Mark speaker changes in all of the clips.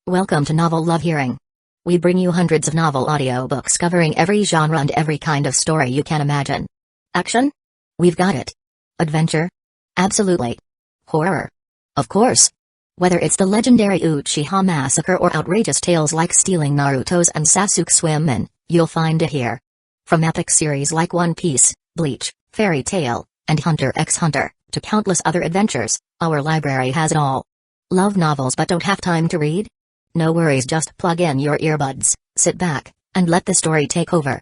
Speaker 1: Welcome to Novel Love Hearing. We bring you hundreds of novel audiobooks covering every genre and every kind of story you can imagine. Action? We've got it. Adventure? Absolutely. Horror? Of course. Whether it's the legendary Uchiha massacre or outrageous tales like stealing Naruto's and Sasuke's women, you'll find it here. From epic series like One Piece, Bleach, Fairy Tail, and Hunter x Hunter, to countless other adventures, our library has it all. Love novels but don't have time to read? No worries, just plug in your earbuds, sit back, and let the story take over.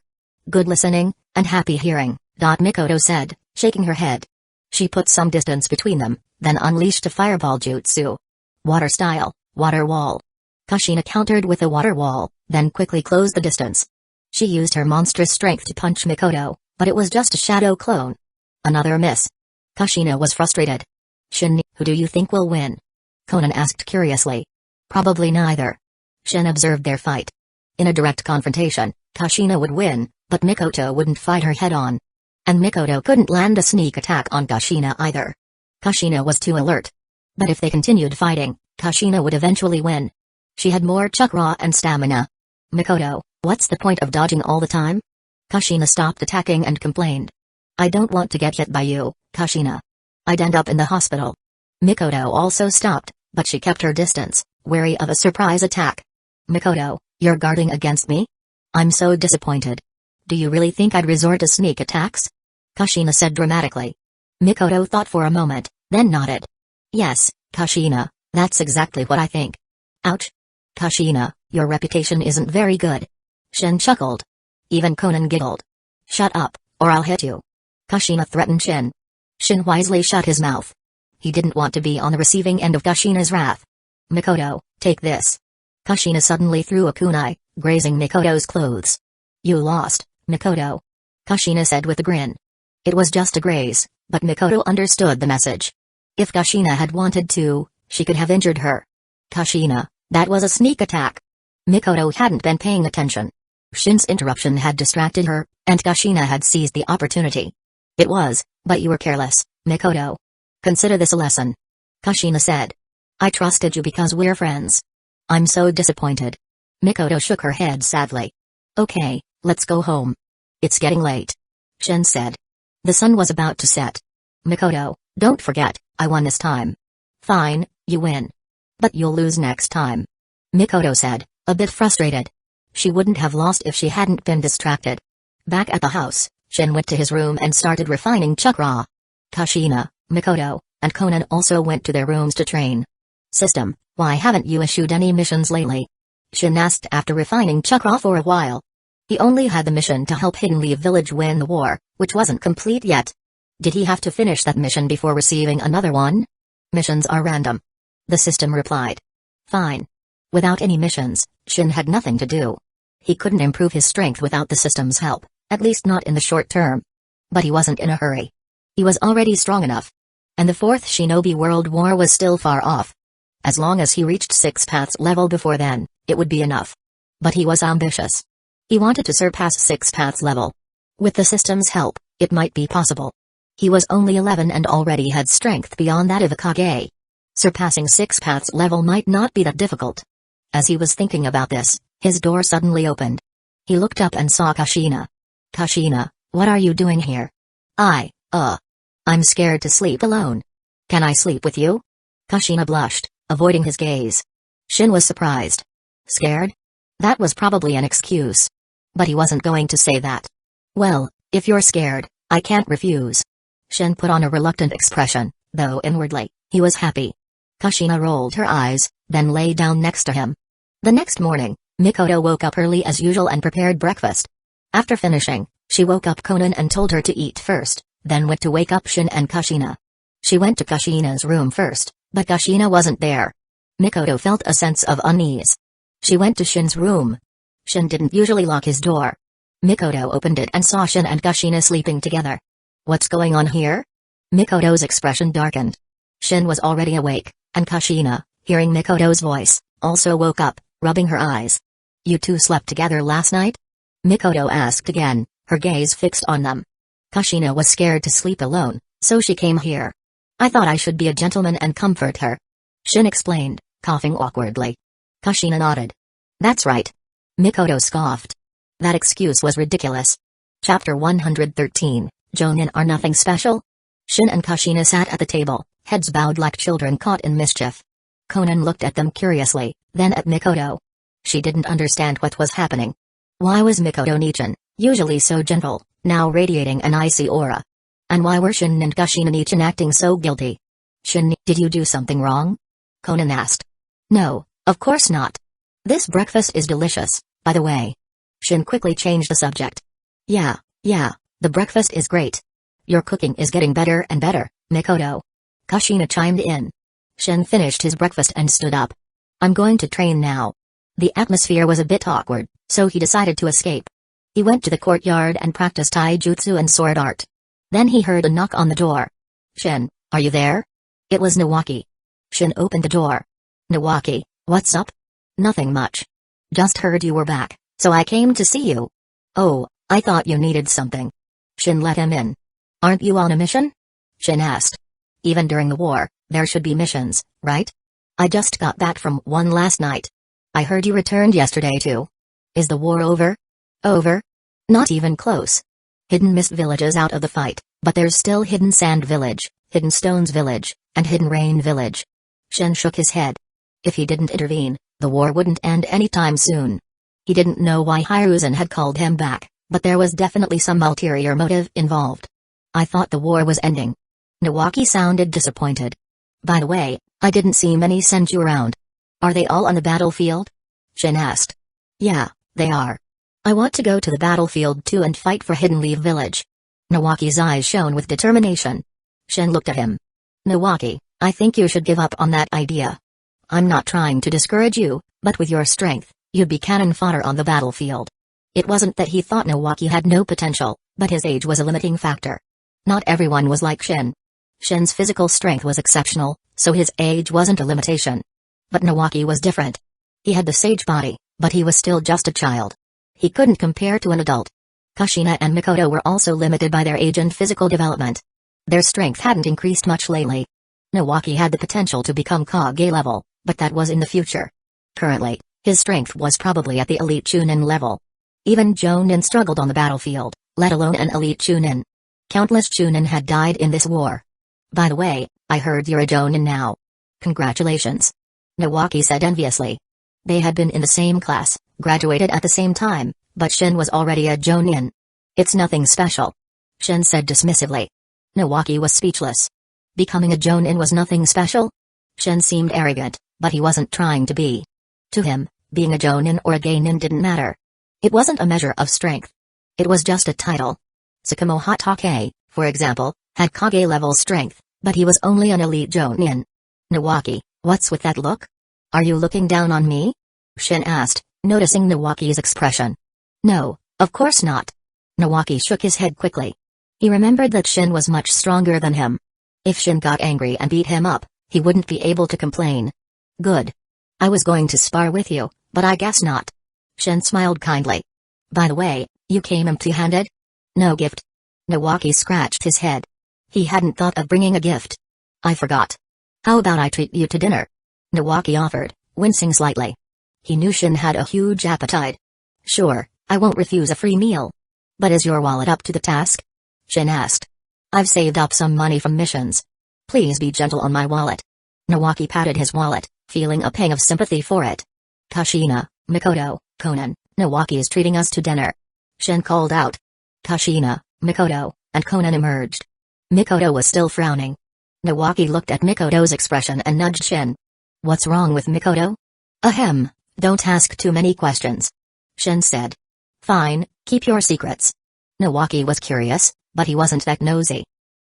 Speaker 1: Good listening, and happy hearing, Mikoto said, shaking her head. She put some distance between them, then unleashed a fireball jutsu. Water style, water wall. Kushina countered with a water wall, then quickly closed the distance. She used her monstrous strength to punch Mikoto, but it was just a shadow clone. Another miss. Kushina was frustrated. Shin, who do you think will win? Conan asked curiously. Probably neither. Shin observed their fight. In a direct confrontation, Kushina would win, but Mikoto wouldn't fight her head-on. And Mikoto couldn't land a sneak attack on Kushina either. Kushina was too alert. But if they continued fighting, Kushina would eventually win. She had more chakra and stamina. Mikoto, what's the point of dodging all the time? Kushina stopped attacking and complained. I don't want to get hit by you, Kushina. I'd end up in the hospital. Mikoto also stopped, but she kept her distance, wary of a surprise attack. Mikoto, you're guarding against me? I'm so disappointed. Do you really think I'd resort to sneak attacks? Kushina said dramatically. Mikoto thought for a moment, then nodded. Yes, Kushina, that's exactly what I think. Ouch. Kushina, your reputation isn't very good. Shin chuckled. Even Conan giggled. Shut up, or I'll hit you. Kushina threatened Shin. Shin wisely shut his mouth. He didn't want to be on the receiving end of Kushina's wrath. Mikoto, take this. Kushina suddenly threw a kunai, grazing Mikoto's clothes. You lost, Mikoto. Kushina said with a grin. It was just a graze, but Mikoto understood the message. If Kushina had wanted to, she could have injured her. Kushina, that was a sneak attack. Mikoto hadn't been paying attention. Shin's interruption had distracted her, and Kushina had seized the opportunity. It was, but you were careless, Mikoto. Consider this a lesson. Kushina said. I trusted you because we're friends. I'm so disappointed. Mikoto shook her head sadly. Okay, let's go home. It's getting late. Shin said. The sun was about to set. Mikoto, don't forget, I won this time. Fine, you win. But you'll lose next time. Mikoto said, a bit frustrated. She wouldn't have lost if she hadn't been distracted. Back at the house, Shin went to his room and started refining chakra. Kushina, Mikoto, and Conan also went to their rooms to train. System, why haven't you issued any missions lately? Shin asked after refining chakra for a while. He only had the mission to help Hidden Leaf Village win the war, which wasn't complete yet. Did he have to finish that mission before receiving another one? Missions are random. The system replied. Fine. Without any missions, Shin had nothing to do. He couldn't improve his strength without the system's help, at least not in the short term. But he wasn't in a hurry. He was already strong enough. And the Fourth Shinobi World War was still far off. As long as he reached 6 paths level before then, it would be enough. But he was ambitious. He wanted to surpass 6 paths level. With the system's help, it might be possible. He was only 11 and already had strength beyond that of a Kage. Surpassing 6 paths level might not be that difficult. As he was thinking about this, his door suddenly opened. He looked up and saw Kushina. Kushina, what are you doing here? I'm scared to sleep alone. Can I sleep with you? Kushina blushed, avoiding his gaze. Shin was surprised. Scared? That was probably an excuse. But he wasn't going to say that. Well, if you're scared, I can't refuse. Shin put on a reluctant expression, though inwardly, he was happy. Kushina rolled her eyes, then lay down next to him. The next morning, Mikoto woke up early as usual and prepared breakfast. After finishing, she woke up Conan and told her to eat first, then went to wake up Shin and Kushina. She went to Kushina's room first, but Kushina wasn't there. Mikoto felt a sense of unease. She went to Shin's room. Shin didn't usually lock his door. Mikoto opened it and saw Shin and Kushina sleeping together. What's going on here? Mikoto's expression darkened. Shin was already awake, and Kushina, hearing Mikoto's voice, also woke up, rubbing her eyes. You two slept together last night? Mikoto asked again, her gaze fixed on them. Kushina was scared to sleep alone, so she came here. I thought I should be a gentleman and comfort her. Shin explained, coughing awkwardly. Kushina nodded. That's right. Mikoto scoffed. That excuse was ridiculous. Chapter 113, Jonin are nothing special? Shin and Kushina sat at the table, heads bowed like children caught in mischief. Conan looked at them curiously, then at Mikoto. She didn't understand what was happening. Why was Mikoto Nichin, usually so gentle, now radiating an icy aura? And why were Shin and Kushina Nichin acting so guilty? Shin, did you do something wrong? Conan asked. No, of course not. This breakfast is delicious, by the way. Shin quickly changed the subject. Yeah, the breakfast is great. Your cooking is getting better and better, Mikoto. Kushina chimed in. Shin finished his breakfast and stood up. I'm going to train now. The atmosphere was a bit awkward, so he decided to escape. He went to the courtyard and practiced taijutsu and sword art. Then he heard a knock on the door. Shin, are you there? It was Nawaki. Shin opened the door. Nawaki, what's up? Nothing much. Just heard you were back, so I came to see you. Oh, I thought you needed something. Shin let him in. Aren't you on a mission? Shin asked. Even during the war, there should be missions, right? I just got back from one last night. I heard you returned yesterday too. Is the war over? Over? Not even close. Hidden Mist Village is out of the fight, but there's still Hidden Sand Village, Hidden Stones Village, and Hidden Rain Village. Shin shook his head. If he didn't intervene, the war wouldn't end anytime soon. He didn't know why Hiruzen had called him back, but there was definitely some ulterior motive involved. I thought the war was ending. Nawaki sounded disappointed. By the way, I didn't see many Senju around. Are they all on the battlefield? Shin asked. Yeah, they are. I want to go to the battlefield too and fight for Hidden Leaf Village. Nawaki's eyes shone with determination. Shin looked at him. Nawaki, I think you should give up on that idea. I'm not trying to discourage you, but with your strength, you'd be cannon fodder on the battlefield. It wasn't that he thought Nawaki had no potential, but his age was a limiting factor. Not everyone was like Shin. Shin's physical strength was exceptional, so his age wasn't a limitation. But Nawaki was different. He had the sage body, but he was still just a child. He couldn't compare to an adult. Kushina and Mikoto were also limited by their age and physical development. Their strength hadn't increased much lately. Nawaki had the potential to become Kage level, but that was in the future. Currently, his strength was probably at the elite Chunin level. Even Jonin struggled on the battlefield, let alone an elite Chunin. Countless Chunin had died in this war. By the way, I heard you're a Jonin now. Congratulations. Nawaki said enviously. They had been in the same class, graduated at the same time, but Shin was already a Jonin. It's nothing special. Shin said dismissively. Nawaki was speechless. Becoming a Jonin was nothing special? Shin seemed arrogant, but he wasn't trying to be. To him, being a Jonin or a Geinin didn't matter. It wasn't a measure of strength. It was just a title. Tsukumo Hatake, for example, had Kage-level strength, but he was only an elite Jonin. Nawaki, what's with that look? Are you looking down on me? Shin asked, noticing Nawaki's expression. No, of course not. Nawaki shook his head quickly. He remembered that Shin was much stronger than him. If Shin got angry and beat him up, he wouldn't be able to complain. Good. I was going to spar with you, but I guess not. Shin smiled kindly. By the way, you came empty-handed? No gift. Nawaki scratched his head. He hadn't thought of bringing a gift. I forgot. How about I treat you to dinner? Nawaki offered, wincing slightly. He knew Shin had a huge appetite. Sure, I won't refuse a free meal. But is your wallet up to the task? Shin asked. I've saved up some money from missions. Please be gentle on my wallet. Nawaki patted his wallet, feeling a pang of sympathy for it. Kushina, Mikoto, Conan, Nawaki is treating us to dinner. Shin called out. Kushina, Mikoto, and Conan emerged. Mikoto was still frowning. Nawaki looked at Mikoto's expression and nudged Shin. What's wrong with Mikoto? Ahem, don't ask too many questions. Shin said. Fine, keep your secrets. Nawaki was curious, but he wasn't that nosy.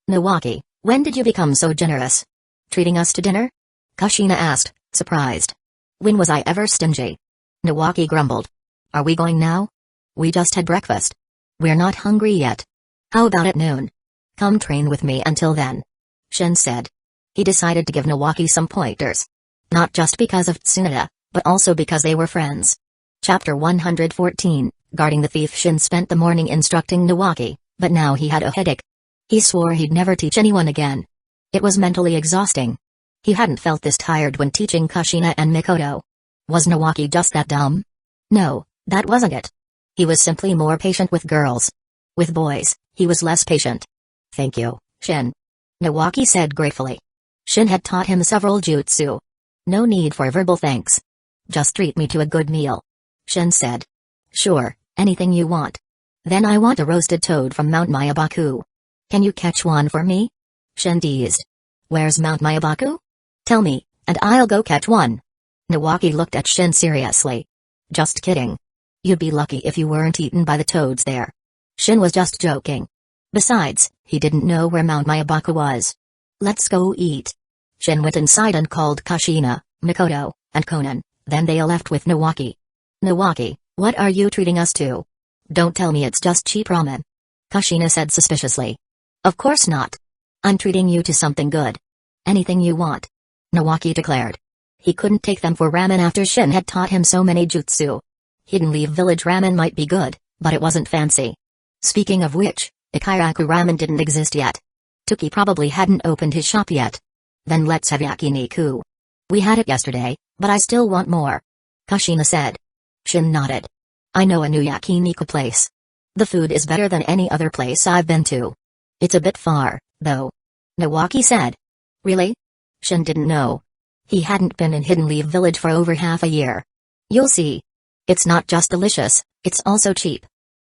Speaker 1: Nawaki, when did you become so generous? Treating us to dinner? Kushina asked, surprised. When was I ever stingy? Nawaki grumbled. Are we going now? We just had breakfast. We're not hungry yet. How about at noon? Come train with me until then. Shin said. He decided to give Nawaki some pointers. Not just because of Tsunade, but also because they were friends. Chapter 114, Guarding the Thief. Shin spent the morning instructing Nawaki, but now he had a headache. He swore he'd never teach anyone again. It was mentally exhausting. He hadn't felt this tired when teaching Kushina and Mikoto. Was Nawaki just that dumb? No, that wasn't it. He was simply more patient with girls. With boys, he was less patient. Thank you, Shin. Nawaki said gratefully. Shin had taught him several jutsu. No need for verbal thanks. Just treat me to a good meal. Shin said. Sure, anything you want. Then I want a roasted toad from Mount Mayabaku. Can you catch one for me? Shin teased. Where's Mount Mayabaku? Tell me, and I'll go catch one. Nawaki looked at Shin seriously. Just kidding. You'd be lucky if you weren't eaten by the toads there. Shin was just joking. Besides, he didn't know where Mount Mayabaku was. Let's go eat. Shin went inside and called Kushina, Mikoto, and Conan, then they left with Nawaki. Nawaki, what are you treating us to? Don't tell me it's just cheap ramen. Kushina said suspiciously. Of course not. I'm treating you to something good. Anything you want. Nawaki declared. He couldn't take them for ramen after Shin had taught him so many jutsu. Hidden Leaf Village ramen might be good, but it wasn't fancy. Speaking of which, Ikiraku ramen didn't exist yet. Tuki probably hadn't opened his shop yet. Then let's have yakiniku. We had it yesterday, but I still want more. Kushina said. Shin nodded. I know a new yakiniku place. The food is better than any other place I've been to. It's a bit far, though. Nawaki said. Really? Shin didn't know. He hadn't been in Hidden Leaf Village for over half a year. You'll see. It's not just delicious, it's also cheap.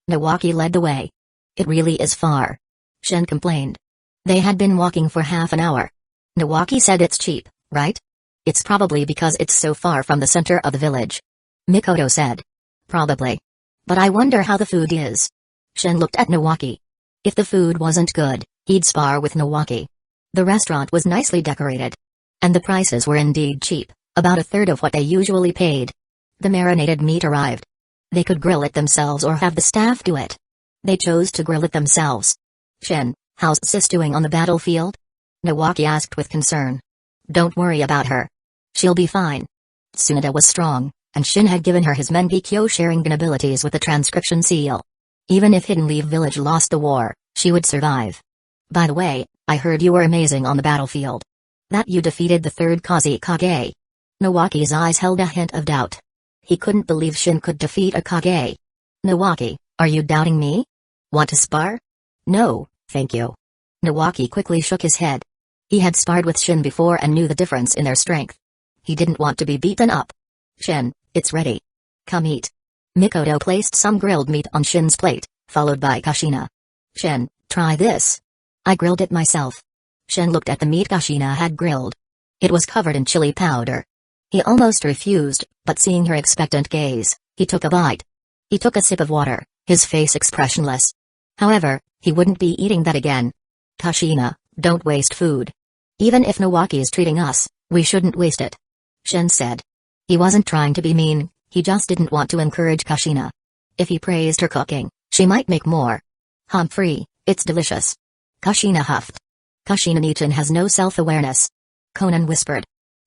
Speaker 1: Nawaki led the way. It really is far. Shin complained. They had been walking for half an hour. Nawaki said it's cheap, right? It's probably because it's so far from the center of the village. Mikoto said. Probably. But I wonder how the food is. Shin looked at Nawaki. If the food wasn't good, he'd spar with Nawaki. The restaurant was nicely decorated. And the prices were indeed cheap, about a third of what they usually paid. The marinated meat arrived. They could grill it themselves or have the staff do it. They chose to grill it themselves. Shin, how's sis doing on the battlefield? Nawaki asked with concern. Don't worry about her. She'll be fine. Tsunade was strong, and Shin had given her his Mengekyo Sharingan abilities with the transcription seal. Even if Hidden Leaf Village lost the war, she would survive. By the way, I heard you were amazing on the battlefield. That you defeated the third Kazekage. Nawaki's eyes held a hint of doubt. He couldn't believe Shin could defeat a Kage. Nawaki, are you doubting me? Want to spar? No, thank you. Nawaki quickly shook his head. He had sparred with Shin before and knew the difference in their strength. He didn't want to be beaten up. Shin, it's ready. Come eat. Mikoto placed some grilled meat on Shin's plate, followed by Kushina. Shin, try this. I grilled it myself. Shin looked at the meat Kushina had grilled. It was covered in chili powder. He almost refused, but seeing her expectant gaze, he took a bite. He took a sip of water, his face expressionless. However, he wouldn't be eating that again. Kushina, don't waste food. Even if Nawaki is treating us, we shouldn't waste it. Shin said. He wasn't trying to be mean, he just didn't want to encourage Kushina. If he praised her cooking, she might make more. Humphrey, it's delicious. Kushina huffed. Kushina Nichin has no self-awareness. Conan whispered.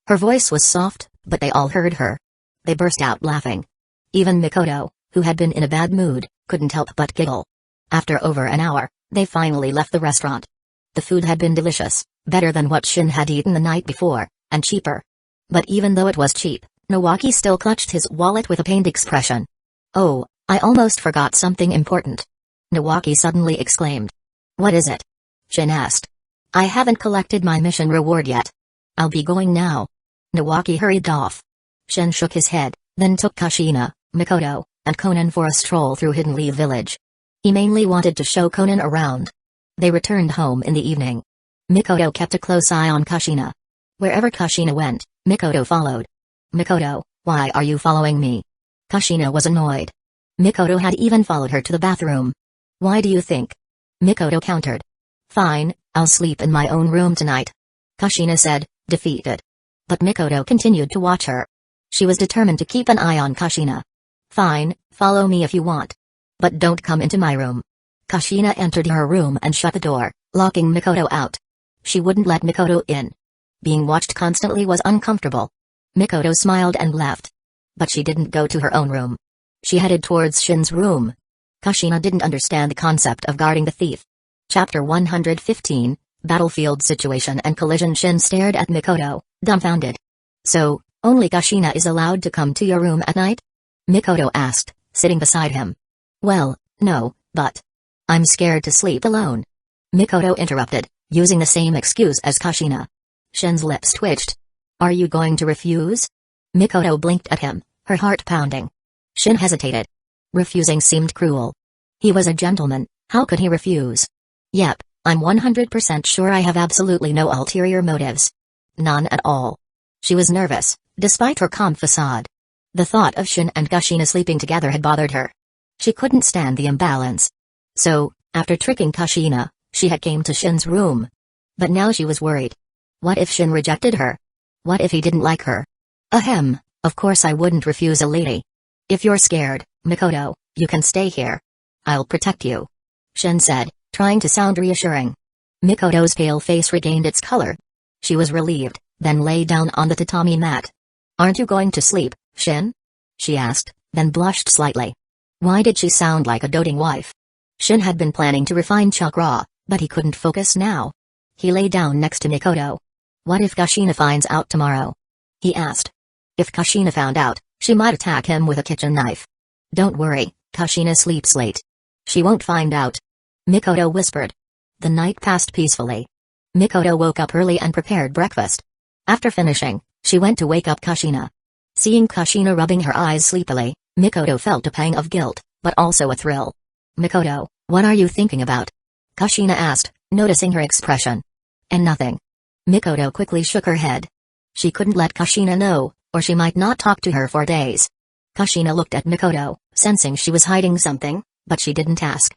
Speaker 1: Her voice was soft, but they all heard her. They burst out laughing. Even Mikoto, who had been in a bad mood, couldn't help but giggle. After over an hour, they finally left the restaurant. The food had been delicious, better than what Shin had eaten the night before, and cheaper. But even though it was cheap, Nawaki still clutched his wallet with a pained expression. Oh, I almost forgot something important. Nawaki suddenly exclaimed. What is it? Shin asked. I haven't collected my mission reward yet. I'll be going now. Nawaki hurried off. Shin shook his head, then took Kushina, Mikoto, and Conan for a stroll through Hidden Leaf Village. He mainly wanted to show Conan around. They returned home in the evening. Mikoto kept a close eye on Kushina. Wherever Kushina went, Mikoto followed. Mikoto, why are you following me? Kushina was annoyed. Mikoto had even followed her to the bathroom. Why do you think? Mikoto countered. Fine, I'll sleep in my own room tonight. Kushina said, defeated. But Mikoto continued to watch her. She was determined to keep an eye on Kushina. Fine, follow me if you want. But don't come into my room. Kushina entered her room and shut the door, locking Mikoto out. She wouldn't let Mikoto in. Being watched constantly was uncomfortable. Mikoto smiled and left. But she didn't go to her own room. She headed towards Shin's room. Kushina didn't understand the concept of guarding the thief. Chapter 115, Battlefield Situation and Collision. Shin stared at Mikoto, dumbfounded. So, Only Kushina is allowed to come to your room at night? Mikoto asked, sitting beside him. Well, no, but I'm scared to sleep alone. Mikoto interrupted, using the same excuse as Kushina. Shin's lips twitched. Are you going to refuse? Mikoto blinked at him, her heart pounding. Shin hesitated. Refusing seemed cruel. He was a gentleman, how could he refuse? Yep, I'm 100% sure I have absolutely no ulterior motives. None at all. She was nervous, despite her calm facade. The thought of Shin and Kushina sleeping together had bothered her. She couldn't stand the imbalance. So, after tricking Kushina, she had came to Shin's room. But now she was worried. What if Shin rejected her? What if he didn't like her? Ahem, of course I wouldn't refuse a lady. If you're scared, Mikoto, you can stay here. I'll protect you. Shin said, trying to sound reassuring. Mikoto's pale face regained its color. She was relieved, then lay down on the tatami mat. Aren't you going to sleep, Shin? She asked, then blushed slightly. Why did she sound like a doting wife? Shin had been planning to refine chakra, but he couldn't focus now. He lay down next to Mikoto. What if Kushina finds out tomorrow? He asked. If Kushina found out, she might attack him with a kitchen knife. Don't worry, Kushina sleeps late. She won't find out. Mikoto whispered. The night passed peacefully. Mikoto woke up early and prepared breakfast. After finishing, she went to wake up Kushina. Seeing Kushina rubbing her eyes sleepily, Mikoto felt a pang of guilt, but also a thrill. Mikoto, what are you thinking about? Kushina asked, noticing her expression. And nothing. Mikoto quickly shook her head. She couldn't let Kushina know, or she might not talk to her for days. Kushina looked at Mikoto, sensing she was hiding something, but she didn't ask.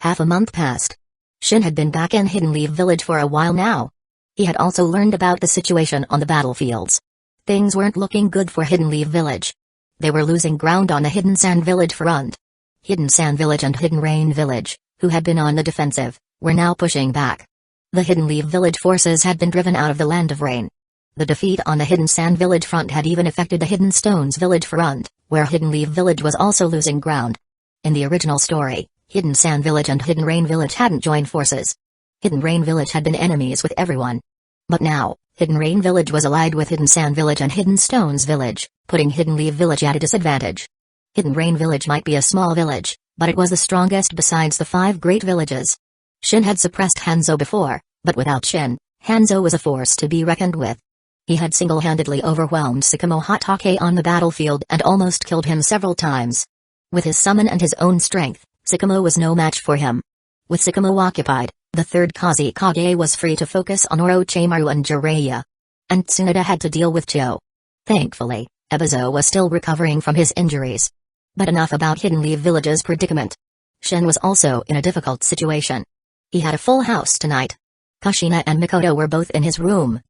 Speaker 1: Half a month passed. Shin had been back in Hidden Leaf Village for a while now. He had also learned about the situation on the battlefields. Things weren't looking good for Hidden Leaf Village. They were losing ground on the Hidden Sand Village front. Hidden Sand Village and Hidden Rain Village, who had been on the defensive, were now pushing back. The Hidden Leaf Village forces had been driven out of the Land of Rain. The defeat on the Hidden Sand Village front had even affected the Hidden Stones Village front, where Hidden Leaf Village was also losing ground. In the original story, Hidden Sand Village and Hidden Rain Village hadn't joined forces. Hidden Rain Village had been enemies with everyone. But now, Hidden Rain Village was allied with Hidden Sand Village and Hidden Stones Village, putting Hidden Leaf Village at a disadvantage. Hidden Rain Village might be a small village, but it was the strongest besides the 5 great villages. Shin had suppressed Hanzo before, but without Shin, Hanzo was a force to be reckoned with. He had single-handedly overwhelmed Sakamo Hatake on the battlefield and almost killed him several times. With his summon and his own strength, Sakamo was no match for him. With Sakamo occupied, the third Kazekage was free to focus on Orochimaru and Jiraiya. And Tsunade had to deal with Chio. Thankfully, Ebizo was still recovering from his injuries. But enough about Hidden Leaf Village's predicament. Shin was also in a difficult situation. He had a full house tonight. Kushina and Mikoto were both in his room.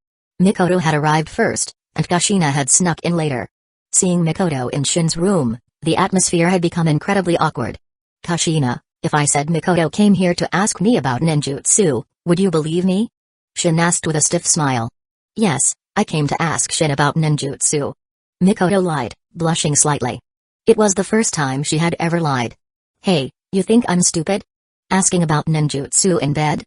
Speaker 1: Mikoto had arrived first, and Kushina had snuck in later. Seeing Mikoto in Shin's room, the atmosphere had become incredibly awkward. Kushina, if I said Mikoto came here to ask me about ninjutsu, would you believe me? Shin asked with a stiff smile. Yes, I came to ask Shin about ninjutsu. Mikoto lied, blushing slightly. It was the first time she had ever lied. Hey, you think I'm stupid? Asking about ninjutsu in bed?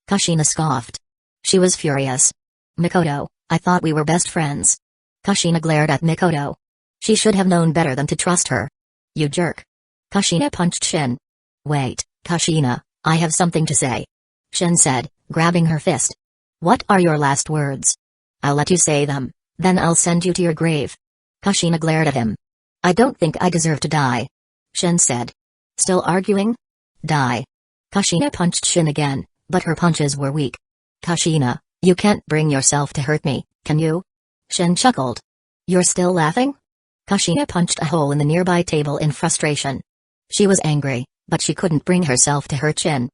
Speaker 1: Kushina scoffed. She was furious. Mikoto, I thought we were best friends. Kushina glared at Mikoto. She should have known better than to trust her. You jerk. Kushina punched Shin. Wait, Kushina, I have something to say. Shin said, grabbing her fist. What are your last words? I'll let you say them, then I'll send you to your grave. Kushina glared at him. I don't think I deserve to die. Shin said. Still arguing? Die. Kushina punched Shin again, but her punches were weak. Kushina, you can't bring yourself to hurt me, can you? Shin chuckled. You're still laughing? Kushina punched a hole in the nearby table in frustration. She was angry, but she couldn't bring herself to hurt Shin.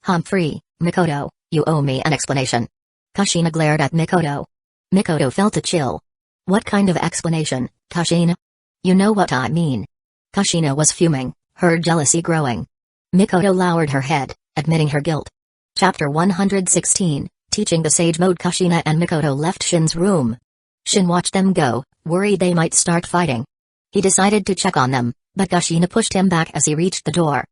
Speaker 1: Humphrey, Mikoto, you owe me an explanation. Kushina glared at Mikoto. Mikoto felt a chill. What kind of explanation, Kushina? You know what I mean. Kushina was fuming, her jealousy growing. Mikoto lowered her head, admitting her guilt. Chapter 116, Teaching the Sage Mode. Kushina and Mikoto left Shin's room. Shin watched them go, worried they might start fighting. He decided to check on them, but Kushina pushed him back as he reached the door.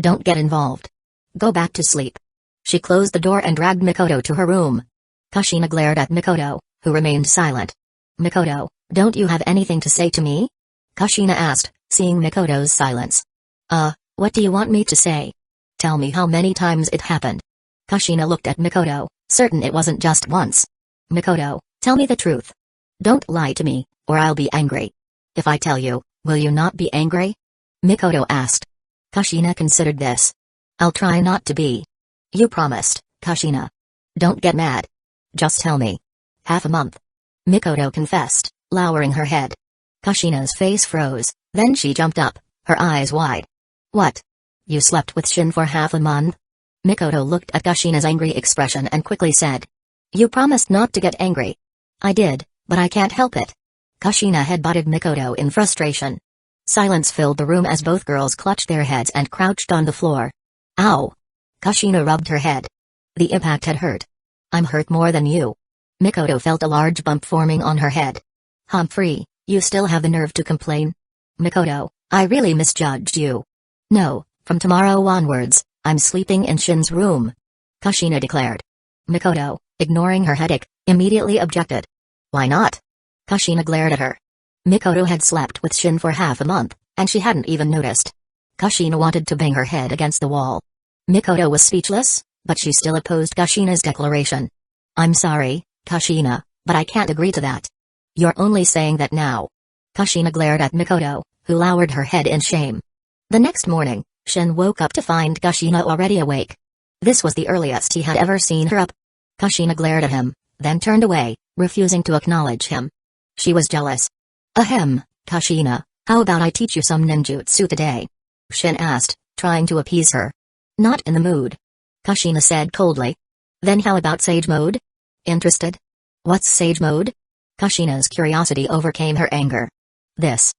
Speaker 1: Don't get involved. Go back to sleep. She closed the door and dragged Mikoto to her room. Kushina glared at Mikoto, who remained silent. Mikoto, Don't you have anything to say to me? Kushina asked, seeing Mikoto's silence. What do you want me to say? Tell me how many times it happened. Kushina looked at Mikoto, certain it wasn't just once. Mikoto, tell me the truth. Don't lie to me, or I'll be angry. If I tell you, will you not be angry? Mikoto asked. Kushina considered this. I'll try not to be. You promised, Kushina. Don't get mad. Just tell me. Half a month. Mikoto confessed, lowering her head. Kushina's face froze, then she jumped up, her eyes wide. What? You slept with Shin for half a month? Mikoto looked at Kushina's angry expression and quickly said. You promised not to get angry. I did, but I can't help it. Kushina headbutted Mikoto in frustration. Silence filled the room as both girls clutched their heads and crouched on the floor. Ow! Kushina rubbed her head. The impact had hurt. I'm hurt more than you. Mikoto felt a large bump forming on her head. Humphrey, you still have the nerve to complain? Mikoto, I really misjudged you. No, from tomorrow onwards, I'm sleeping in Shin's room. Kushina declared. Mikoto, ignoring her headache, immediately objected. Why not? Kushina glared at her. Mikoto had slept with Shin for half a month, and she hadn't even noticed. Kushina wanted to bang her head against the wall. Mikoto was speechless, but she still opposed Kushina's declaration. I'm sorry, Kushina, but I can't agree to that. You're only saying that now. Kushina glared at Mikoto, who lowered her head in shame. The next morning, Shin woke up to find Kushina already awake. This was the earliest he had ever seen her up. Kushina glared at him, then turned away, refusing to acknowledge him. She was jealous. Ahem, Kushina, how about I teach you some ninjutsu today? Shin asked, trying to appease her. Not in the mood. Kushina said coldly. Then how about sage mode? Interested? What's sage mode? Kushina's curiosity overcame her anger. This.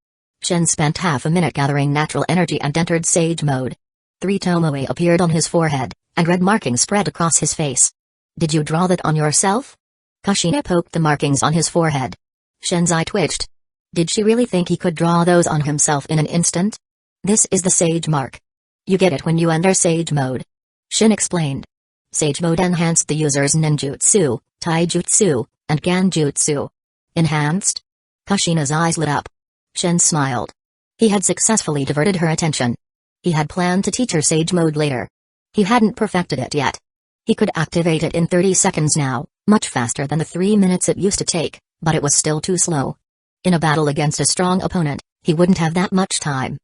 Speaker 1: Shin spent half a minute gathering natural energy and entered sage mode. 3 tomoe appeared on his forehead, and red markings spread across his face. Did you draw that on yourself? Kushina poked the markings on his forehead. Shin's eye twitched. Did she really think he could draw those on himself in an instant? This is the sage mark. You get it when you enter sage mode. Shin explained. Sage mode enhanced the user's ninjutsu, taijutsu, and ganjutsu. Enhanced? Kushina's eyes lit up. Shin smiled. He had successfully diverted her attention. He had planned to teach her sage mode later. He hadn't perfected it yet. He could activate it in 30 seconds now, much faster than the 3 minutes it used to take, but it was still too slow. In a battle against a strong opponent, he wouldn't have that much time.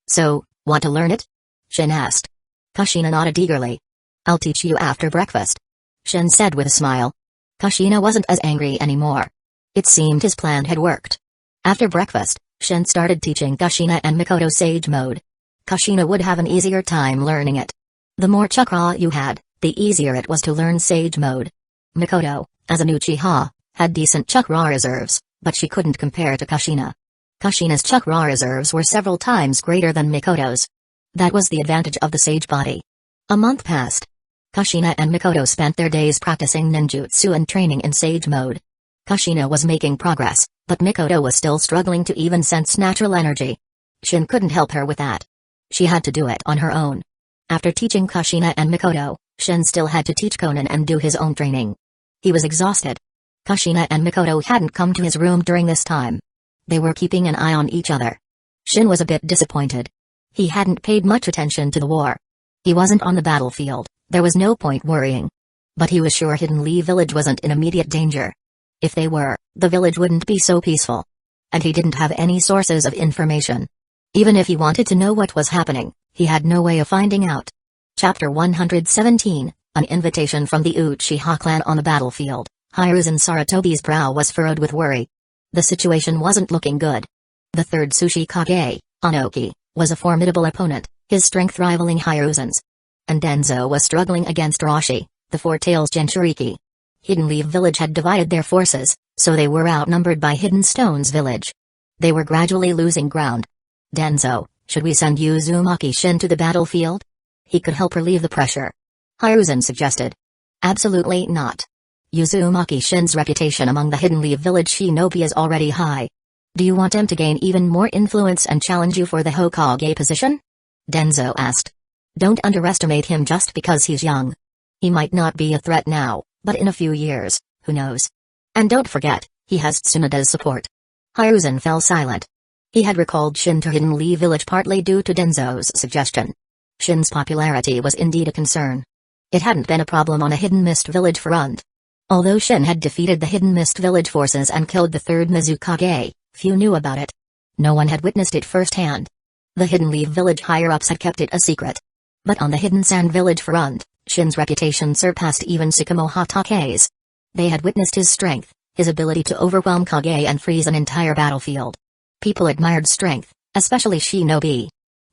Speaker 1: So, want to learn it? Shin asked. Kushina nodded eagerly. I'll teach you after breakfast. Shin said with a smile. Kushina wasn't as angry anymore. It seemed his plan had worked. After breakfast, Shin started teaching Kushina and Mikoto sage mode. Kushina would have an easier time learning it. The more chakra you had, the easier it was to learn sage mode. Mikoto, as an Uchiha, had decent chakra reserves, but she couldn't compare to Kushina. Kushina's chakra reserves were several times greater than Mikoto's. That was the advantage of the sage body. A month passed. Kushina and Mikoto spent their days practicing ninjutsu and training in sage mode. Kushina was making progress, but Mikoto was still struggling to even sense natural energy. Shin couldn't help her with that. She had to do it on her own. After teaching Kushina and Mikoto, Shin still had to teach Konan and do his own training. He was exhausted. Kushina and Mikoto hadn't come to his room during this time. They were keeping an eye on each other. Shin was a bit disappointed. He hadn't paid much attention to the war. He wasn't on the battlefield, there was no point worrying. But he was sure Hidden Lee Village wasn't in immediate danger. If they were, the village wouldn't be so peaceful. And he didn't have any sources of information. Even if he wanted to know what was happening, he had no way of finding out. Chapter 117, An Invitation from the Uchiha clan on the battlefield. Hiruzen Saratobi's brow was furrowed with worry. The situation wasn't looking good. The third Sushi Kage, Anoki, was a formidable opponent, his strength rivaling Hiruzen's. And Denzo was struggling against Rashi, the Four Tails Jinchuriki. Hidden Leaf Village had divided their forces, so they were outnumbered by Hidden Stone's village. They were gradually losing ground. Denzo, should we send Uzumaki Shin to the battlefield? He could help relieve the pressure. Hiruzen suggested. Absolutely not. Uzumaki Shin's reputation among the Hidden Leaf Village shinobi is already high. Do you want him to gain even more influence and challenge you for the Hokage position? Denzo asked. Don't underestimate him just because he's young. He might not be a threat now, but in a few years, who knows? And don't forget, he has Tsunada's support. Hiruzen fell silent. He had recalled Shin to Hidden Leaf Village partly due to Denzo's suggestion. Shin's popularity was indeed a concern. It hadn't been a problem on a Hidden Mist Village front. Although Shin had defeated the Hidden Mist Village forces and killed the third Mizukage, few knew about it. No one had witnessed it firsthand. The Hidden Leaf Village higher-ups had kept it a secret. But on the Hidden Sand Village front, Shin's reputation surpassed even Tsukumo Hatake's. They had witnessed his strength, his ability to overwhelm Kage and freeze an entire battlefield. People admired strength, especially shinobi.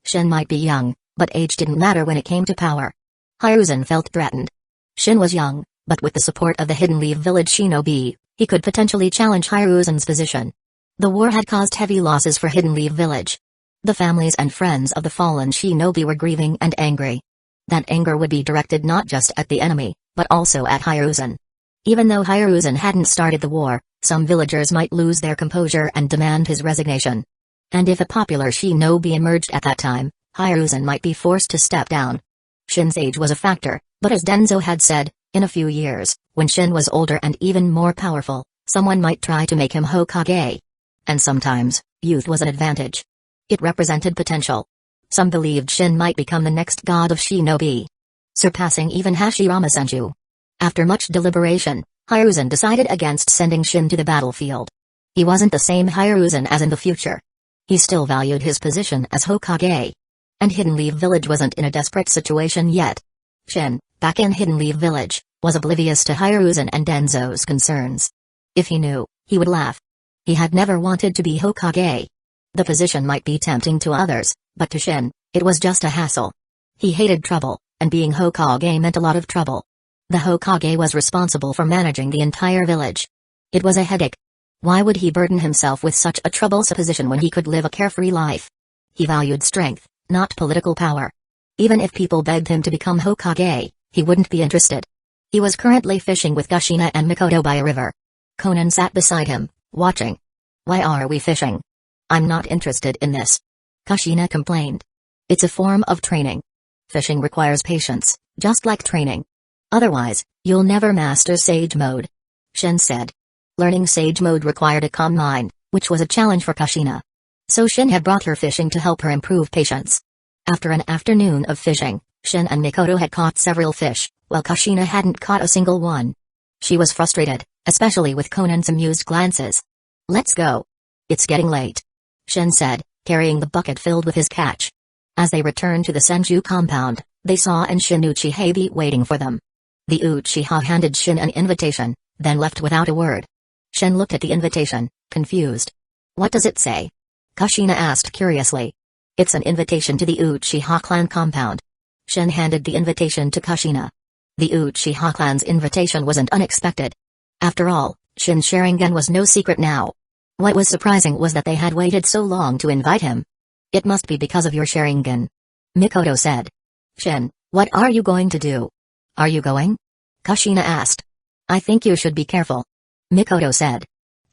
Speaker 1: Shin might be young, but age didn't matter when it came to power. Hiruzen felt threatened. Shin was young, but with the support of the Hidden Leaf Village shinobi, he could potentially challenge Hiruzen's position. The war had caused heavy losses for Hidden Leaf Village. The families and friends of the fallen shinobi were grieving and angry. That anger would be directed not just at the enemy, but also at Hiruzen. Even though Hiruzen hadn't started the war, some villagers might lose their composure and demand his resignation. And if a popular shinobi emerged at that time, Hiruzen might be forced to step down. Shin's age was a factor, but as Denzo had said, in a few years, when Shin was older and even more powerful, someone might try to make him Hokage. And sometimes, youth was an advantage. It represented potential. Some believed Shin might become the next god of shinobi, surpassing even Hashirama Senju. After much deliberation, Hiruzen decided against sending Shin to the battlefield. He wasn't the same Hiruzen as in the future. He still valued his position as Hokage. And Hidden Leaf Village wasn't in a desperate situation yet. Shin, back in Hidden Leaf Village, was oblivious to Hiruzen and Denzo's concerns. If he knew, he would laugh. He had never wanted to be Hokage. The position might be tempting to others, but to Shin, it was just a hassle. He hated trouble, and being Hokage meant a lot of trouble. The Hokage was responsible for managing the entire village. It was a headache. Why would he burden himself with such a troublesome position when he could live a carefree life? He valued strength, not political power. Even if people begged him to become Hokage, he wouldn't be interested. He was currently fishing with Kushina and Mikoto by a river. Conan sat beside him, watching. "Why are we fishing? I'm not interested in this," Kushina complained. "It's a form of training. Fishing requires patience, just like training. Otherwise, you'll never master Sage Mode," Shin said. Learning Sage Mode required a calm mind, which was a challenge for Kushina. So Shin had brought her fishing to help her improve patience. After an afternoon of fishing, Shin and Mikoto had caught several fish, while Kushina hadn't caught a single one. She was frustrated, especially with Conan's amused glances. "Let's go. It's getting late," Shin said, carrying the bucket filled with his catch. As they returned to the Senju compound, they saw Shin Uchiha waiting for them. The Uchiha handed Shin an invitation, then left without a word. Shin looked at the invitation, confused. "What does it say?" Kushina asked curiously. "It's an invitation to the Uchiha clan compound." Shin handed the invitation to Kushina. The Uchiha clan's invitation wasn't unexpected. After all, Shin's Sharingan was no secret now. What was surprising was that they had waited so long to invite him. "It must be because of your Sharingan," Mikoto said. "Shin, what are you going to do?" "Are you going?" Kushina asked. "I think you should be careful," Mikoto said.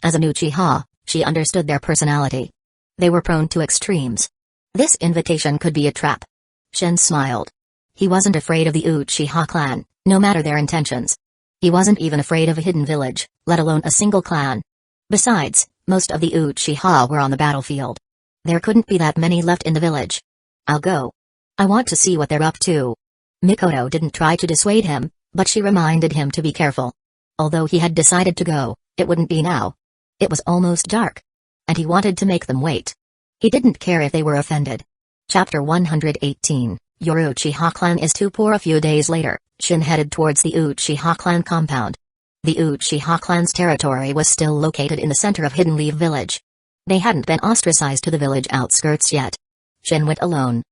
Speaker 1: As an Uchiha, she understood their personality. They were prone to extremes. This invitation could be a trap. Shin smiled. He wasn't afraid of the Uchiha clan, no matter their intentions. He wasn't even afraid of a hidden village, let alone a single clan. Besides, most of the Uchiha were on the battlefield. There couldn't be that many left in the village. "I'll go. I want to see what they're up to." Mikoto didn't try to dissuade him, but she reminded him to be careful. Although he had decided to go, it wouldn't be now. It was almost dark. And he wanted to make them wait. He didn't care if they were offended. Chapter 118, Your Uchiha clan is too poor. A few days later, Shin headed towards the Uchiha clan compound. The Uchiha clan's territory was still located in the center of Hidden Leaf Village. They hadn't been ostracized to the village outskirts yet. Shin went alone.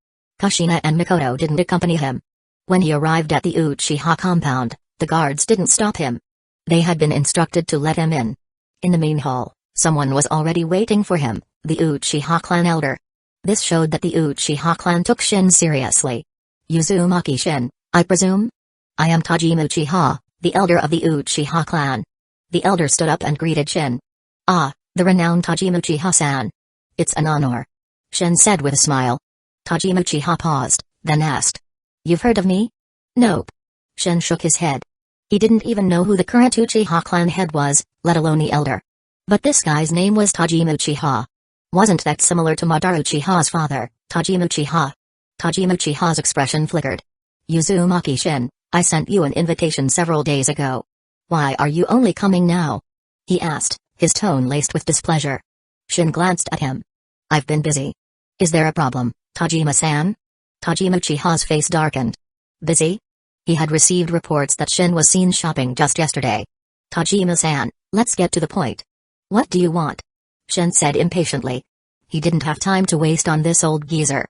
Speaker 1: Kushina and Mikoto didn't accompany him. When he arrived at the Uchiha compound, the guards didn't stop him. They had been instructed to let him in. In the main hall, someone was already waiting for him, the Uchiha clan elder. This showed that the Uchiha clan took Shin seriously. "Uzumaki Shin, I presume?" "I am Tajima Uchiha, the elder of the Uchiha clan." The elder stood up and greeted Shin. "Ah, the renowned Tajima Uchiha-san. It's an honor," Shin said with a smile. Tajima Uchiha paused, then asked. "You've heard of me?" "Nope." Shin shook his head. He didn't even know who the current Uchiha clan head was, let alone the elder. But this guy's name was Tajima Uchiha. Wasn't that similar to Madara Uchiha's father, Tajima Uchiha? Tajima Uchiha's expression flickered. Uzumaki Shin, I sent you an invitation several days ago. Why are you only coming now? He asked, his tone laced with displeasure. Shin glanced at him. I've been busy. Is there a problem, Tajima-san? Tajima Uchiha's face darkened. Busy? He had received reports that Shin was seen shopping just yesterday. Tajima-san, let's get to the point. What do you want? Shin said impatiently. He didn't have time to waste on this old geezer.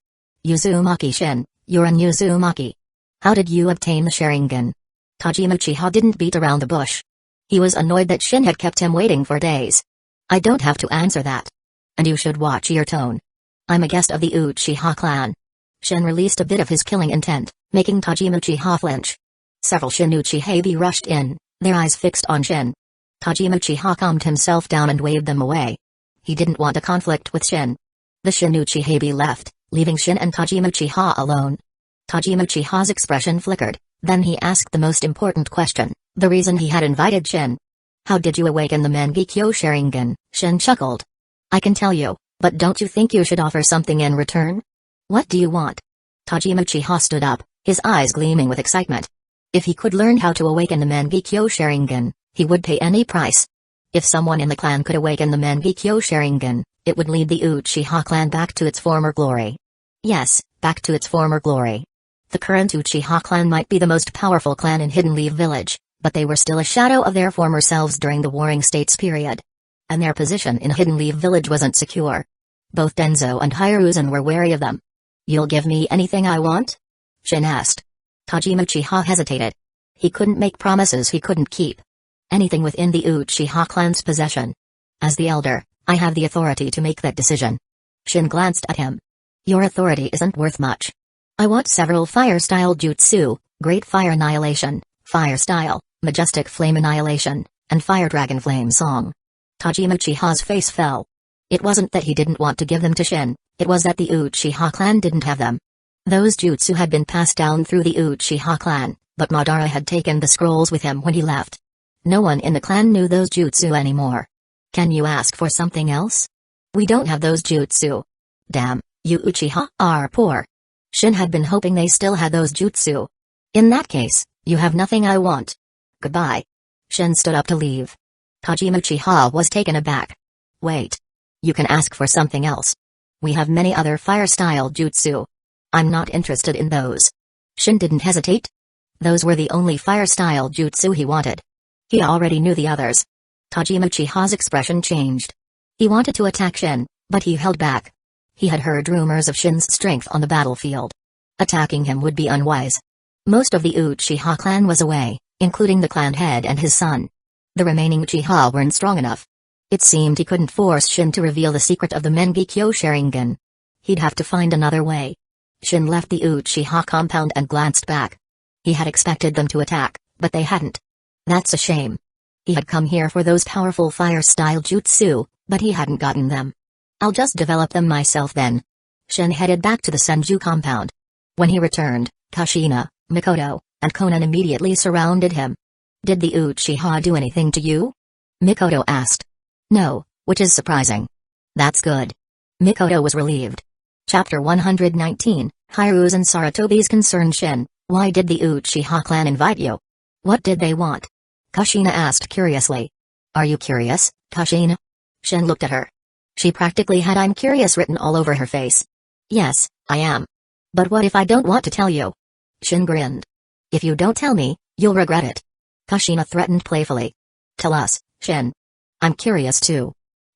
Speaker 1: Uzumaki Shin, you're an Uzumaki. How did you obtain the Sharingan? Tajima Uchiha didn't beat around the bush. He was annoyed that Shin had kept him waiting for days. I don't have to answer that. And you should watch your tone. I'm a guest of the Uchiha clan. Shin released a bit of his killing intent, making Tajima Uchiha flinch. Several Shin Uchihabi rushed in, their eyes fixed on Shin. Tajima Uchiha calmed himself down and waved them away. He didn't want a conflict with Shin. The Shin Uchihabi left, leaving Shin and Tajima Uchiha alone. Tajima Uchiha's expression flickered, then he asked the most important question, the reason he had invited Shin. How did you awaken the Mangekyo Sharingan? Shin chuckled. I can tell you, but don't you think you should offer something in return? What do you want? Tajima Uchiha stood up, his eyes gleaming with excitement. If he could learn how to awaken the Mangekyo Sharingan, he would pay any price. If someone in the clan could awaken the Mangekyo Sharingan, it would lead the Uchiha clan back to its former glory. Yes, back to its former glory. The current Uchiha clan might be the most powerful clan in Hidden Leaf Village, but they were still a shadow of their former selves during the Warring States period. And their position in Hidden Leaf Village wasn't secure. Both Denzo and Hiruzen were wary of them. You'll give me anything I want? Shin asked. Tajima Uchiha hesitated. He couldn't make promises he couldn't keep. Anything within the Uchiha clan's possession. As the elder, I have the authority to make that decision. Shin glanced at him. Your authority isn't worth much. I want several fire-style jutsu, Great Fire Annihilation, Fire Style, Majestic Flame Annihilation, and Fire Dragon Flame Song. Tajima Uchiha's face fell. It wasn't that he didn't want to give them to Shin, it was that the Uchiha clan didn't have them. Those jutsu had been passed down through the Uchiha clan, but Madara had taken the scrolls with him when he left. No one in the clan knew those jutsu anymore. Can you ask for something else? We don't have those jutsu. Damn, you Uchiha are poor. Shin had been hoping they still had those jutsu. In that case, you have nothing I want. Goodbye. Shin stood up to leave. Tajima Uchiha was taken aback. Wait. You can ask for something else. We have many other fire-style jutsu. I'm not interested in those. Shin didn't hesitate. Those were the only fire-style jutsu he wanted. He already knew the others. Tajima Uchiha's expression changed. He wanted to attack Shin, but he held back. He had heard rumors of Shin's strength on the battlefield. Attacking him would be unwise. Most of the Uchiha clan was away, including the clan head and his son. The remaining Uchiha weren't strong enough. It seemed he couldn't force Shin to reveal the secret of the Mangekyo Sharingan. He'd have to find another way. Shin left the Uchiha compound and glanced back. He had expected them to attack, but they hadn't. That's a shame. He had come here for those powerful fire-style jutsu, but he hadn't gotten them. I'll just develop them myself then. Shin headed back to the Senju compound. When he returned, Kushina, Mikoto, and Konan immediately surrounded him. Did the Uchiha do anything to you? Mikoto asked. No, which is surprising. That's good. Mikoto was relieved. Chapter 119, Hiruzen Sarutobi's concerned Shin, why did the Uchiha clan invite you? What did they want? Kushina asked curiously. Are you curious, Kushina? Shin looked at her. She practically had "I'm curious" written all over her face. Yes, I am. But what if I don't want to tell you? Shin grinned. If you don't tell me, you'll regret it. Kushina threatened playfully. Tell us, Shin. I'm curious too.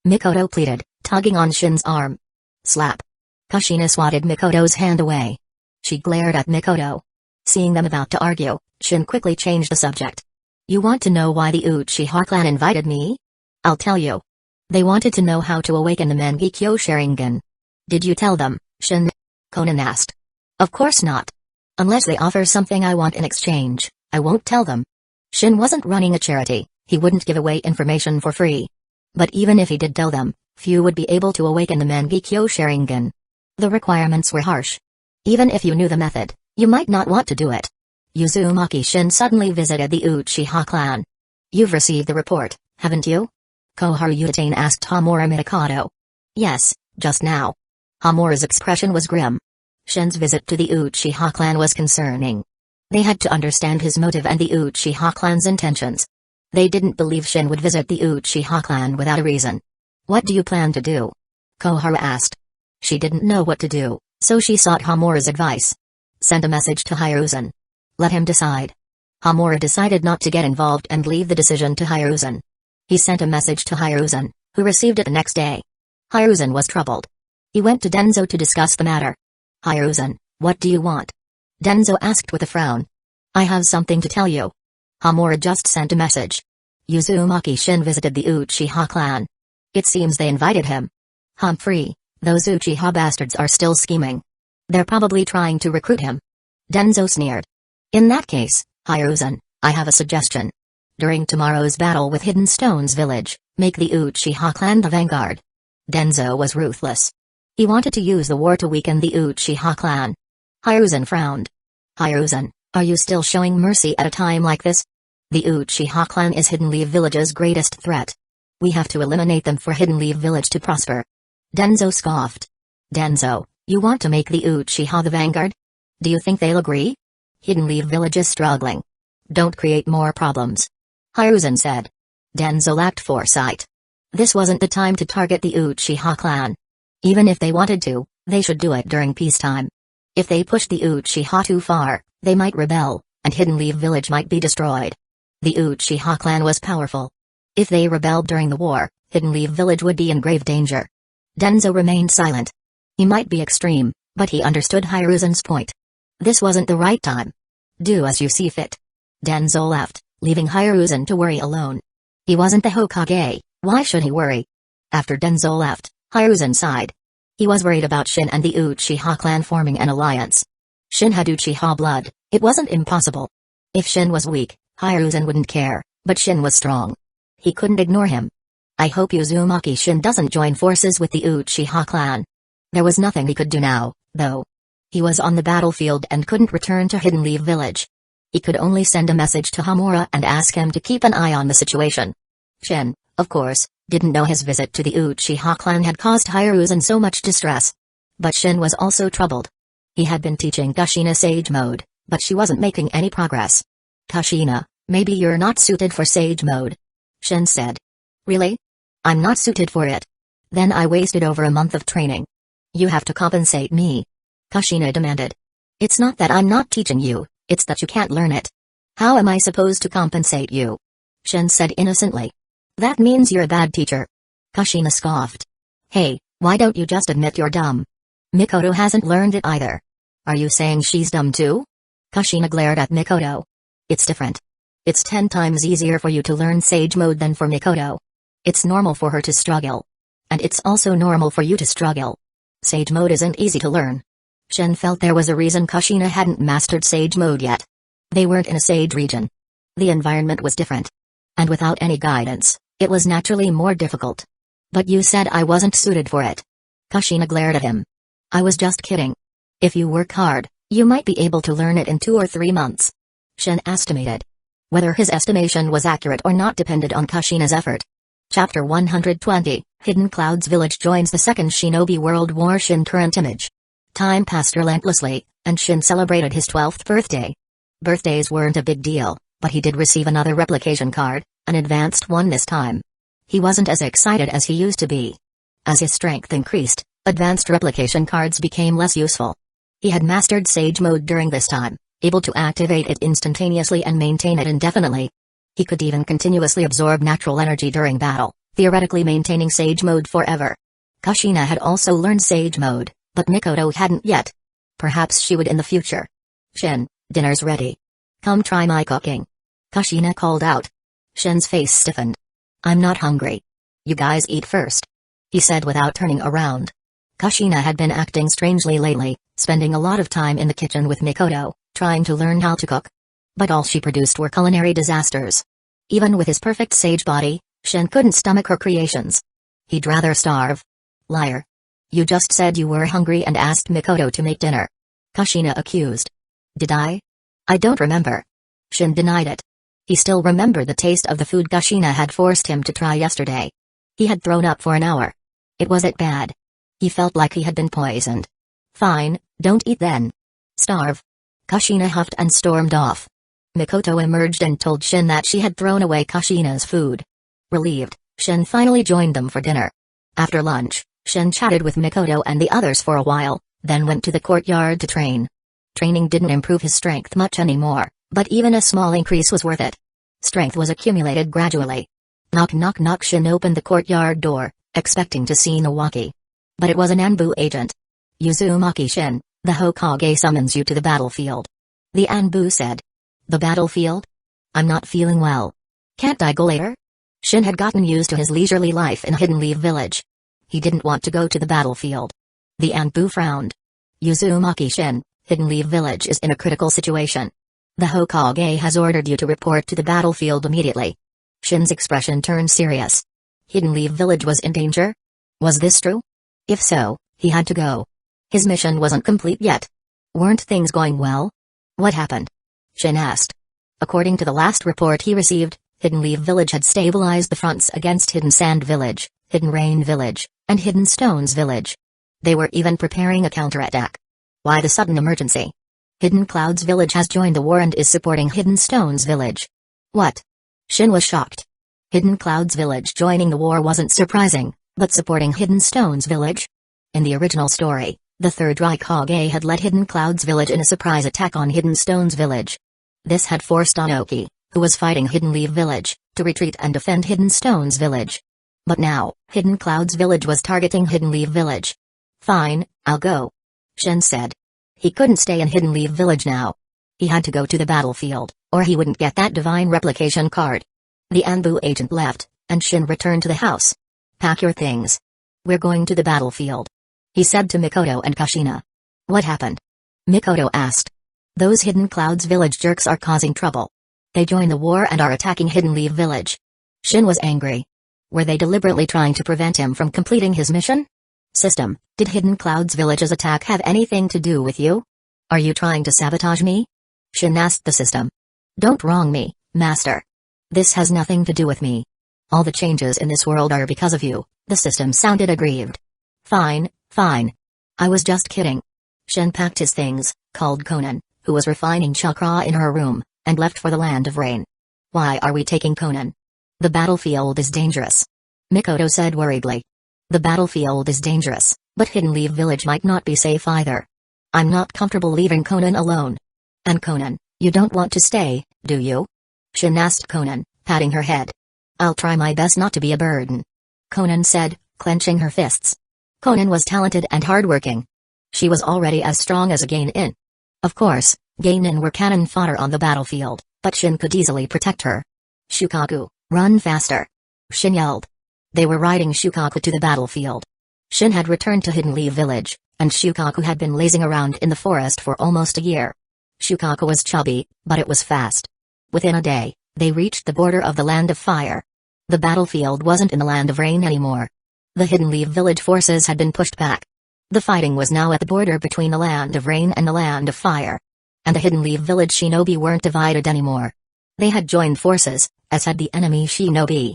Speaker 1: Mikoto pleaded, tugging on Shin's arm. Slap. Kushina swatted Mikoto's hand away. She glared at Mikoto. Seeing them about to argue, Shin quickly changed the subject. You want to know why the Uchiha clan invited me? I'll tell you. They wanted to know how to awaken the Mangekyo Sharingan. Did you tell them, Shin? Konan asked. Of course not. Unless they offer something I want in exchange, I won't tell them. Shin wasn't running a charity, he wouldn't give away information for free. But even if he did tell them, few would be able to awaken the Mangekyo Sharingan. The requirements were harsh. Even if you knew the method, you might not want to do it. Uzumaki Shin suddenly visited the Uchiha clan. You've received the report, haven't you? Koharu Utatane asked Hamura Mikado. Yes, just now. Hamura's expression was grim. Shin's visit to the Uchiha clan was concerning. They had to understand his motive and the Uchiha clan's intentions. They didn't believe Shin would visit the Uchiha clan without a reason. What do you plan to do? Koharu asked. She didn't know what to do, so she sought Hamura's advice. Send a message to Hiruzen. Let him decide. Hamura decided not to get involved and leave the decision to Hiruzen. He sent a message to Hiruzen, who received it the next day. Hiruzen was troubled. He went to Denzo to discuss the matter. Hiruzen, what do you want? Denzo asked with a frown. I have something to tell you. Hamura just sent a message. Uzumaki Shin visited the Uchiha clan. It seems they invited him. Humphrey, those Uchiha bastards are still scheming. They're probably trying to recruit him. Denzo sneered. In that case, Hiruzen, I have a suggestion. During tomorrow's battle with Hidden Stones Village, make the Uchiha clan the vanguard. Denzo was ruthless. He wanted to use the war to weaken the Uchiha clan. Hiruzen frowned. Hiruzen, are you still showing mercy at a time like this? The Uchiha clan is Hidden Leaf Village's greatest threat. We have to eliminate them for Hidden Leaf Village to prosper. Denzo scoffed. Denzo, you want to make the Uchiha the vanguard? Do you think they'll agree? Hidden Leaf Village is struggling. Don't create more problems. Hiruzen said. Denzo lacked foresight. This wasn't the time to target the Uchiha clan. Even if they wanted to, they should do it during peacetime. If they pushed the Uchiha too far, they might rebel, and Hidden Leaf Village might be destroyed. The Uchiha clan was powerful. If they rebelled during the war, Hidden Leaf Village would be in grave danger. Denzo remained silent. He might be extreme, but he understood Hiruzen's point. This wasn't the right time. Do as you see fit. Denzo left, leaving Hiruzen to worry alone. He wasn't the Hokage, why should he worry? After Denzo left, Hiruzen sighed. He was worried about Shin and the Uchiha clan forming an alliance. Shin had Uchiha blood, it wasn't impossible. If Shin was weak, Hiruzen wouldn't care, but Shin was strong. He couldn't ignore him. I hope Uzumaki Shin doesn't join forces with the Uchiha clan. There was nothing he could do now, though. He was on the battlefield and couldn't return to Hidden Leaf Village. He could only send a message to Hamura and ask him to keep an eye on the situation. Shin, of course, didn't know his visit to the Uchiha clan had caused Hiruzen so much distress. But Shin was also troubled. He had been teaching Kushina Sage Mode, but she wasn't making any progress. Kushina, maybe you're not suited for Sage Mode. Shin said. Really? I'm not suited for it. Then I wasted over a month of training. You have to compensate me. Kushina demanded. It's not that I'm not teaching you, it's that you can't learn it. How am I supposed to compensate you? Shin said innocently. That means you're a bad teacher. Kushina scoffed. Hey, why don't you just admit you're dumb? Mikoto hasn't learned it either. Are you saying she's dumb too? Kushina glared at Mikoto. It's different. It's 10 times easier for you to learn Sage Mode than for Mikoto. It's normal for her to struggle. And it's also normal for you to struggle. Sage Mode isn't easy to learn. Shin felt there was a reason Kushina hadn't mastered Sage Mode yet. They weren't in a Sage region. The environment was different. And without any guidance, it was naturally more difficult. But you said I wasn't suited for it. Kushina glared at him. I was just kidding. If you work hard, you might be able to learn it in 2 or 3 months. Shin estimated. Whether his estimation was accurate or not depended on Kushina's effort. Chapter 120, Hidden Clouds Village joins the Second Shinobi World War. Shin current image. Time passed relentlessly, and Shin celebrated his 12th birthday. Birthdays weren't a big deal, but he did receive another replication card, an advanced one this time. He wasn't as excited as he used to be. As his strength increased, advanced replication cards became less useful. He had mastered Sage Mode during this time, able to activate it instantaneously and maintain it indefinitely. He could even continuously absorb natural energy during battle, theoretically maintaining Sage Mode forever. Kushina had also learned Sage Mode, but Mikoto hadn't yet. Perhaps she would in the future. Shin, dinner's ready. Come try my cooking. Kushina called out. Shin's face stiffened. I'm not hungry. You guys eat first. He said without turning around. Kushina had been acting strangely lately, spending a lot of time in the kitchen with Mikoto, trying to learn how to cook. But all she produced were culinary disasters. Even with his perfect sage body, Shin couldn't stomach her creations. He'd rather starve. Liar. You just said you were hungry and asked Mikoto to make dinner. Kushina accused. Did I? I don't remember. Shin denied it. He still remembered the taste of the food Kushina had forced him to try yesterday. He had thrown up for an hour. It wasn't bad. He felt like he had been poisoned. Fine, don't eat then. Starve. Kushina huffed and stormed off. Mikoto emerged and told Shin that she had thrown away Kushina's food. Relieved, Shin finally joined them for dinner. After lunch, Shin chatted with Mikoto and the others for a while, then went to the courtyard to train. Training didn't improve his strength much anymore, but even a small increase was worth it. Strength was accumulated gradually. Knock knock knock. Shin opened the courtyard door, expecting to see Nawaki. But it was an Anbu agent. Uzumaki Shin, the Hokage summons you to the battlefield. The Anbu said. The battlefield? I'm not feeling well. Can't I go later? Shin had gotten used to his leisurely life in Hidden Leaf Village. He didn't want to go to the battlefield. The Anbu frowned. Uzumaki Shin, Hidden Leaf Village is in a critical situation. The Hokage has ordered you to report to the battlefield immediately. Shin's expression turned serious. Hidden Leaf Village was in danger? Was this true? If so, he had to go. His mission wasn't complete yet. Weren't things going well? What happened? Shin asked. According to the last report he received, Hidden Leaf Village had stabilized the fronts against Hidden Sand Village, Hidden Rain Village, and Hidden Stones Village. They were even preparing a counterattack. Why the sudden emergency? Hidden Clouds Village has joined the war and is supporting Hidden Stones Village. What? Shin was shocked. Hidden Clouds Village joining the war wasn't surprising, but supporting Hidden Stones Village? In the original story, the Third Raikage had led Hidden Clouds Village in a surprise attack on Hidden Stones Village. This had forced Onoki, who was fighting Hidden Leaf Village, to retreat and defend Hidden Stones Village. But now, Hidden Clouds Village was targeting Hidden Leaf Village. Fine, I'll go. Shin said. He couldn't stay in Hidden Leaf Village now. He had to go to the battlefield, or he wouldn't get that divine replication card. The Anbu agent left, and Shin returned to the house. Pack your things. We're going to the battlefield. He said to Mikoto and Kushina. What happened? Mikoto asked. Those Hidden Clouds Village jerks are causing trouble. They joined the war and are attacking Hidden Leaf Village. Shin was angry. Were they deliberately trying to prevent him from completing his mission? System, did Hidden Clouds Village's attack have anything to do with you? Are you trying to sabotage me? Shin asked the system. Don't wrong me, Master. This has nothing to do with me. All the changes in this world are because of you, the system sounded aggrieved. Fine, fine. I was just kidding. Shin packed his things, called Conan, who was refining chakra in her room, and left for the Land of Rain. Why are we taking Conan? The battlefield is dangerous. Mikoto said worriedly. The battlefield is dangerous, but Hidden Leaf Village might not be safe either. I'm not comfortable leaving Conan alone. And Conan, you don't want to stay, do you? Shin asked Conan, patting her head. I'll try my best not to be a burden. Conan said, clenching her fists. Conan was talented and hardworking. She was already as strong as a Geinin. Of course, Geinin were cannon fodder on the battlefield, but Shin could easily protect her. Shukaku, run faster. Shin yelled. They were riding Shukaku to the battlefield. Shin had returned to Hidden Leaf Village, and Shukaku had been lazing around in the forest for almost a year. Shukaku was chubby, but it was fast. Within a day, they reached the border of the Land of Fire. The battlefield wasn't in the Land of Rain anymore. The Hidden Leaf Village forces had been pushed back. The fighting was now at the border between the Land of Rain and the Land of Fire. And the Hidden Leaf Village shinobi weren't divided anymore. They had joined forces, as had the enemy shinobi.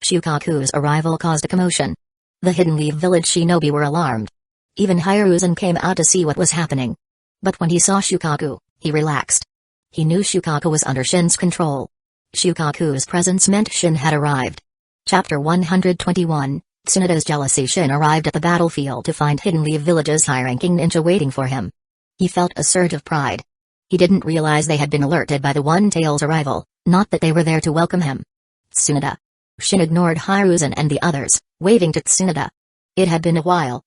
Speaker 1: Shukaku's arrival caused a commotion. The Hidden Leaf Village shinobi were alarmed. Even Hiruzen came out to see what was happening. But when he saw Shukaku, he relaxed. He knew Shukaku was under Shin's control. Shukaku's presence meant Shin had arrived. Chapter 121, Tsunada's jealousy. Shin arrived at the battlefield to find Hidden Leaf Village's high-ranking ninja waiting for him. He felt a surge of pride. He didn't realize they had been alerted by the One-Tail's arrival, not that they were there to welcome him. Tsunada. Shin ignored Hiruzen and the others, waving to Tsunada. It had been a while.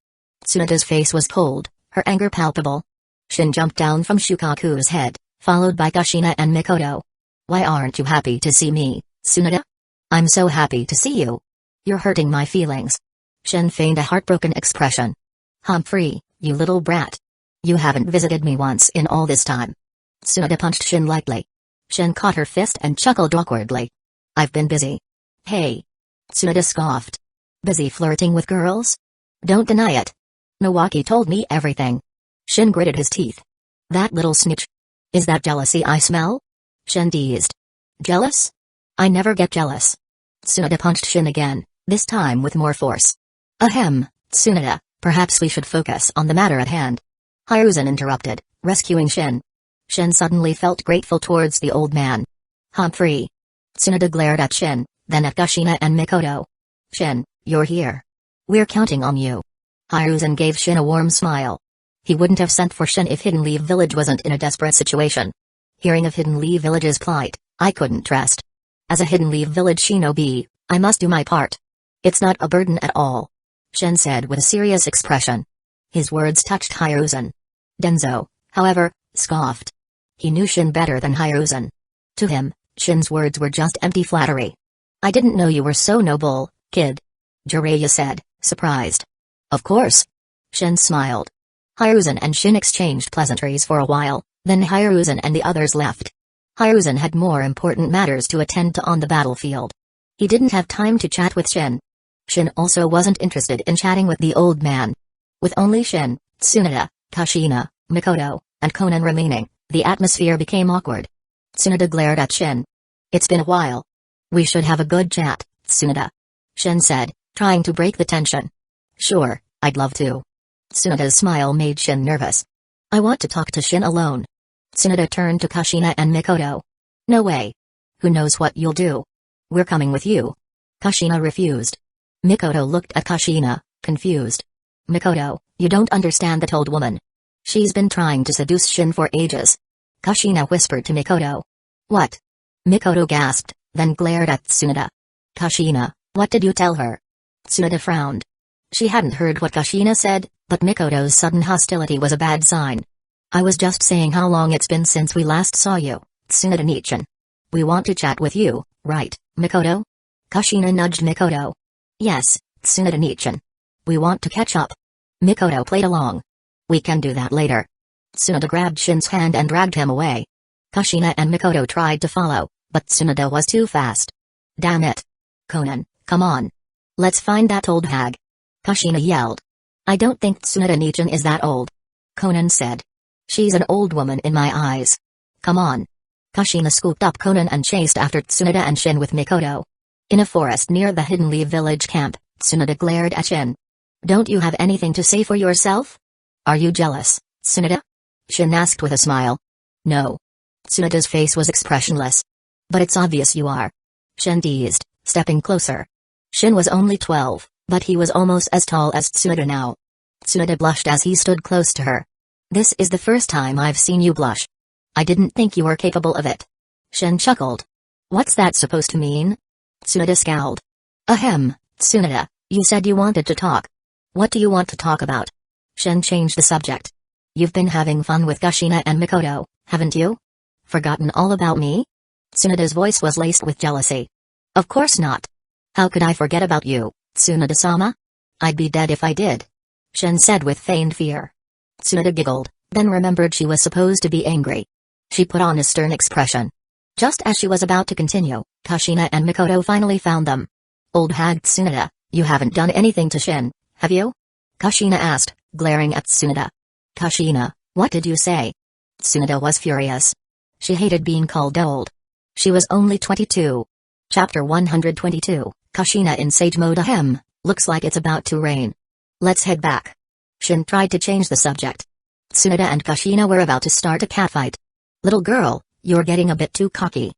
Speaker 1: Tsunada's face was cold, her anger palpable. Shin jumped down from Shukaku's head, followed by Kushina and Mikoto. Why aren't you happy to see me, Tsunada? I'm so happy to see you. You're hurting my feelings. Shin feigned a heartbroken expression. Humphrey, you little brat. You haven't visited me once in all this time. Tsunada punched Shin lightly. Shin caught her fist and chuckled awkwardly. I've been busy. Hey. Tsunada scoffed. Busy flirting with girls? Don't deny it. Nawaki told me everything. Shin gritted his teeth. That little snitch. Is that jealousy I smell? Shin teased. Jealous? I never get jealous. Tsunada punched Shin again, this time with more force. Ahem, Tsunade, perhaps we should focus on the matter at hand. Hiruzen interrupted, rescuing Shin. Shin suddenly felt grateful towards the old man. Humphrey. Tsunade glared at Shin, then at Kushina and Mikoto. Shin, you're here. We're counting on you. Hiruzen gave Shin a warm smile. He wouldn't have sent for Shin if Hidden Leaf Village wasn't in a desperate situation. Hearing of Hidden Leaf Village's plight, I couldn't rest. As a Hidden Leaf Village shinobi, I must do my part. It's not a burden at all, Shin said with a serious expression. His words touched Hiruzen. Denzo, however, scoffed. He knew Shin better than Hiruzen. To him, Shin's words were just empty flattery. I didn't know you were so noble, kid. Jiraiya said, surprised. Of course. Shin smiled. Hiruzen and Shin exchanged pleasantries for a while, then Hiruzen and the others left. Hiruzen had more important matters to attend to on the battlefield. He didn't have time to chat with Shin. Shin also wasn't interested in chatting with the old man. With only Shin, Tsunade, Kushina, Mikoto, and Konan remaining, the atmosphere became awkward. Tsunade glared at Shin. It's been a while. We should have a good chat, Tsunade. Shin said, trying to break the tension. Sure, I'd love to. Tsunade's smile made Shin nervous. I want to talk to Shin alone. Tsunade turned to Kushina and Mikoto. No way. Who knows what you'll do? We're coming with you. Kushina refused. Mikoto looked at Kushina, confused. Mikoto, you don't understand that old woman. She's been trying to seduce Shin for ages. Kushina whispered to Mikoto. What? Mikoto gasped, then glared at Tsunade. Kushina, what did you tell her? Tsunade frowned. She hadn't heard what Kushina said, but Mikoto's sudden hostility was a bad sign. I was just saying how long it's been since we last saw you, Tsunade-nichan. We want to chat with you, right, Mikoto? Kushina nudged Mikoto. Yes, Tsunade-nichan. We want to catch up. Mikoto played along. We can do that later. Tsunade grabbed Shin's hand and dragged him away. Kushina and Mikoto tried to follow, but Tsunade was too fast. Damn it. Konan, come on. Let's find that old hag. Kushina yelled. I don't think Tsunade-nichan is that old. Konan said. She's an old woman in my eyes. Come on. Kushina scooped up Konan and chased after Tsunade and Shin with Mikoto. In a forest near the Hidden Leaf Village camp, Tsunade glared at Shin. Don't you have anything to say for yourself? Are you jealous, Tsunade? Shin asked with a smile. No. Tsunade's face was expressionless. But it's obvious you are. Shin teased, stepping closer. Shin was only 12, but he was almost as tall as Tsunade now. Tsunade blushed as he stood close to her. This is the first time I've seen you blush. I didn't think you were capable of it. Shin chuckled. What's that supposed to mean? Tsunade scowled. Ahem, Tsunade, you said you wanted to talk. What do you want to talk about? Shin changed the subject. You've been having fun with Kushina and Mikoto, haven't you? Forgotten all about me? Tsunade's voice was laced with jealousy. Of course not. How could I forget about you, Tsunade-sama? I'd be dead if I did. Shin said with feigned fear. Tsunade giggled, then remembered she was supposed to be angry. She put on a stern expression. Just as she was about to continue, Kushina and Mikoto finally found them. Old hag Tsunade, you haven't done anything to Shin, have you? Kushina asked, glaring at Tsunade. Kushina, what did you say? Tsunade was furious. She hated being called old. She was only 22. Chapter 122, Kushina in sage mode. Ahem, looks like it's about to rain. Let's head back. Shin tried to change the subject. Tsunade and Kushina were about to start a catfight. Little girl, you're getting a bit too cocky.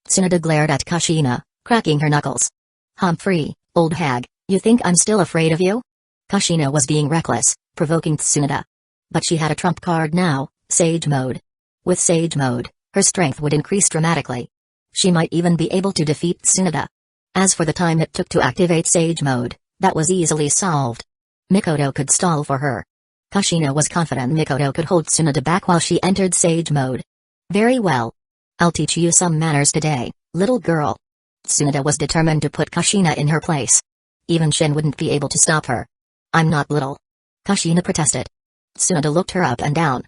Speaker 1: Tsunade glared at Kushina, cracking her knuckles. Humphrey, old hag, you think I'm still afraid of you? Kushina was being reckless, provoking Tsunade. But she had a trump card now, Sage Mode. With Sage Mode, her strength would increase dramatically. She might even be able to defeat Tsunade. As for the time it took to activate Sage Mode, that was easily solved. Mikoto could stall for her. Kushina was confident Mikoto could hold Tsunade back while she entered Sage Mode. Very well. I'll teach you some manners today, little girl. Tsunade was determined to put Kushina in her place. Even Shin wouldn't be able to stop her. I'm not little. Kushina protested. Tsunade looked her up and down.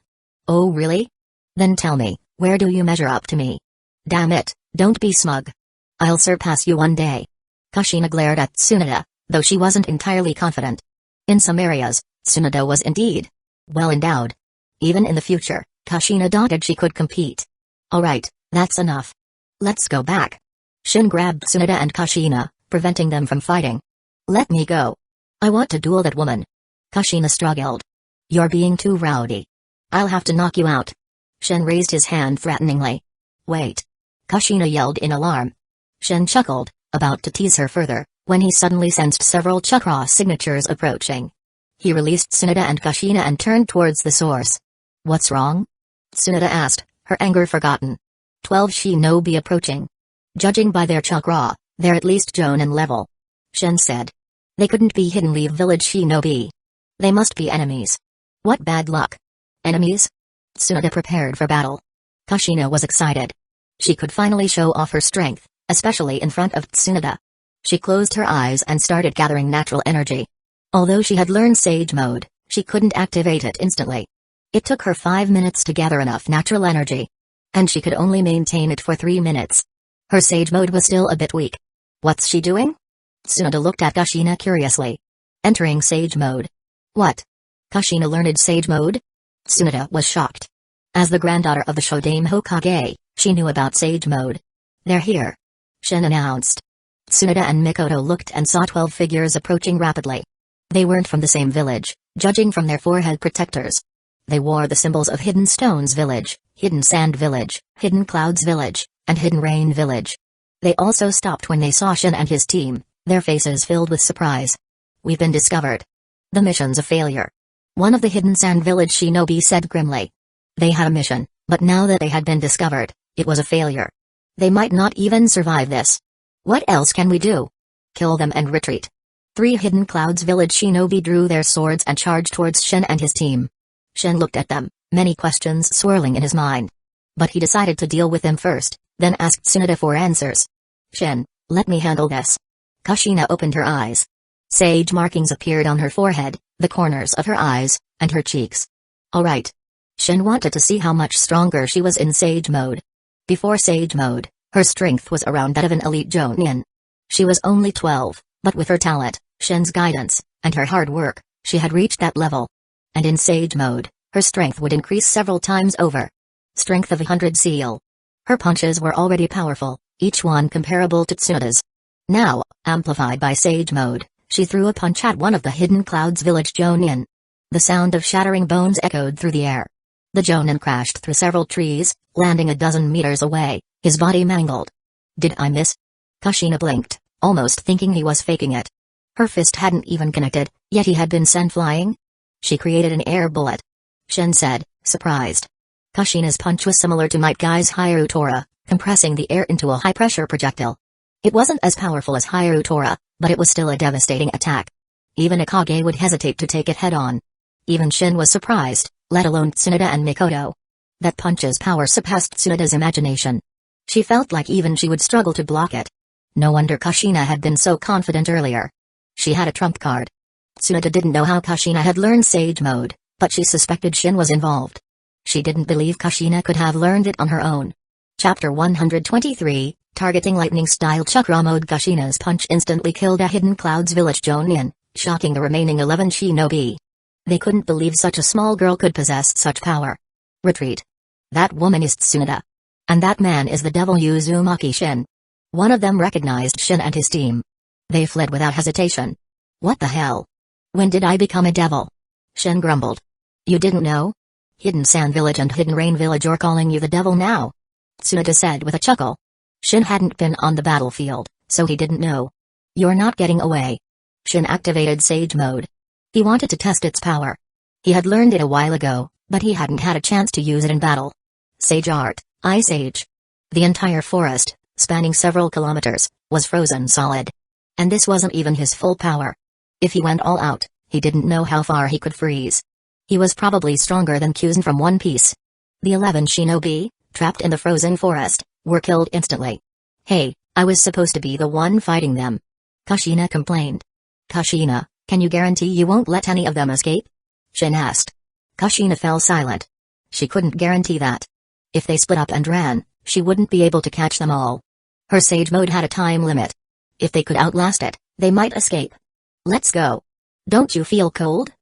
Speaker 1: Oh really? Then tell me, where do you measure up to me? Damn it, don't be smug. I'll surpass you one day. Kushina glared at Tsunade, though she wasn't entirely confident. In some areas, Tsunade was indeed well endowed. Even in the future, Kushina doubted she could compete. Alright, that's enough. Let's go back. Shin grabbed Tsunade and Kushina, preventing them from fighting. Let me go. I want to duel that woman. Kushina struggled. You're being too rowdy. I'll have to knock you out. Shen raised his hand threateningly. Wait. Kushina yelled in alarm. Shen chuckled, about to tease her further, when he suddenly sensed several chakra signatures approaching. He released Tsunade and Kushina and turned towards the source. What's wrong? Tsunade asked, her anger forgotten. 12 shinobi approaching. Judging by their chakra, they're at least Jonin level. Shen said. They couldn't be Hidden Leaf Village shinobi. They must be enemies. What bad luck. Enemies? Tsunade prepared for battle. Kushina was excited. She could finally show off her strength, especially in front of Tsunade. She closed her eyes and started gathering natural energy. Although she had learned Sage Mode, she couldn't activate it instantly. It took her 5 minutes to gather enough natural energy. And she could only maintain it for 3 minutes. Her Sage Mode was still a bit weak. What's she doing? Tsunade looked at Kushina curiously. Entering Sage Mode. What? Kushina learned Sage Mode? Tsunade was shocked. As the granddaughter of the Shodame Hokage, she knew about Sage Mode. They're here. Shen announced. Tsunade and Mikoto looked and saw 12 figures approaching rapidly. They weren't from the same village, judging from their forehead protectors. They wore the symbols of Hidden Stones Village, Hidden Sand Village, Hidden Clouds Village, and Hidden Rain Village. They also stopped when they saw Shen and his team, their faces filled with surprise. We've been discovered. The mission's a failure. One of the Hidden Sand Village shinobi said grimly. They had a mission, but now that they had been discovered, it was a failure. They might not even survive this. What else can we do? Kill them and retreat. 3 Hidden Clouds Village shinobi drew their swords and charged towards Shen and his team. Shen looked at them, many questions swirling in his mind. But he decided to deal with them first, then asked Tsunade for answers. Shen, let me handle this. Kushina opened her eyes. Sage markings appeared on her forehead, the corners of her eyes, and her cheeks. Alright. Shen wanted to see how much stronger she was in Sage Mode. Before Sage Mode, her strength was around that of an elite Jonin. She was only 12, but with her talent, Shen's guidance, and her hard work, she had reached that level. And in Sage Mode, her strength would increase several times over. Strength of 100 seal. Her punches were already powerful, each one comparable to Tsunade's. Now, amplified by Sage Mode, she threw a punch at one of the Hidden Clouds Village Jonin. The sound of shattering bones echoed through the air. The Jonin crashed through several trees, landing a dozen meters away, his body mangled. Did I miss? Kushina blinked, almost thinking he was faking it. Her fist hadn't even connected, yet he had been sent flying. She created an air bullet. Shen said, surprised. Kushina's punch was similar to Might Guy's Hyaru Tora, compressing the air into a high-pressure projectile. It wasn't as powerful as Hyaru Tora, but it was still a devastating attack. Even a Kage would hesitate to take it head-on. Even Shen was surprised, let alone Tsunade and Mikoto. That punch's power surpassed Tsunade's imagination. She felt like even she would struggle to block it. No wonder Kushina had been so confident earlier. She had a trump card. Tsunade didn't know how Kushina had learned Sage Mode, but she suspected Shen was involved. She didn't believe Kushina could have learned it on her own. Chapter 123, Targeting Lightning-Style Chakra Mode. Kushina's punch instantly killed a Hidden Clouds Village Jonin, shocking the remaining 11 shinobi. They couldn't believe such a small girl could possess such power. Retreat. That woman is Tsunade. And that man is the devil Uzumaki Shin. One of them recognized Shin and his team. They fled without hesitation. What the hell? When did I become a devil? Shin grumbled. You didn't know? Hidden Sand Village and Hidden Rain Village are calling you the devil now. Tsunade said with a chuckle. Shin hadn't been on the battlefield, so he didn't know. You're not getting away. Shin activated Sage Mode. He wanted to test its power. He had learned it a while ago, but he hadn't had a chance to use it in battle. Sage Art, Ice Age. The entire forest, spanning several kilometers, was frozen solid. And this wasn't even his full power. If he went all out, he didn't know how far he could freeze. He was probably stronger than Kuzan from One Piece. The 11 shinobi, trapped in the frozen forest, were killed instantly. Hey, I was supposed to be the one fighting them. Kushina complained. Kushina, can you guarantee you won't let any of them escape? Shin asked. Kushina fell silent. She couldn't guarantee that. If they split up and ran, she wouldn't be able to catch them all. Her Sage Mode had a time limit. If they could outlast it, they might escape. Let's go. Don't you feel cold?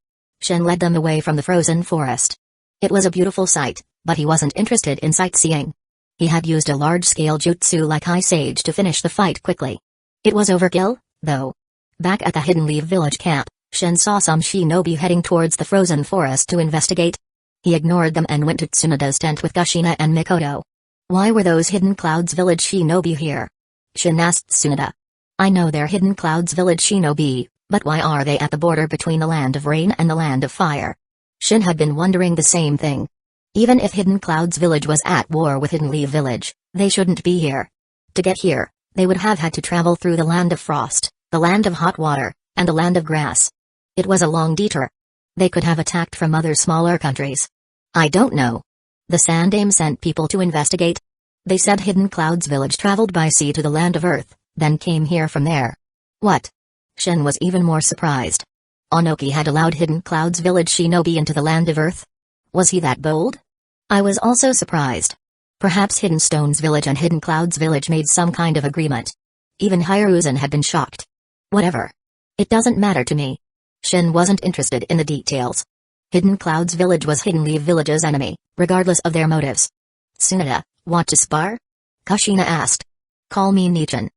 Speaker 1: Shin led them away from the frozen forest. It was a beautiful sight, but he wasn't interested in sightseeing. He had used a large-scale jutsu like Ice Age to finish the fight quickly. It was overkill, though. Back at the Hidden Leaf Village camp, Shin saw some shinobi heading towards the frozen forest to investigate. He ignored them and went to Tsunoda's tent with Kushina and Mikoto. Why were those Hidden Clouds Village shinobi here? Shin asked Tsunoda. I know they're Hidden Clouds Village shinobi, but why are they at the border between the Land of Rain and the Land of Fire? Shin had been wondering the same thing. Even if Hidden Clouds Village was at war with Hidden Leaf Village, they shouldn't be here. To get here, they would have had to travel through the Land of Frost, the Land of Hot Water, and the Land of Grass. It was a long detour. They could have attacked from other smaller countries. I don't know. The Sandaime sent people to investigate. They said Hidden Clouds Village traveled by sea to the Land of Earth, then came here from there. What? Shin was even more surprised. Onoki had allowed Hidden Clouds Village shinobi into the Land of Earth? Was he that bold? I was also surprised. Perhaps Hidden Stones Village and Hidden Clouds Village made some kind of agreement. Even Hiruzen had been shocked. Whatever. It doesn't matter to me. Shin wasn't interested in the details. Hidden Clouds Village was Hidden Leaf Village's enemy, regardless of their motives. Tsunoda, want to spar? Kushina asked. Call me Nichan.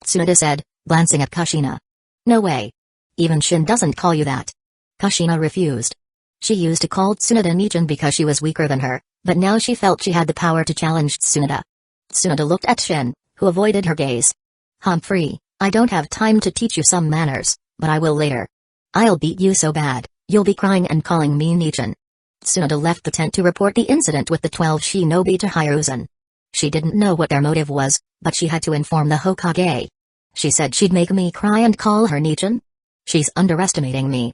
Speaker 1: Tsunoda said, glancing at Kushina. No way. Even Shin doesn't call you that. Kushina refused. She used to call Tsunoda Nichan because she was weaker than her, but now she felt she had the power to challenge Tsunoda. Tsunoda looked at Shin, who avoided her gaze. Humphrey, I don't have time to teach you some manners, but I will later. I'll beat you so bad, you'll be crying and calling me Nichan. Tsunoda left the tent to report the incident with the 12 shinobi to Hiruzen. She didn't know what their motive was, but she had to inform the Hokage. She said she'd make me cry and call her Nichan? She's underestimating me.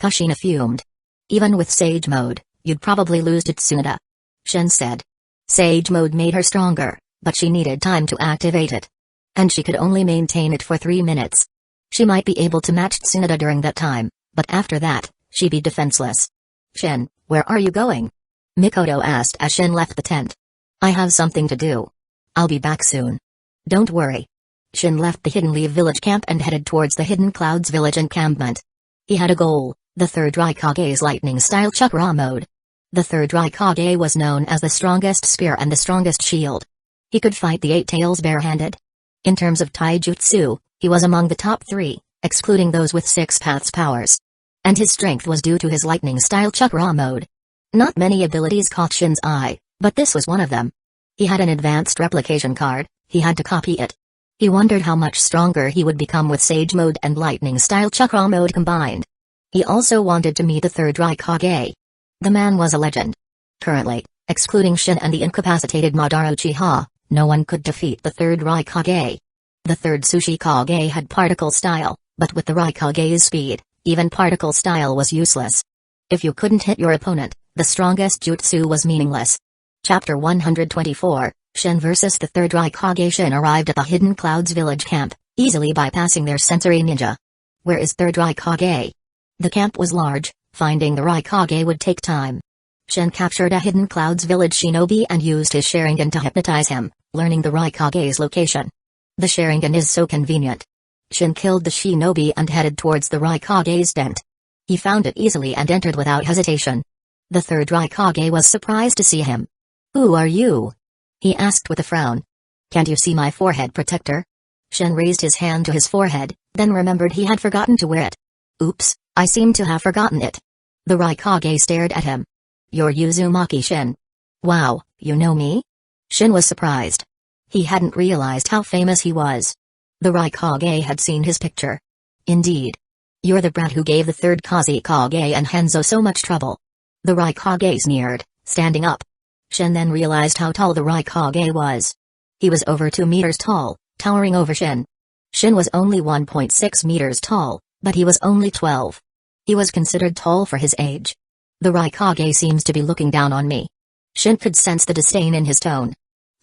Speaker 1: Kushina fumed. Even with Sage Mode, you'd probably lose to Tsunoda. Shin said. Sage Mode made her stronger, but she needed time to activate it. And she could only maintain it for 3 minutes. She might be able to match Tsunoda during that time, but after that, she'd be defenseless. Shin, where are you going? Mikoto asked as Shin left the tent. I have something to do. I'll be back soon. Don't worry. Shin left the Hidden Leaf Village camp and headed towards the Hidden Clouds Village encampment. He had a goal, the third Raikage's lightning-style chakra mode. The third Raikage was known as the strongest spear and the strongest shield. He could fight the 8 tails barehanded. In terms of taijutsu, he was among the top 3, excluding those with 6 paths powers. And his strength was due to his lightning-style chakra mode. Not many abilities caught Shin's eye, but this was one of them. He had an advanced replication card, he had to copy it. He wondered how much stronger he would become with Sage Mode and lightning-style chakra mode combined. He also wanted to meet the third Raikage. The man was a legend. Currently, excluding Shin and the incapacitated Madara Uchiha, no one could defeat the third Raikage. The third Tsuchikage had particle style, but with the Raikage's speed, even particle style was useless. If you couldn't hit your opponent, the strongest jutsu was meaningless. Chapter 124, Shin vs. the third Raikage. Shin arrived at the Hidden Clouds Village camp, easily bypassing their sensory ninja. Where is third Raikage? The camp was large, finding the Raikage would take time. Shin captured a Hidden Clouds Village shinobi and used his Sharingan to hypnotize him, learning the Raikage's location. The Sharingan is so convenient. Shin killed the shinobi and headed towards the Raikage's tent. He found it easily and entered without hesitation. The third Raikage was surprised to see him. Who are you? He asked with a frown. Can't you see my forehead protector? Shin raised his hand to his forehead, then remembered he had forgotten to wear it. Oops, I seem to have forgotten it. The Raikage stared at him. You're Uzumaki Shin. Wow, you know me? Shin was surprised. He hadn't realized how famous he was. The Raikage had seen his picture. Indeed. You're the brat who gave the third Kazekage and Henzo so much trouble. The Raikage sneered, standing up. Shin then realized how tall the Raikage was. He was over 2 meters tall, towering over Shin. Shin was only 1.6 meters tall, but he was only 12. He was considered tall for his age. The Raikage seems to be looking down on me. Shin could sense the disdain in his tone.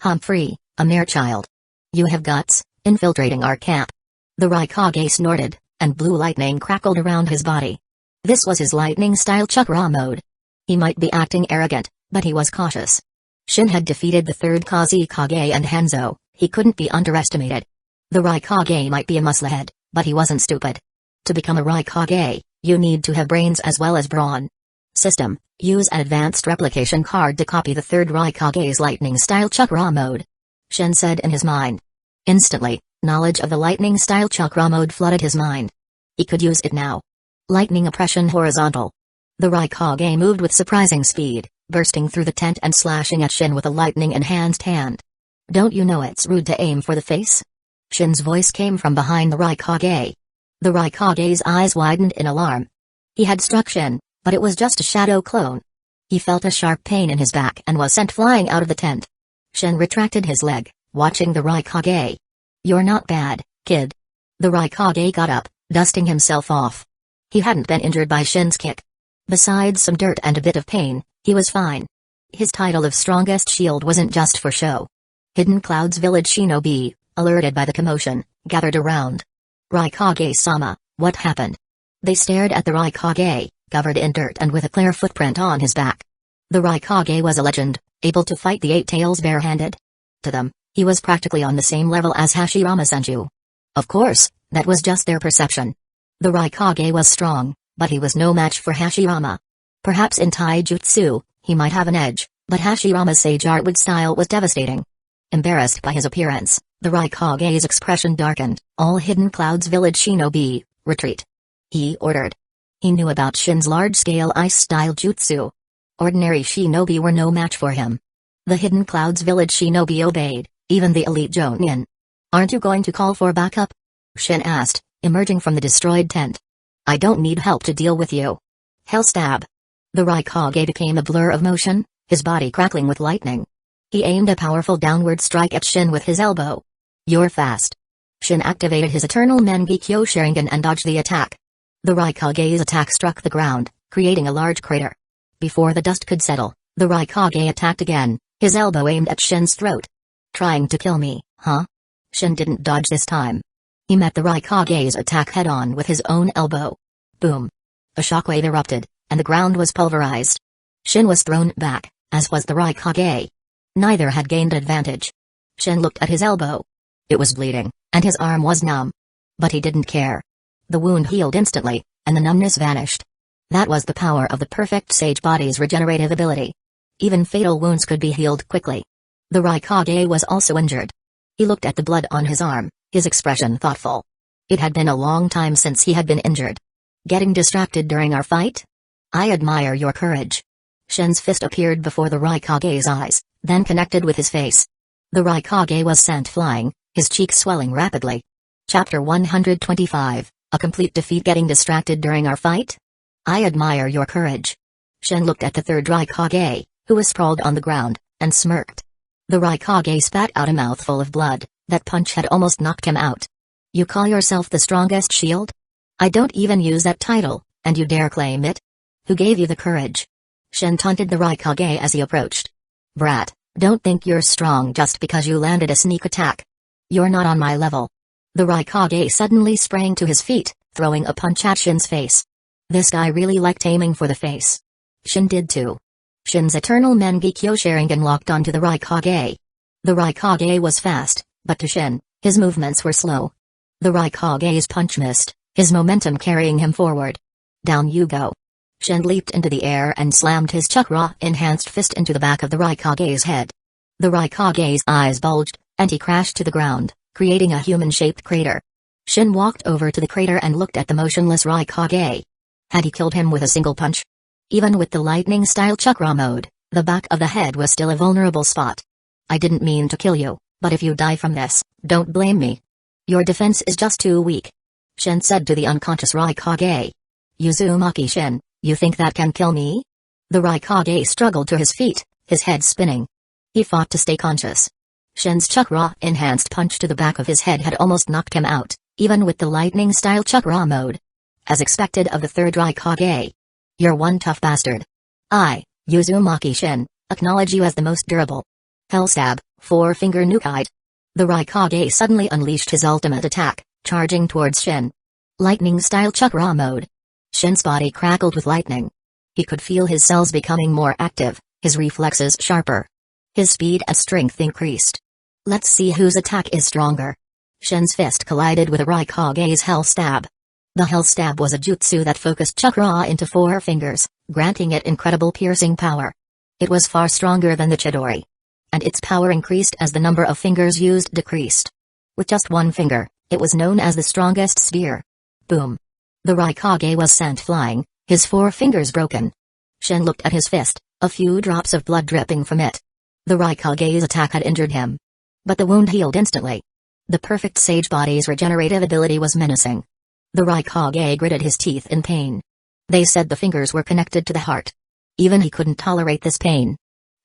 Speaker 1: Humphrey, a mere child. You have guts, infiltrating our camp. The Raikage snorted, and blue lightning crackled around his body. This was his lightning-style chakra mode. He might be acting arrogant, but he was cautious. Shin had defeated the third Kazekage and Henzo, he couldn't be underestimated. The Raikage might be a musclehead, but he wasn't stupid. To become a Raikage, you need to have brains as well as brawn. System, use an advanced replication card to copy the third Raikage's lightning-style chakra mode. Shin said in his mind. Instantly, knowledge of the lightning-style chakra mode flooded his mind. He could use it now. Lightning oppression horizontal. The Raikage moved with surprising speed, bursting through the tent and slashing at Shin with a lightning-enhanced hand. Don't you know it's rude to aim for the face? Shin's voice came from behind the Raikage. The Raikage's eyes widened in alarm. He had struck Shin, but it was just a shadow clone. He felt a sharp pain in his back and was sent flying out of the tent. Shin retracted his leg, watching the Raikage. You're not bad, kid. The Raikage got up, dusting himself off. He hadn't been injured by Shin's kick. Besides some dirt and a bit of pain, he was fine. His title of strongest shield wasn't just for show. Hidden Cloud's village shinobi, alerted by the commotion, gathered around. Raikage-sama, what happened? They stared at the Raikage, covered in dirt and with a clear footprint on his back. The Raikage was a legend, able to fight the Eight Tails barehanded. To them, he was practically on the same level as Hashirama Senju. Of course, that was just their perception. The Raikage was strong, but he was no match for Hashirama. Perhaps in taijutsu, he might have an edge, but Hashirama's sage art style was devastating. Embarrassed by his appearance, the Raikage's expression darkened. All Hidden Cloud's village shinobi, retreat. He ordered. He knew about Shin's large-scale ice-style jutsu. Ordinary shinobi were no match for him. The Hidden Cloud's village shinobi obeyed, even the elite Jonin. Aren't you going to call for backup? Shin asked, emerging from the destroyed tent. I don't need help to deal with you. Hell stab. The Raikage became a blur of motion, his body crackling with lightning. He aimed a powerful downward strike at Shin with his elbow. You're fast. Shin activated his eternal Mangekyo Sharingan and dodged the attack. The Raikage's attack struck the ground, creating a large crater. Before the dust could settle, the Raikage attacked again, his elbow aimed at Shin's throat. Trying to kill me, huh? Shin didn't dodge this time. He met the Raikage's attack head-on with his own elbow. Boom. A shockwave erupted, and the ground was pulverized. Shin was thrown back, as was the Raikage. Neither had gained advantage. Shin looked at his elbow. It was bleeding, and his arm was numb. But he didn't care. The wound healed instantly, and the numbness vanished. That was the power of the perfect sage body's regenerative ability. Even fatal wounds could be healed quickly. The Raikage was also injured. He looked at the blood on his arm, his expression thoughtful. It had been a long time since he had been injured. Getting distracted during our fight? I admire your courage. Shin's fist appeared before the Raikage's eyes, then connected with his face. The Raikage was sent flying, his cheeks swelling rapidly. Chapter 125, A Complete Defeat. Getting distracted during our fight? I admire your courage. Shin looked at the third Raikage, who was sprawled on the ground, and smirked. The Raikage spat out a mouthful of blood. That punch had almost knocked him out. You call yourself the strongest shield? I don't even use that title, and you dare claim it? Who gave you the courage? Shin taunted the Raikage as he approached. Brat, don't think you're strong just because you landed a sneak attack. You're not on my level. The Raikage suddenly sprang to his feet, throwing a punch at Shin's face. This guy really liked aiming for the face. Shin did too. Shin's eternal Mangekyo Sharingan locked onto the Raikage. The Raikage was fast, but to Shin, his movements were slow. The Raikage's punch missed, his momentum carrying him forward. Down you go. Shin leaped into the air and slammed his chakra-enhanced fist into the back of the Raikage's head. The Raikage's eyes bulged, and he crashed to the ground, creating a human-shaped crater. Shin walked over to the crater and looked at the motionless Raikage. Had he killed him with a single punch? Even with the lightning-style chakra mode, the back of the head was still a vulnerable spot. I didn't mean to kill you, but if you die from this, don't blame me. Your defense is just too weak. Shin said to the unconscious Raikage. Uzumaki Shin, you think that can kill me? The Raikage struggled to his feet, his head spinning. He fought to stay conscious. Shin's chakra-enhanced punch to the back of his head had almost knocked him out, even with the lightning-style chakra mode. As expected of the third Raikage. You're one tough bastard. I, Uzumaki Shin, acknowledge you as the most durable. Hellstab, four-finger Nukite. The Raikage suddenly unleashed his ultimate attack, charging towards Shin. Lightning-style chakra mode. Shin's body crackled with lightning. He could feel his cells becoming more active, his reflexes sharper. His speed and strength increased. Let's see whose attack is stronger. Shin's fist collided with a Raikage's Hell Stab. The Hell Stab was a jutsu that focused chakra into four fingers, granting it incredible piercing power. It was far stronger than the Chidori. And its power increased as the number of fingers used decreased. With just one finger, it was known as the strongest spear. Boom. The Raikage was sent flying, his 4 fingers broken. Shin looked at his fist, a few drops of blood dripping from it. The Raikage's attack had injured him. But the wound healed instantly. The perfect sage body's regenerative ability was menacing. The Raikage gritted his teeth in pain. They said the fingers were connected to the heart. Even he couldn't tolerate this pain.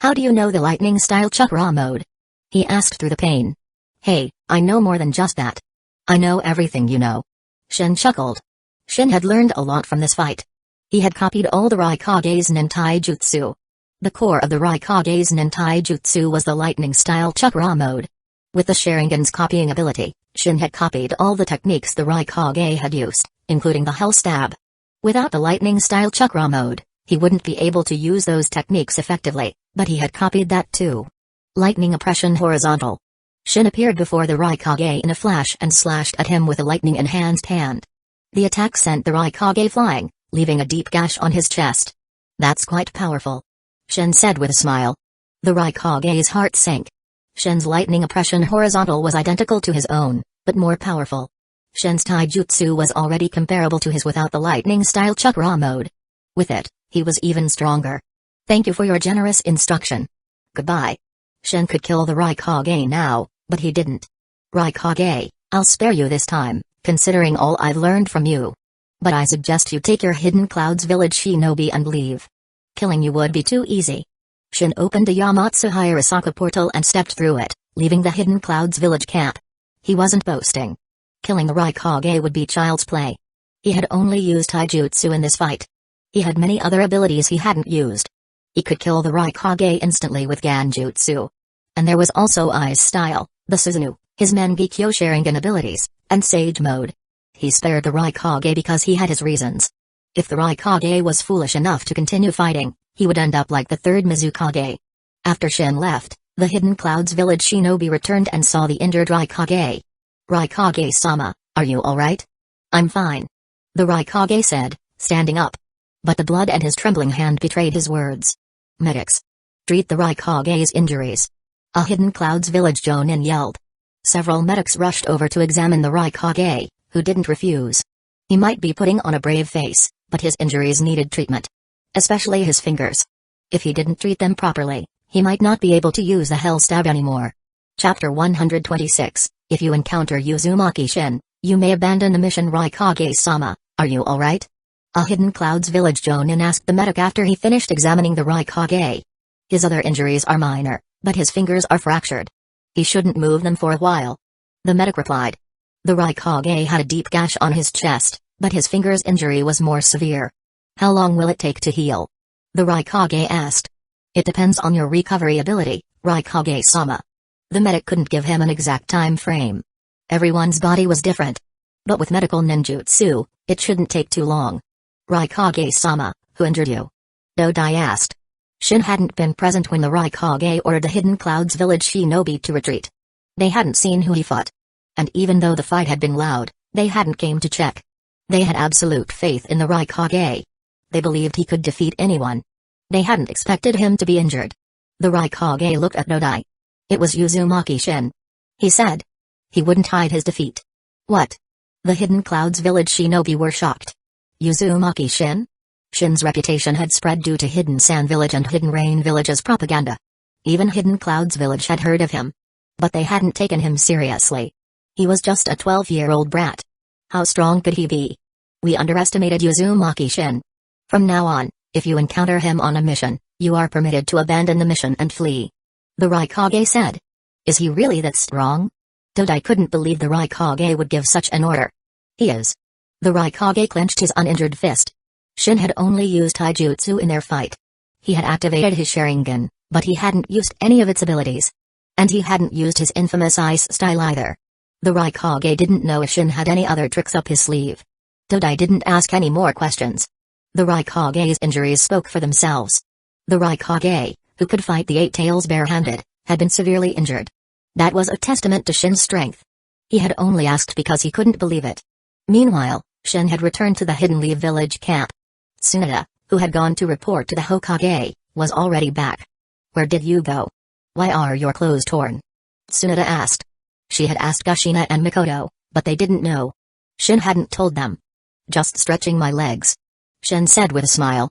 Speaker 1: "How do you know the lightning-style chakra mode?" he asked through the pain. "Hey, I know more than just that. I know everything you know." Shin chuckled. Shin had learned a lot from this fight. He had copied all the Raikage's nintai jutsu. The core of the Raikage's nintai jutsu was the lightning-style chakra mode. With the Sharingan's copying ability, Shin had copied all the techniques the Raikage had used, including the Hell Stab. Without the lightning-style chakra mode, he wouldn't be able to use those techniques effectively, but he had copied that too. Lightning Oppression Horizontal. Shin appeared before the Raikage in a flash and slashed at him with a lightning-enhanced hand. The attack sent the Raikage flying, leaving a deep gash on his chest. "That's quite powerful," Shin said with a smile. The Raikage's heart sank. Shin's lightning oppression horizontal was identical to his own, but more powerful. Shin's taijutsu was already comparable to his without the lightning-style chakra mode. With it, he was even stronger. "Thank you for your generous instruction. Goodbye." Shin could kill the Raikage now, but he didn't. "Raikage, I'll spare you this time, considering all I've learned from you. But I suggest you take your Hidden Clouds Village shinobi and leave. Killing you would be too easy." Shin opened a Yamatsu Hirasaka portal and stepped through it, leaving the Hidden Clouds Village camp. He wasn't boasting. Killing the Raikage would be child's play. He had only used taijutsu in this fight. He had many other abilities he hadn't used. He could kill the Raikage instantly with Ganjutsu. And there was also Ice Style, the Susanoo, his Mangekyo Sharingan abilities, and Sage Mode. He spared the Raikage because he had his reasons. If the Raikage was foolish enough to continue fighting, he would end up like the 3rd Mizukage. After Shin left, the Hidden Clouds Village shinobi returned and saw the injured Raikage. "Raikage-sama, are you alright?" "I'm fine," the Raikage said, standing up. But the blood and his trembling hand betrayed his words. "Medics! Treat the Raikage's injuries!" A Hidden Clouds Village Jonin yelled. Several medics rushed over to examine the Raikage, who didn't refuse. He might be putting on a brave face, but his injuries needed treatment. Especially his fingers. If he didn't treat them properly, he might not be able to use the Hell Stab anymore. Chapter 126, If you encounter Uzumaki Shin, you may abandon the mission. "Raikage-sama, are you alright?" A Hidden Clouds Village Jonin asked the medic after he finished examining the Raikage. "His other injuries are minor, but his fingers are fractured. He shouldn't move them for a while," the medic replied. The Raikage had a deep gash on his chest, but his finger's injury was more severe. "How long will it take to heal?" the Raikage asked. "It depends on your recovery ability, Raikage-sama." The medic couldn't give him an exact time frame. Everyone's body was different. But with medical ninjutsu, it shouldn't take too long. "Raikage-sama, who injured you?" Dodai asked. Shin hadn't been present when the Raikage ordered the Hidden Clouds Village shinobi to retreat. They hadn't seen who he fought. And even though the fight had been loud, they hadn't came to check. They had absolute faith in the Raikage. They believed he could defeat anyone. They hadn't expected him to be injured. The Raikage looked at Dodai. "It was Uzumaki Shin," he said. He wouldn't hide his defeat. "What?" The Hidden Clouds Village shinobi were shocked. Uzumaki Shin? Shin's reputation had spread due to Hidden Sand Village and Hidden Rain Village's propaganda. Even Hidden Clouds Village had heard of him. But they hadn't taken him seriously. He was just a 12-year-old brat. How strong could he be? "We underestimated Uzumaki Shin. From now on, if you encounter him on a mission, you are permitted to abandon the mission and flee," the Raikage said. "Is he really that strong?" Dodai couldn't believe the Raikage would give such an order. "He is." The Raikage clenched his uninjured fist. Shin had only used taijutsu in their fight. He had activated his Sharingan, but he hadn't used any of its abilities. And he hadn't used his infamous ice style either. The Raikage didn't know if Shin had any other tricks up his sleeve. Dodai didn't ask any more questions. The Raikage's injuries spoke for themselves. The Raikage, who could fight the Eight Tails barehanded, had been severely injured. That was a testament to Shin's strength. He had only asked because he couldn't believe it. Meanwhile, Shin had returned to the Hidden Leaf Village camp. Tsunade, who had gone to report to the Hokage, was already back. "Where did you go? Why are your clothes torn?" Tsunade asked. She had asked Kushina and Mikoto, but they didn't know. Shin hadn't told them. Just stretching my legs. Shin said with a smile.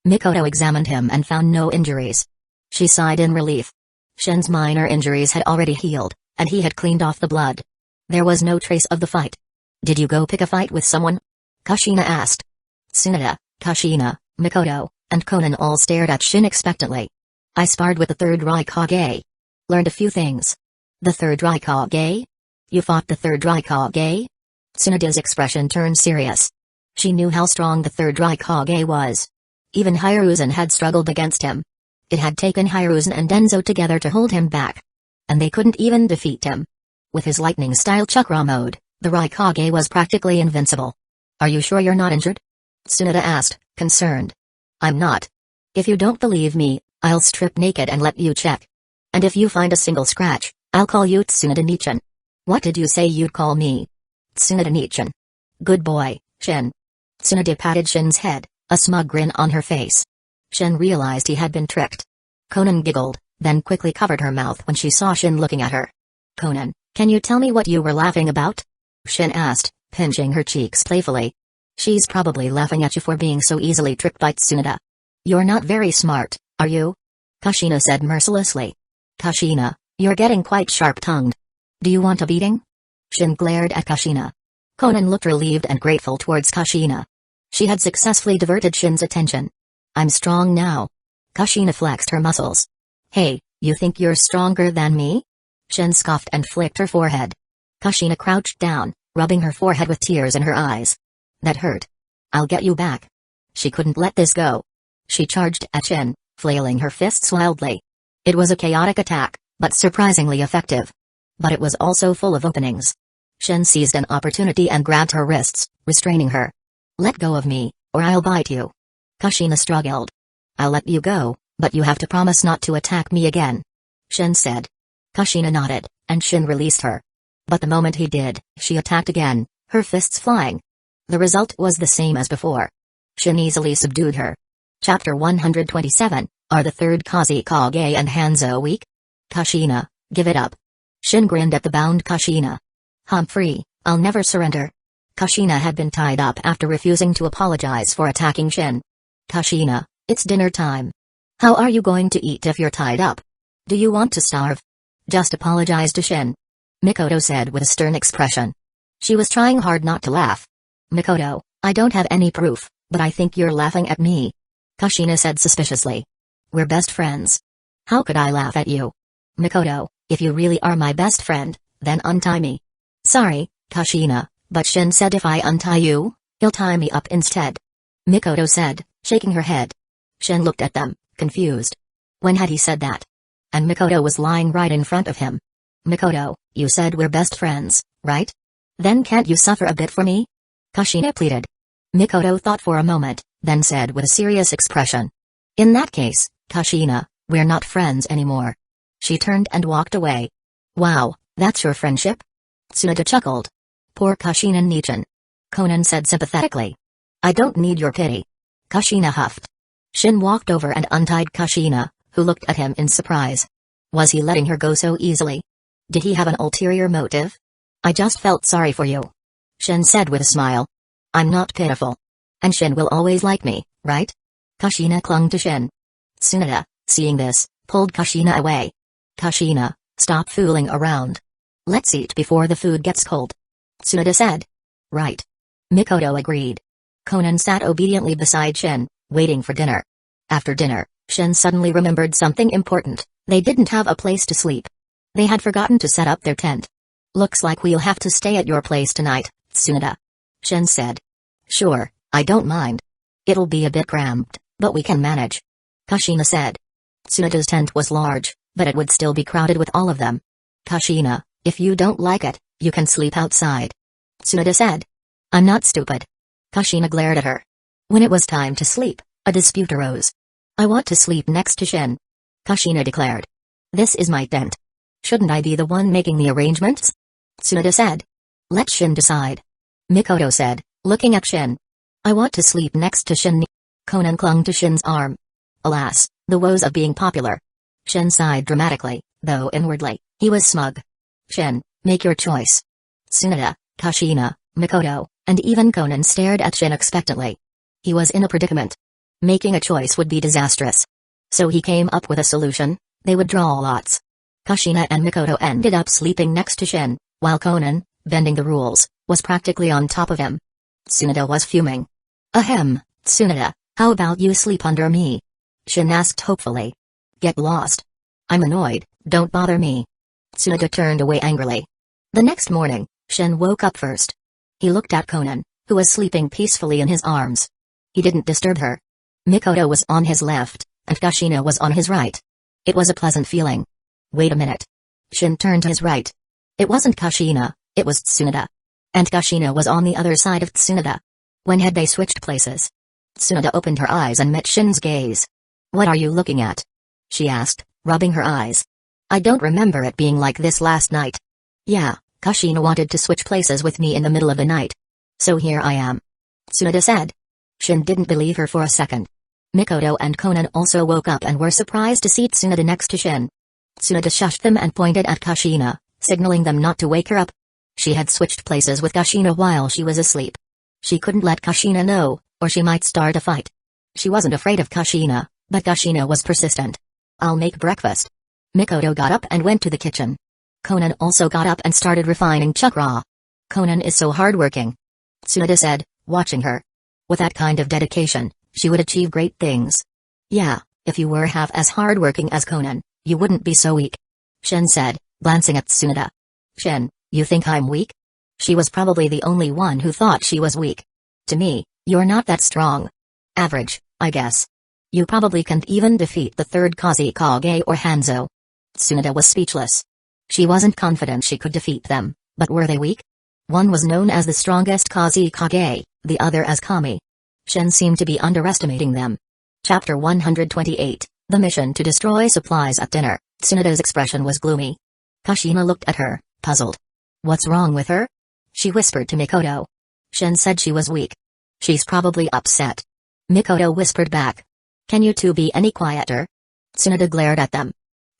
Speaker 1: Mikoto examined him and found no injuries. She sighed in relief. Shin's minor injuries had already healed, and he had cleaned off the blood. There was no trace of the fight. Did you go pick a fight with someone? Kushina asked. Tsunade, Kushina, Mikoto, and Konan all stared at Shin expectantly. I sparred with the third Raikage. Learned a few things. The third Raikage? You fought the third Raikage? Tsunade's expression turned serious. She knew how strong the third Raikage was. Even Hiruzen had struggled against him. It had taken Hiruzen and Denzo together to hold him back. And they couldn't even defeat him. With his lightning-style chakra mode, the Raikage was practically invincible. Are you sure you're not injured? Tsunade asked, concerned. I'm not. If you don't believe me, I'll strip naked and let you check. And if you find a single scratch, I'll call you Tsunade Nichan. What did you say you'd call me? Tsunade Nichan. Good boy, Shin. Tsunade patted Shin's head, a smug grin on her face. Shin realized he had been tricked. Konan giggled, then quickly covered her mouth when she saw Shin looking at her. Konan, can you tell me what you were laughing about? Shin asked, pinching her cheeks playfully. She's probably laughing at you for being so easily tricked by Tsunade. You're not very smart, are you? Kushina said mercilessly. Kushina, you're getting quite sharp-tongued. Do you want a beating? Shin glared at Kushina. Konan looked relieved and grateful towards Kushina. She had successfully diverted Shin's attention. I'm strong now. Kushina flexed her muscles. Hey, you think you're stronger than me? Shin scoffed and flicked her forehead. Kushina crouched down, rubbing her forehead with tears in her eyes. That hurt. I'll get you back. She couldn't let this go. She charged at Shin, flailing her fists wildly. It was a chaotic attack, but surprisingly effective. But it was also full of openings. Shin seized an opportunity and grabbed her wrists, restraining her. Let go of me, or I'll bite you. Kushina struggled. I'll let you go, but you have to promise not to attack me again. Shin said. Kushina nodded, and Shin released her. But the moment he did, she attacked again, her fists flying. The result was the same as before. Shin easily subdued her. Chapter 127, Are the third Kazekage and Hanzo weak? Kushina, give it up. Shin grinned at the bound Kushina. Humphrey, I'll never surrender. Kushina had been tied up after refusing to apologize for attacking Shin. Kushina, it's dinner time. How are you going to eat if you're tied up? Do you want to starve? Just apologize to Shin. Mikoto said with a stern expression. She was trying hard not to laugh. Mikoto, I don't have any proof, but I think you're laughing at me. Kushina said suspiciously. We're best friends. How could I laugh at you? Mikoto, if you really are my best friend, then untie me. Sorry, Kushina, but Shin said if I untie you, he'll tie me up instead. Mikoto said, shaking her head. Shin looked at them, confused. When had he said that? And Mikoto was lying right in front of him. Mikoto, you said we're best friends, right? Then can't you suffer a bit for me? Kushina pleaded. Mikoto thought for a moment, then said with a serious expression. In that case, Kushina, we're not friends anymore. She turned and walked away. Wow, that's your friendship? Tsunade chuckled. Poor Kushina Nichan. Konan said sympathetically. I don't need your pity. Kushina huffed. Shin walked over and untied Kushina, who looked at him in surprise. Was he letting her go so easily? Did he have an ulterior motive? I just felt sorry for you. Shin said with a smile. I'm not pitiful. And Shin will always like me, right? Kushina clung to Shin. Tsunade, seeing this, pulled Kushina away. Kushina, stop fooling around. Let's eat before the food gets cold. Tsunade said. Right. Mikoto agreed. Konan sat obediently beside Shin, waiting for dinner. After dinner, Shin suddenly remembered something important. They didn't have a place to sleep. They had forgotten to set up their tent. Looks like we'll have to stay at your place tonight, Tsunade. Shin said. Sure, I don't mind. It'll be a bit cramped, but we can manage. Kushina said. Tsunade's tent was large, but it would still be crowded with all of them. Kushina, if you don't like it, you can sleep outside. Tsunade said. I'm not stupid. Kushina glared at her. When it was time to sleep, a dispute arose. I want to sleep next to Shin. Kushina declared. This is my tent. Shouldn't I be the one making the arrangements? Tsunade said. Let Shin decide. Mikoto said, looking at Shin. I want to sleep next to Shin. Konan clung to Shin's arm. Alas, the woes of being popular. Shin sighed dramatically, though inwardly, he was smug. Shin, make your choice. Tsunade, Kushina, Mikoto, and even Conan stared at Shin expectantly. He was in a predicament. Making a choice would be disastrous. So he came up with a solution: they would draw lots. Kushina and Mikoto ended up sleeping next to Shin, while Conan, bending the rules, was practically on top of him. Tsunade was fuming. Ahem, Tsunade, how about you sleep under me? Shin asked hopefully. Get lost. I'm annoyed, don't bother me. Tsunade turned away angrily. The next morning, Shin woke up first. He looked at Conan, who was sleeping peacefully in his arms. He didn't disturb her. Mikoto was on his left, and Kushina was on his right. It was a pleasant feeling. Wait a minute. Shin turned to his right. It wasn't Kushina, it was Tsunade. And Kushina was on the other side of Tsunade. When had they switched places? Tsunade opened her eyes and met Shin's gaze. What are you looking at? She asked, rubbing her eyes. I don't remember it being like this last night. Yeah, Kushina wanted to switch places with me in the middle of the night. So here I am. Tsunade said. Shin didn't believe her for a second. Mikoto and Conan also woke up and were surprised to see Tsunade next to Shin. Tsunade shushed them and pointed at Kushina, signaling them not to wake her up. She had switched places with Kushina while she was asleep. She couldn't let Kushina know, or she might start a fight. She wasn't afraid of Kushina, but Kushina was persistent. I'll make breakfast. Mikoto got up and went to the kitchen. Conan also got up and started refining chakra. Conan is so hardworking. Tsunade said, watching her. With that kind of dedication, she would achieve great things. Yeah, if you were half as hardworking as Conan, you wouldn't be so weak. Shin said, glancing at Tsunade. Shin, you think I'm weak? She was probably the only one who thought she was weak. To me, you're not that strong. Average, I guess. You probably can't even defeat the third Kazekage or Hanzo. Tsunade was speechless. She wasn't confident she could defeat them, but were they weak? One was known as the strongest Kazekage, the other as Kami. Shin seemed to be underestimating them. Chapter 128, The Mission to Destroy Supplies at Dinner. Tsunade's expression was gloomy. Kushina looked at her, puzzled. What's wrong with her? She whispered to Mikoto. Shin said she was weak. She's probably upset. Mikoto whispered back. Can you two be any quieter? Tsunade glared at them.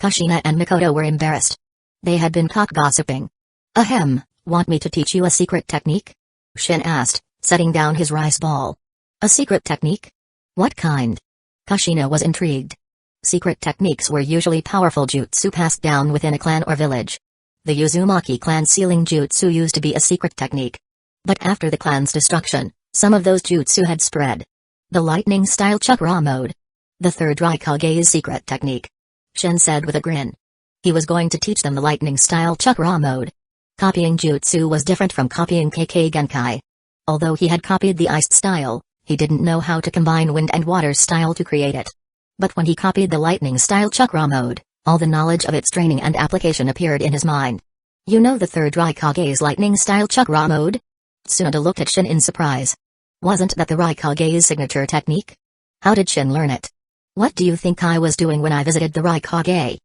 Speaker 1: Kushina and Mikoto were embarrassed. They had been caught gossiping. Ahem, want me to teach you a secret technique? Shin asked, setting down his rice ball. A secret technique? What kind? Kushina was intrigued. Secret techniques were usually powerful jutsu passed down within a clan or village. The Uzumaki clan sealing jutsu used to be a secret technique. But after the clan's destruction, some of those jutsu had spread. The lightning-style chakra mode. The third Raikage's secret technique. Shin said with a grin. He was going to teach them the lightning-style chakra mode. Copying jutsu was different from copying Kekkei Genkai. Although he had copied the iced style, he didn't know how to combine wind and water style to create it. But when he copied the lightning-style chakra mode, all the knowledge of its training and application appeared in his mind. You know the third Raikage's lightning-style chakra mode? Tsunade looked at Shin in surprise. Wasn't that the Raikage's signature technique? How did Shin learn it? What do you think I was doing when I visited the Raikage?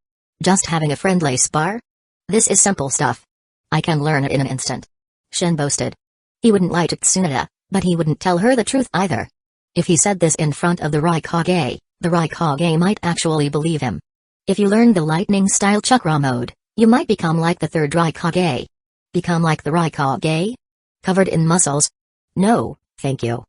Speaker 1: Just having a friendly spar? This is simple stuff. I can learn it in an instant. Shin boasted. He wouldn't lie to Tsunade, but he wouldn't tell her the truth either. If he said this in front of the Raikage might actually believe him. If you learn the lightning-style chakra mode, you might become like the third Raikage. Become like the Raikage? Covered in muscles? No, thank you.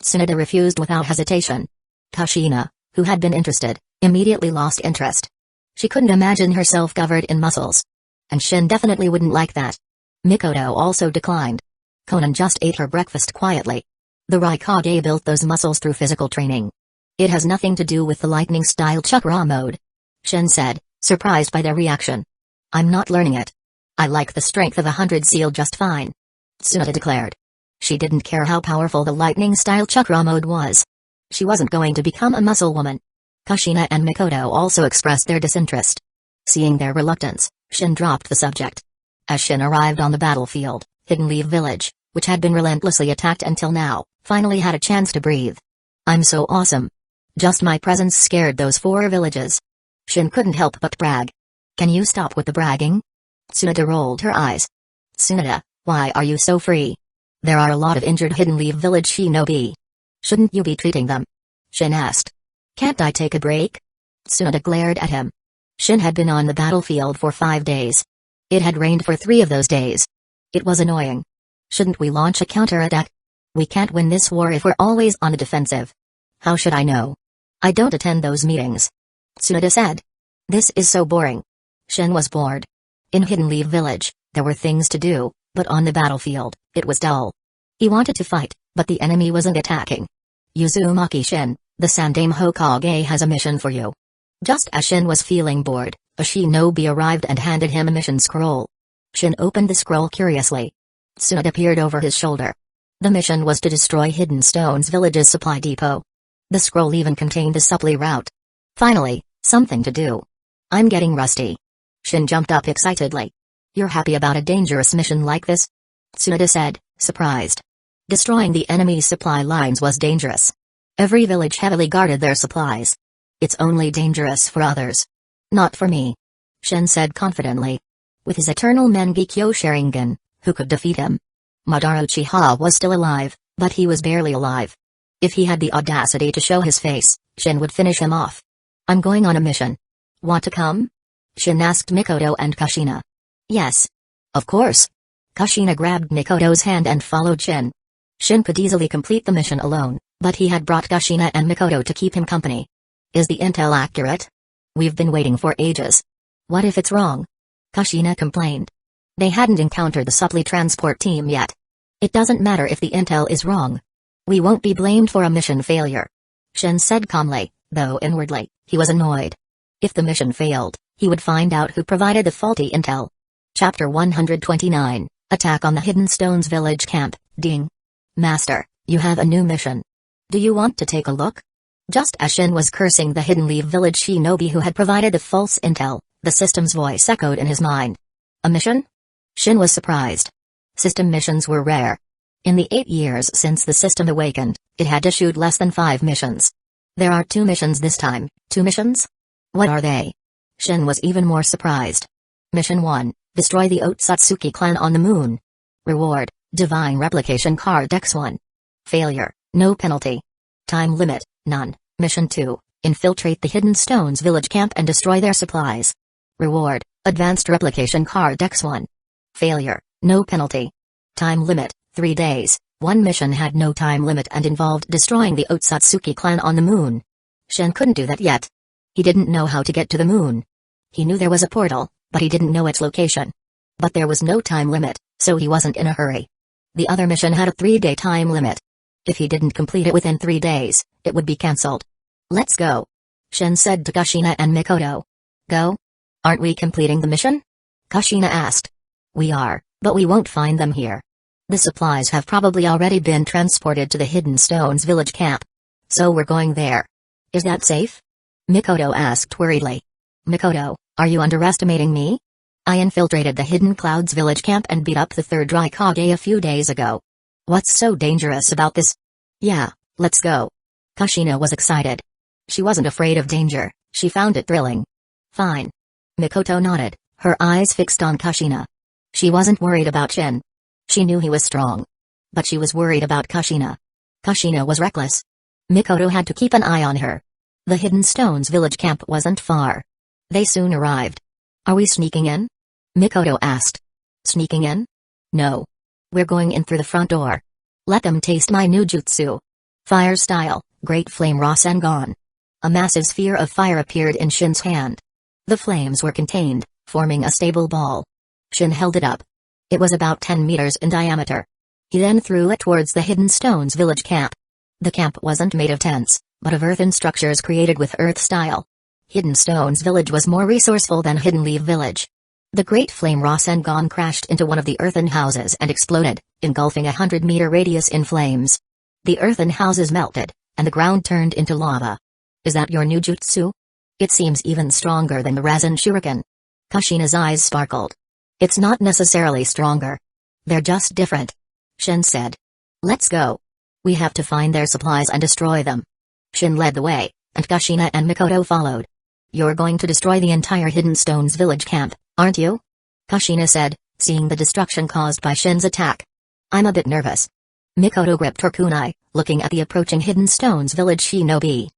Speaker 1: Tsunade refused without hesitation. Kushina, who had been interested, immediately lost interest. She couldn't imagine herself covered in muscles. And Shin definitely wouldn't like that. Mikoto also declined. Conan just ate her breakfast quietly. The Raikage built those muscles through physical training. It has nothing to do with the lightning-style chakra mode. Shin said, surprised by their reaction. I'm not learning it. I like the strength of 100 seal just fine. Tsunade declared. She didn't care how powerful the lightning-style chakra mode was. She wasn't going to become a muscle woman. Kushina and Mikoto also expressed their disinterest. Seeing their reluctance, Shin dropped the subject. As Shin arrived on the battlefield, Hidden Leaf Village, which had been relentlessly attacked until now, finally had a chance to breathe. I'm so awesome. Just my presence scared those 4 villages. Shin couldn't help but brag. Can you stop with the bragging? Tsunade rolled her eyes. Tsunade, why are you so free? There are a lot of injured Hidden Leaf Village shinobi. Shouldn't you be treating them? Shin asked. Can't I take a break? Tsunade glared at him. Shin had been on the battlefield for 5 days. It had rained for 3 of those days. It was annoying. Shouldn't we launch a counterattack? We can't win this war if we're always on the defensive. How should I know? I don't attend those meetings. Tsunoda said. This is so boring. Shin was bored. In Hidden Leaf Village, there were things to do, but on the battlefield, it was dull. He wanted to fight, but the enemy wasn't attacking. Uzumaki Shin, the Sandame Hokage has a mission for you. Just as Shin was feeling bored, a shinobi arrived and handed him a mission scroll. Shin opened the scroll curiously. Tsunoda peered over his shoulder. The mission was to destroy Hidden Stones Village's supply depot. The scroll even contained the supply route. Finally, something to do. I'm getting rusty. Shin jumped up excitedly. You're happy about a dangerous mission like this? Tsunoda said, surprised. Destroying the enemy's supply lines was dangerous. Every village heavily guarded their supplies. It's only dangerous for others. Not for me. Shin said confidently. With his eternal Mangekyo Sharingan, who could defeat him? Madara Uchiha was still alive, but he was barely alive. If he had the audacity to show his face, Shin would finish him off. I'm going on a mission. Want to come? Shin asked Mikoto and Kushina. Yes. Of course. Kushina grabbed Mikoto's hand and followed Shin. Shin could easily complete the mission alone, but he had brought Kushina and Mikoto to keep him company. Is the intel accurate? We've been waiting for ages. What if it's wrong? Kushina complained. They hadn't encountered the supply transport team yet. It doesn't matter if the intel is wrong. We won't be blamed for a mission failure. Shin said calmly, though inwardly, he was annoyed. If the mission failed, he would find out who provided the faulty intel. Chapter 129, Attack on the Hidden Stones Village Camp, Ding. Master, you have a new mission. Do you want to take a look? Just as Shin was cursing the Hidden Leaf Village shinobi who had provided the false intel, the system's voice echoed in his mind. A mission? Shin was surprised. System missions were rare. In the 8 years since the system awakened, it had issued less than 5 missions. There are 2 missions this time. 2 missions? What are they? Shin was even more surprised. Mission 1, destroy the Otsutsuki clan on the moon. Reward, Divine Replication Card X1. Failure, no penalty. Time limit, none. Mission 2, infiltrate the Hidden Stones Village camp and destroy their supplies. Reward, Advanced Replication Card X1. Failure, no penalty. Time limit, 3 days. One mission had no time limit and involved destroying the Otsutsuki clan on the moon. Shin couldn't do that yet. He didn't know how to get to the moon. He knew there was a portal, but he didn't know its location. But there was no time limit, so he wasn't in a hurry. The other mission had a 3-day time limit. If he didn't complete it within 3 days, it would be cancelled. Let's go. Shin said to Kushina and Mikoto. Go? Aren't we completing the mission? Kushina asked. We are, but we won't find them here. The supplies have probably already been transported to the Hidden Stones Village camp. So we're going there. Is that safe? Mikoto asked worriedly. Mikoto, are you underestimating me? I infiltrated the Hidden Clouds Village camp and beat up the 3rd Raikage a few days ago. What's so dangerous about this? Yeah, let's go. Kushina was excited. She wasn't afraid of danger, she found it thrilling. Fine. Mikoto nodded, her eyes fixed on Kushina. She wasn't worried about Shin. She knew he was strong. But she was worried about Kushina. Kushina was reckless. Mikoto had to keep an eye on her. The Hidden Stones Village camp wasn't far. They soon arrived. Are we sneaking in? Mikoto asked. Sneaking in? No. We're going in through the front door. Let them taste my new jutsu. Fire style, Great Flame Rasengan. A massive sphere of fire appeared in Shin's hand. The flames were contained, forming a stable ball. Shin held it up. It was about 10 meters in diameter. He then threw it towards the Hidden Stones Village camp. The camp wasn't made of tents, but of earthen structures created with earth style. Hidden Stones Village was more resourceful than Hidden Leaf Village. The Great Flame Rasengan crashed into one of the earthen houses and exploded, engulfing a 100-meter radius in flames. The earthen houses melted, and the ground turned into lava. Is that your new jutsu? It seems even stronger than the Rasen Shuriken. Kushina's eyes sparkled. It's not necessarily stronger. They're just different. Shin said. Let's go. We have to find their supplies and destroy them. Shin led the way, and Kushina and Mikoto followed. You're going to destroy the entire Hidden Stones Village camp, aren't you? Kushina said, seeing the destruction caused by Shin's attack. I'm a bit nervous. Mikoto gripped her kunai, looking at the approaching Hidden Stones Village shinobi.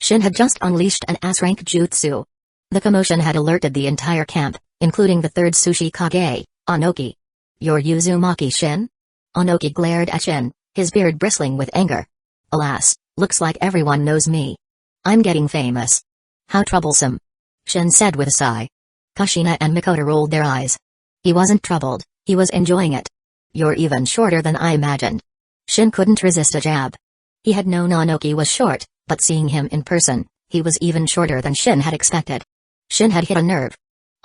Speaker 1: Shin had just unleashed an S-rank jutsu. The commotion had alerted the entire camp, including the 3rd Sushi Kage, Anoki. You're Uzumaki Shin? Anoki glared at Shin, his beard bristling with anger. Alas, looks like everyone knows me. I'm getting famous. How troublesome. Shin said with a sigh. Kushina and Makoto rolled their eyes. He wasn't troubled, he was enjoying it. You're even shorter than I imagined. Shin couldn't resist a jab. He had known Onoki was short, but seeing him in person, he was even shorter than Shin had expected. Shin had hit a nerve.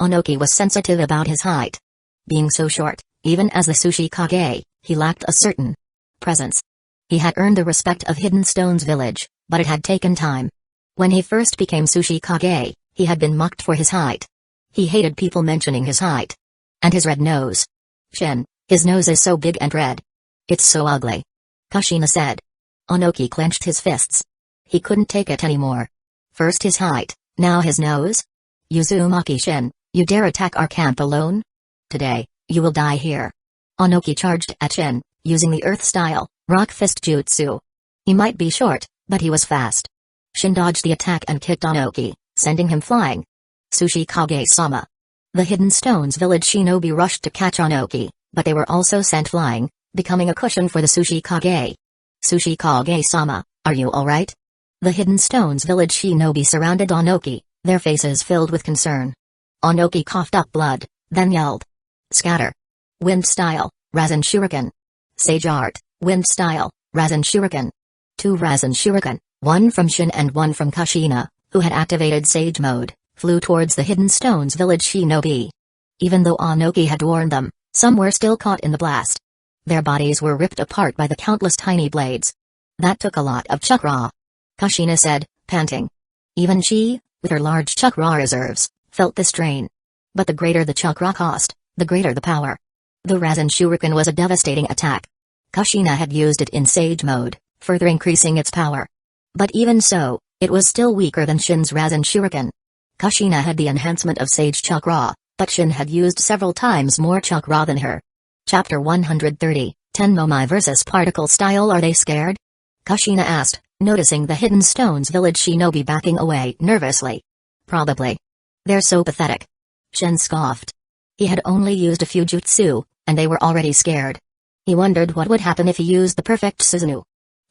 Speaker 1: Onoki was sensitive about his height. Being so short, even as the Sushi Kage, he lacked a certain presence. He had earned the respect of Hidden Stones Village, but it had taken time. When he first became Sushi Kage, he had been mocked for his height. He hated people mentioning his height. And his red nose. Shin, his nose is so big and red. It's so ugly. Kushina said. Onoki clenched his fists. He couldn't take it anymore. First his height, now his nose? Uzumaki Shin, you dare attack our camp alone? Today, you will die here. Onoki charged at Shin, using the Earth-style, rock fist jutsu. He might be short, but he was fast. Shin dodged the attack and kicked Onoki, sending him flying. Sushi Kage-sama. The Hidden Stones Village shinobi rushed to catch Onoki, but they were also sent flying, becoming a cushion for the Sushi Kage. Sushi Kage-sama, are you alright? The Hidden Stones Village shinobi surrounded Onoki, their faces filled with concern. Onoki coughed up blood, then yelled. Scatter. Wind style, Rasen Shuriken. Sage art, wind style, Rasen Shuriken. 2 Rasen Shuriken, one from Shin and one from Kushina, who had activated Sage mode, flew towards the Hidden Stones Village shinobi. Even though Onoki had warned them, some were still caught in the blast. Their bodies were ripped apart by the countless tiny blades. That took a lot of chakra. Kushina said, panting. Even she, with her large chakra reserves, felt the strain. But the greater the chakra cost, the greater the power. The Rasen Shuriken was a devastating attack. Kushina had used it in Sage mode, further increasing its power. But even so, it was still weaker than Shin's Rasen Shuriken. Kushina had the enhancement of Sage chakra, but Shin had used several times more chakra than her. Chapter 130, Tenmomai vs Particle Style. Are they scared? Kushina asked, noticing the Hidden Stones Village shinobi backing away nervously. Probably. They're so pathetic. Shin scoffed. He had only used a few jutsu, and they were already scared. He wondered what would happen if he used the perfect Susanoo.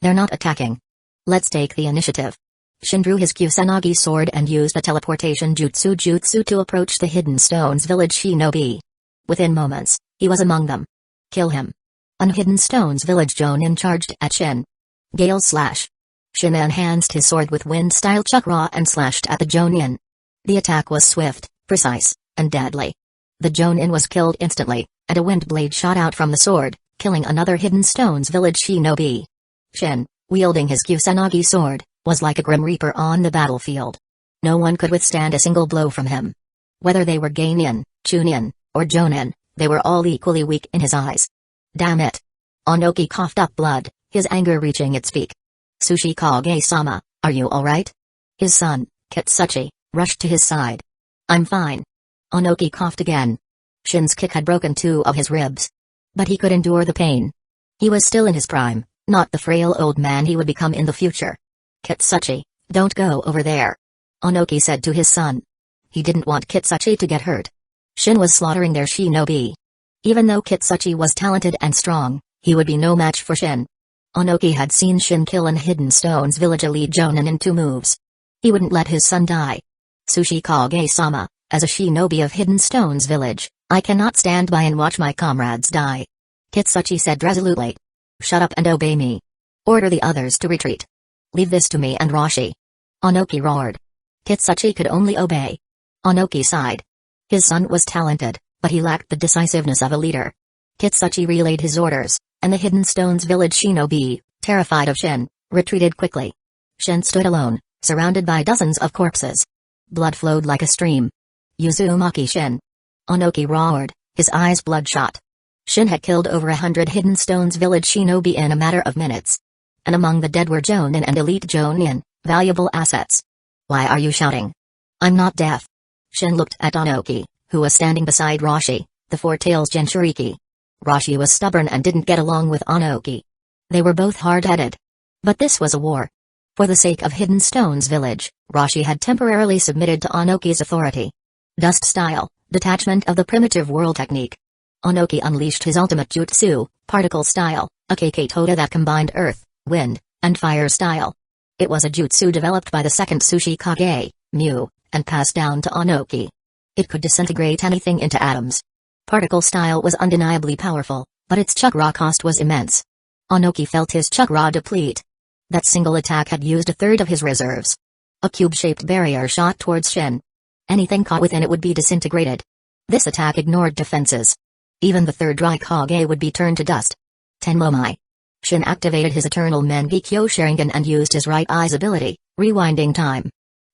Speaker 1: They're not attacking. Let's take the initiative. Shin drew his Kusanagi sword and used a teleportation jutsu to approach the Hidden Stones Village shinobi. Within moments, he was among them. Kill him. On Hidden Stones Village Jonin charged at Shin. Gale slash. Shin enhanced his sword with wind-style chakra and slashed at the Jonin. The attack was swift, precise, and deadly. The Jonin was killed instantly, and a wind blade shot out from the sword, killing another Hidden Stones Village shinobi. Shin, wielding his Kusanagi sword, was like a Grim Reaper on the battlefield. No one could withstand a single blow from him. Whether they were Geinin, Chunin, or Jonin, they were all equally weak in his eyes. Damn it. Onoki coughed up blood, his anger reaching its peak. Sushi Kage-sama, are you alright? His son, Kitsuchi, rushed to his side. I'm fine. Onoki coughed again. Shin's kick had broken 2 of his ribs. But he could endure the pain. He was still in his prime, not the frail old man he would become in the future. Kitsuchi, don't go over there. Onoki said to his son. He didn't want Kitsuchi to get hurt. Shin was slaughtering their shinobi. Even though Kitsuchi was talented and strong, he would be no match for Shin. Onoki had seen Shin kill an Hidden Stones Village elite Jonin in 2 moves. He wouldn't let his son die. Sushi Kage-sama, as a shinobi of Hidden Stones Village, I cannot stand by and watch my comrades die. Kitsuchi said resolutely. Shut up and obey me. Order the others to retreat. Leave this to me and Roshi. Onoki roared. Kitsuchi could only obey. Onoki sighed. His son was talented, but he lacked the decisiveness of a leader. Kitsuchi relayed his orders, and the Hidden Stones Village shinobi, terrified of Shin, retreated quickly. Shin stood alone, surrounded by dozens of corpses. Blood flowed like a stream. Uzumaki Shin. Onoki roared, his eyes bloodshot. Shin had killed over 100 Hidden Stones Village shinobi in a matter of minutes. And among the dead were Jonin and elite Jonin, valuable assets. Why are you shouting? I'm not deaf. Shin looked at Onoki, who was standing beside Roshi, the Four-Tails Jinchuriki. Roshi was stubborn and didn't get along with Onoki. They were both hard-headed. But this was a war. For the sake of Hidden Stones Village, Roshi had temporarily submitted to Onoki's authority. Dust style, detachment of the primitive world technique. Onoki unleashed his ultimate jutsu, particle style, a Kaketoda that combined earth, wind, and fire style. It was a jutsu developed by the second Sushi Kage, Mu, and passed down to Onoki. It could disintegrate anything into atoms. Particle style was undeniably powerful, but its chakra cost was immense. Onoki felt his chakra deplete. That single attack had used a third of his reserves. A cube-shaped barrier shot towards Shin. Anything caught within it would be disintegrated. This attack ignored defenses. Even the third Raikage would be turned to dust. Tenmomai. Shin activated his eternal Mangekyo Sharingan and used his right eye's ability, rewinding time.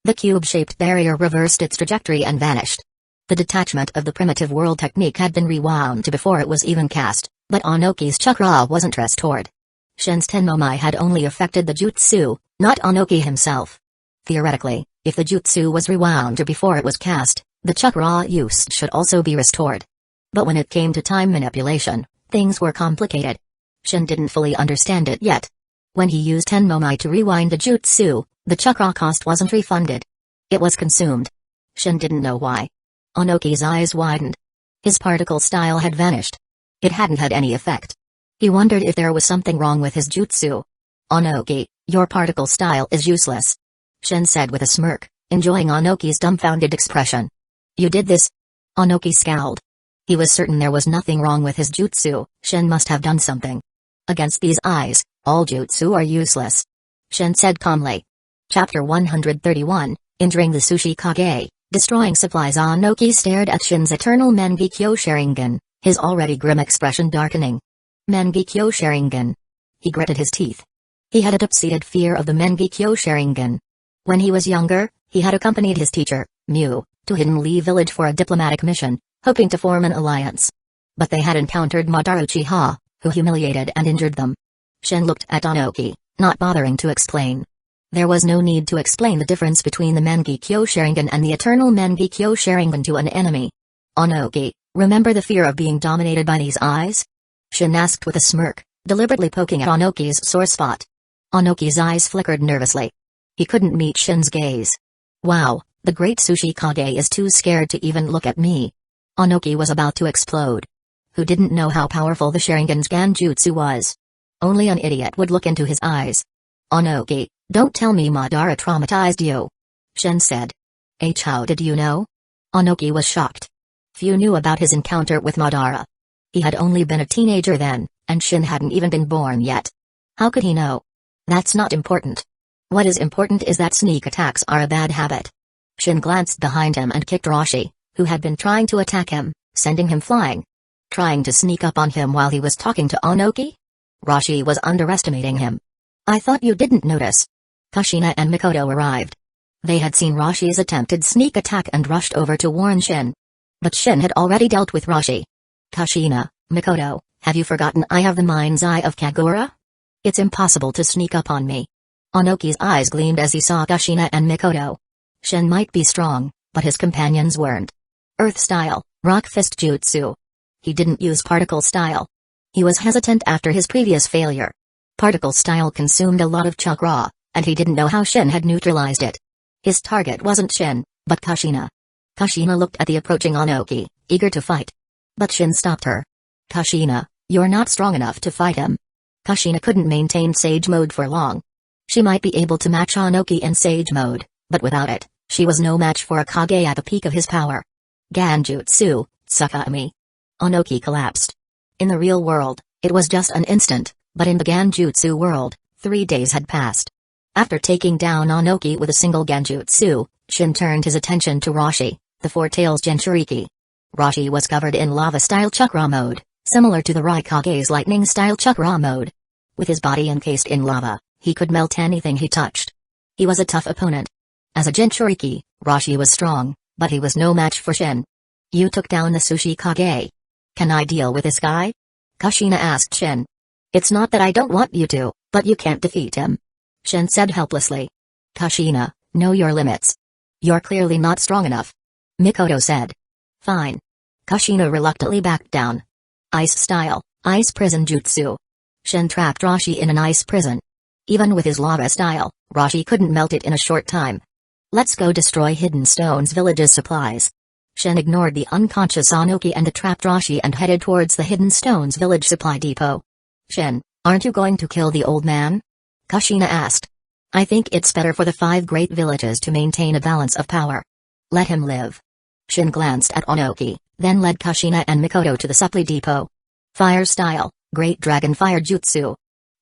Speaker 1: The cube-shaped barrier reversed its trajectory and vanished. The detachment of the primitive world technique had been rewound to before it was even cast, but Onoki's chakra wasn't restored. Shin's Tenmomai had only affected the jutsu, not Onoki himself. Theoretically, if the jutsu was rewound to before it was cast, the chakra use should also be restored. But when it came to time manipulation, things were complicated. Shin didn't fully understand it yet. When he used Tenmomai to rewind the jutsu, the chakra cost wasn't refunded. It was consumed. Shin didn't know why. Onoki's eyes widened. His particle style had vanished. It hadn't had any effect. He wondered if there was something wrong with his jutsu. Onoki, your particle style is useless. Shin said with a smirk, enjoying Onoki's dumbfounded expression. You did this? Onoki scowled. He was certain there was nothing wrong with his jutsu. Shin must have done something. Against these eyes, all jutsu are useless. Shin said calmly. Chapter 131, Injuring the Sushi Kage, Destroying Supplies. Onoki stared at Shin's eternal Mangekyo Sharingan, his already grim expression darkening. Mangekyo Sharingan. He gritted his teeth. He had a deep-seated fear of the Mangekyo Sharingan. When he was younger, he had accompanied his teacher, Mu, to Hidden Lee Village for a diplomatic mission, hoping to form an alliance. But they had encountered Madara Uchiha, who humiliated and injured them. Shin looked at Onoki, not bothering to explain. There was no need to explain the difference between the Mangekyo Sharingan and the eternal Mangekyo Sharingan to an enemy. Onoki, remember the fear of being dominated by these eyes? Shin asked with a smirk, deliberately poking at Onoki's sore spot. Onoki's eyes flickered nervously. He couldn't meet Shin's gaze. Wow, the great Sushi Kage is too scared to even look at me. Onoki was about to explode. Who didn't know how powerful the Sharingan's Ganjutsu was? Only an idiot would look into his eyes. Onoki, don't tell me Madara traumatized you. Shin said. How did you know? Onoki was shocked. Few knew about his encounter with Madara. He had only been a teenager then, and Shin hadn't even been born yet. How could he know? That's not important. What is important is that sneak attacks are a bad habit. Shin glanced behind him and kicked Roshi, who had been trying to attack him, sending him flying. Trying to sneak up on him while he was talking to Onoki? Roshi was underestimating him. I thought you didn't notice. Kushina and Mikoto arrived. They had seen Roshi's attempted sneak attack and rushed over to warn Shin. But Shin had already dealt with Roshi. Kushina, Mikoto, have you forgotten I have the mind's eye of Kagura? It's impossible to sneak up on me. Onoki's eyes gleamed as he saw Kushina and Mikoto. Shin might be strong, but his companions weren't. Earth style, rock fist jutsu. He didn't use particle style. He was hesitant after his previous failure. Particle style consumed a lot of chakra, and he didn't know how Shin had neutralized it. His target wasn't Shin, but Kushina. Kushina looked at the approaching Onoki, eager to fight. But Shin stopped her. Kushina, you're not strong enough to fight him. Kushina couldn't maintain Sage Mode for long. She might be able to match Onoki in Sage Mode, but without it, she was no match for a Kage at the peak of his power. Ganjutsu, Tsukami. Onoki collapsed. In the real world, it was just an instant, but in the Ganjutsu world, 3 days had passed. After taking down Onoki with a single Ganjutsu, Shin turned his attention to Roshi, the Four Tails Jinchuriki. Roshi was covered in lava-style chakra mode, similar to the Raikage's lightning-style chakra mode. With his body encased in lava, he could melt anything he touched. He was a tough opponent. As a Jinchuriki, Roshi was strong, but he was no match for Shin. You took down the Sushi Kage. Can I deal with this guy? Kushina asked Shin. It's not that I don't want you to, but you can't defeat him. Shin said helplessly. Kushina, know your limits. You're clearly not strong enough. Mikoto said. Fine. Kushina reluctantly backed down. Ice style, ice prison jutsu. Shin trapped Roshi in an ice prison. Even with his lava style, Roshi couldn't melt it in a short time. Let's go destroy Hidden Stone's village's supplies. Shin ignored the unconscious Onoki and the trapped Roshi and headed towards the Hidden Stone's village supply depot. Shin, Aren't you going to kill the old man? Kushina asked. I think it's better for the 5 great villages to maintain a balance of power. Let him live. Shin glanced at Onoki, then led Kushina and Mikoto to the supply depot. Fire style, Great Dragon Fire Jutsu.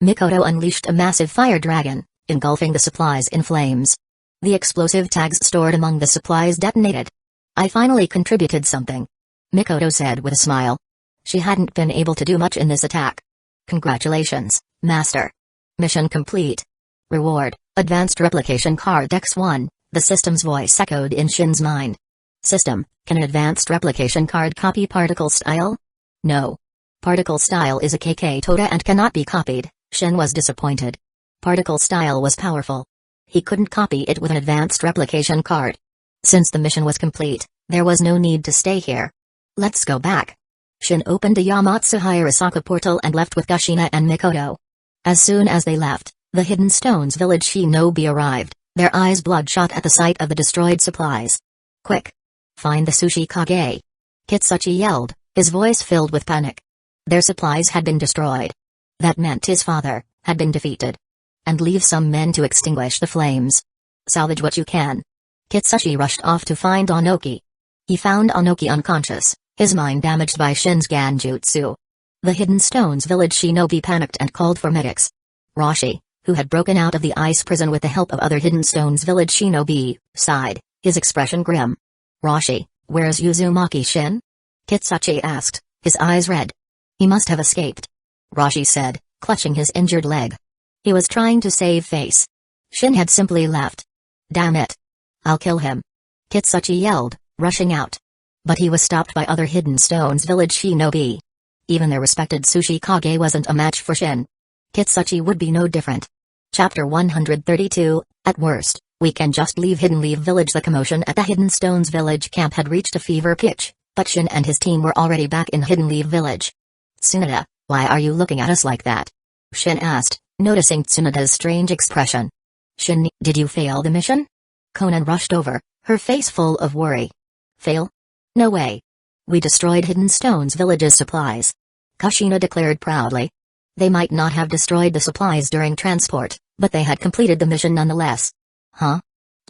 Speaker 1: Mikoto unleashed a massive fire dragon, engulfing the supplies in flames. The explosive tags stored among the supplies detonated. I finally contributed something, Mikoto said with a smile. She hadn't been able to do much in this attack. Congratulations, Master. Mission complete. Reward, Advanced Replication Card X1, the system's voice echoed in Shin's mind. System, can an advanced replication card copy particle style? No. Particle style is a KK Toda and cannot be copied. Shin was disappointed. Particle style was powerful. He couldn't copy it with an advanced replication card. Since the mission was complete, there was no need to stay here. Let's go back. Shin opened a Yamatsu Hirasaka portal and left with Kushina and Mikoto. As soon as they left, the Hidden Stones village shinobi arrived, their eyes bloodshot at the sight of the destroyed supplies. Quick! Find the Sushi Kage! Kitsuchi yelled, his voice filled with panic. Their supplies had been destroyed. That meant his father had been defeated. And leave some men to extinguish the flames. Salvage what you can. Kitsuchi rushed off to find Onoki. He found Onoki unconscious, his mind damaged by Shin's Ganjutsu. The Hidden Stones village shinobi panicked and called for medics. Roshi, who had broken out of the ice prison with the help of other Hidden Stones village shinobi, sighed, his expression grim. Roshi, where's Uzumaki Shin? Kitsuchi asked, his eyes red. He must have escaped. Roshi said, clutching his injured leg. He was trying to save face. Shin had simply left. Damn it. I'll kill him. Kitsuchi yelled, rushing out. But he was stopped by other Hidden Stones village shinobi. Even their respected Sushi Kage wasn't a match for Shin. Kitsuchi would be no different. Chapter 132, at worst, we can just leave Hidden Leaf Village. The commotion at the Hidden Stones village camp had reached a fever pitch, but Shin and his team were already back in Hidden Leaf Village. Tsunade, why are you looking at us like that? Shin asked, noticing Tsunade's strange expression. Shin, did you fail the mission? Konan rushed over, her face full of worry. Fail? No way. We destroyed Hidden Stones Village's supplies. Kushina declared proudly. They might not have destroyed the supplies during transport, but they had completed the mission nonetheless. Huh?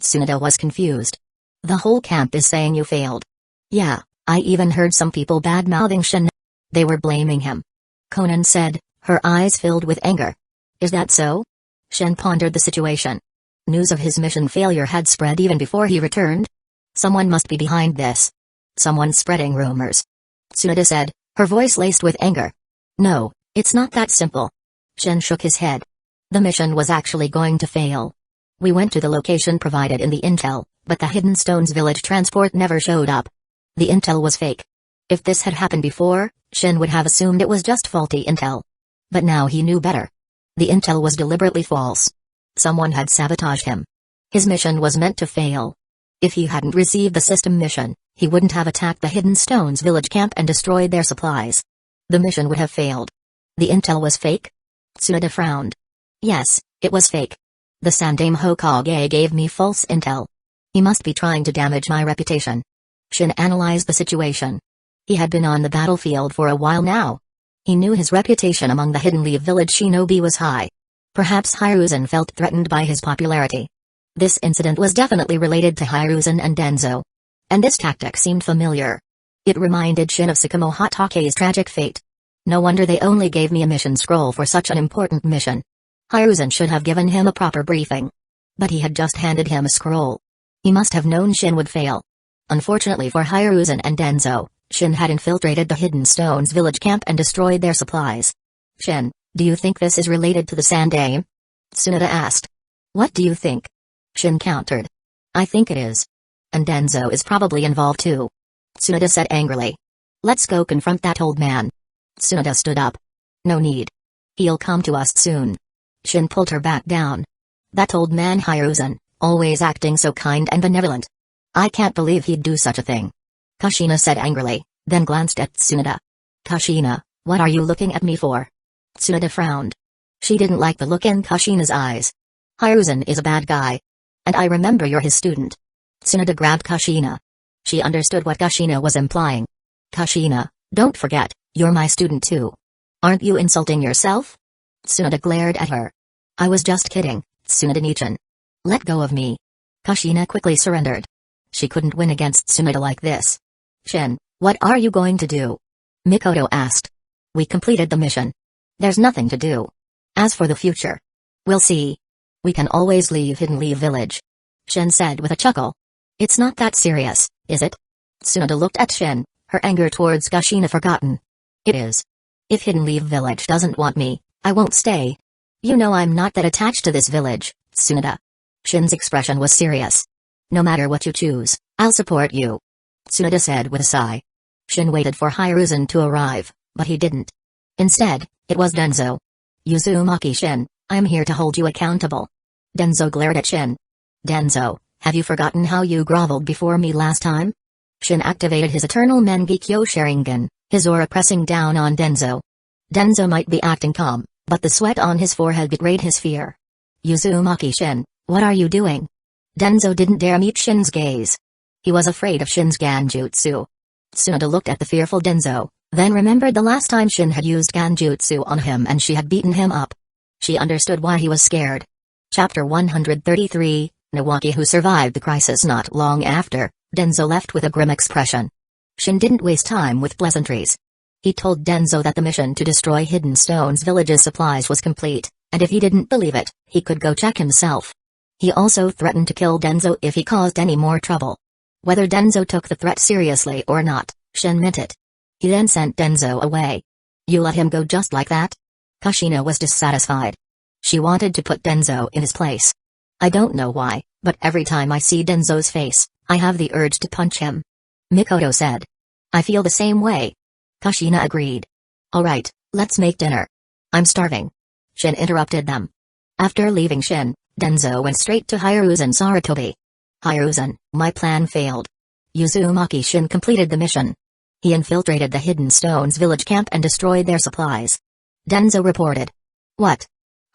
Speaker 1: Tsunade was confused. The whole camp is saying you failed. Yeah, I even heard some people bad-mouthing Shin. They were blaming him. Konan said, her eyes filled with anger. Is that so? Shin pondered the situation. News of his mission failure had spread even before he returned. Someone must be behind this. Someone spreading rumors. Tsunade said, her voice laced with anger. No, it's not that simple. Shin shook his head. The mission was actually going to fail. We went to the location provided in the intel, but the Hidden Stones village transport never showed up. The intel was fake. If this had happened before, Shin would have assumed it was just faulty intel. But now he knew better. The intel was deliberately false. Someone had sabotaged him. His mission was meant to fail. If he hadn't received the system mission, he wouldn't have attacked the Hidden Stones village camp and destroyed their supplies. The mission would have failed. The intel was fake? Tsunade frowned. Yes, it was fake. The Sandame Hokage gave me false intel. He must be trying to damage my reputation. Shin analyzed the situation. He had been on the battlefield for a while now. He knew his reputation among the Hidden Leaf village shinobi was high. Perhaps Hiruzen felt threatened by his popularity. This incident was definitely related to Hiruzen and Denzo. And this tactic seemed familiar. It reminded Shin of Sakamo Hatake's tragic fate. No wonder they only gave me a mission scroll for such an important mission. Hiruzen should have given him a proper briefing. But he had just handed him a scroll. He must have known Shin would fail. Unfortunately for Hiruzen and Denzo, Shin had infiltrated the Hidden Stones village camp and destroyed their supplies. Shin, do you think this is related to the Sandame? Tsunade asked. What do you think? Shin countered. I think it is. And Denzo is probably involved too. Tsunade said angrily. Let's go confront that old man. Tsunade stood up. No need. He'll come to us soon. Shin pulled her back down. That old man Hiruzen, always acting so kind and benevolent. I can't believe he'd do such a thing. Kushina said angrily, then glanced at Tsunade. Kushina, what are you looking at me for? Tsunade frowned. She didn't like the look in Kushina's eyes. Hiruzen is a bad guy. And I remember you're his student. Tsunade grabbed Kushina. She understood what Kushina was implying. Kushina, don't forget, you're my student too. Aren't you insulting yourself? Tsunade glared at her. I was just kidding, Tsunade-nichan. Let go of me. Kushina quickly surrendered. She couldn't win against Tsunade like this. Shin, what are you going to do? Mikoto asked. We completed the mission. There's nothing to do. As for the future, we'll see. We can always leave Hidden Leaf Village. Shin said with a chuckle. It's not that serious, is it? Tsunade looked at Shin, her anger towards Kushina forgotten. It is. If Hidden Leaf Village doesn't want me, I won't stay. You know I'm not that attached to this village, Tsunade. Shin's expression was serious. No matter what you choose, I'll support you. Tsunade said with a sigh. Shin waited for Hiruzen to arrive, but he didn't. Instead, it was Denzo. Uzumaki Shin, I'm here to hold you accountable. Denzo glared at Shin. Denzo, have you forgotten how you groveled before me last time? Shin activated his eternal Mangekyo Sharingan, his aura pressing down on Denzo. Denzo might be acting calm, but the sweat on his forehead betrayed his fear. Uzumaki Shin, what are you doing? Denzo didn't dare meet Shin's gaze. He was afraid of Shin's Ganjutsu. Tsunade looked at the fearful Denzo, then remembered the last time Shin had used Ganjutsu on him and she had beaten him up. She understood why he was scared. Chapter 133, Nawaki who survived the crisis. Not long after, Denzo left with a grim expression. Shin didn't waste time with pleasantries. He told Denzo that the mission to destroy Hidden Stone's village's supplies was complete, and if he didn't believe it, he could go check himself. He also threatened to kill Denzo if he caused any more trouble. Whether Denzo took the threat seriously or not, Shin meant it. He then sent Denzo away. You let him go just like that? Kushina was dissatisfied. She wanted to put Denzo in his place. I don't know why, but every time I see Denzo's face, I have the urge to punch him. Mikoto said. I feel the same way. Kushina agreed. Alright, let's make dinner. I'm starving. Shin interrupted them. After leaving Shin, Denzo went straight to Hiruzen Sarutobi. Hiruzen, my plan failed. Uzumaki Shin completed the mission. He infiltrated the Hidden Stones village camp and destroyed their supplies. Denzo reported. What?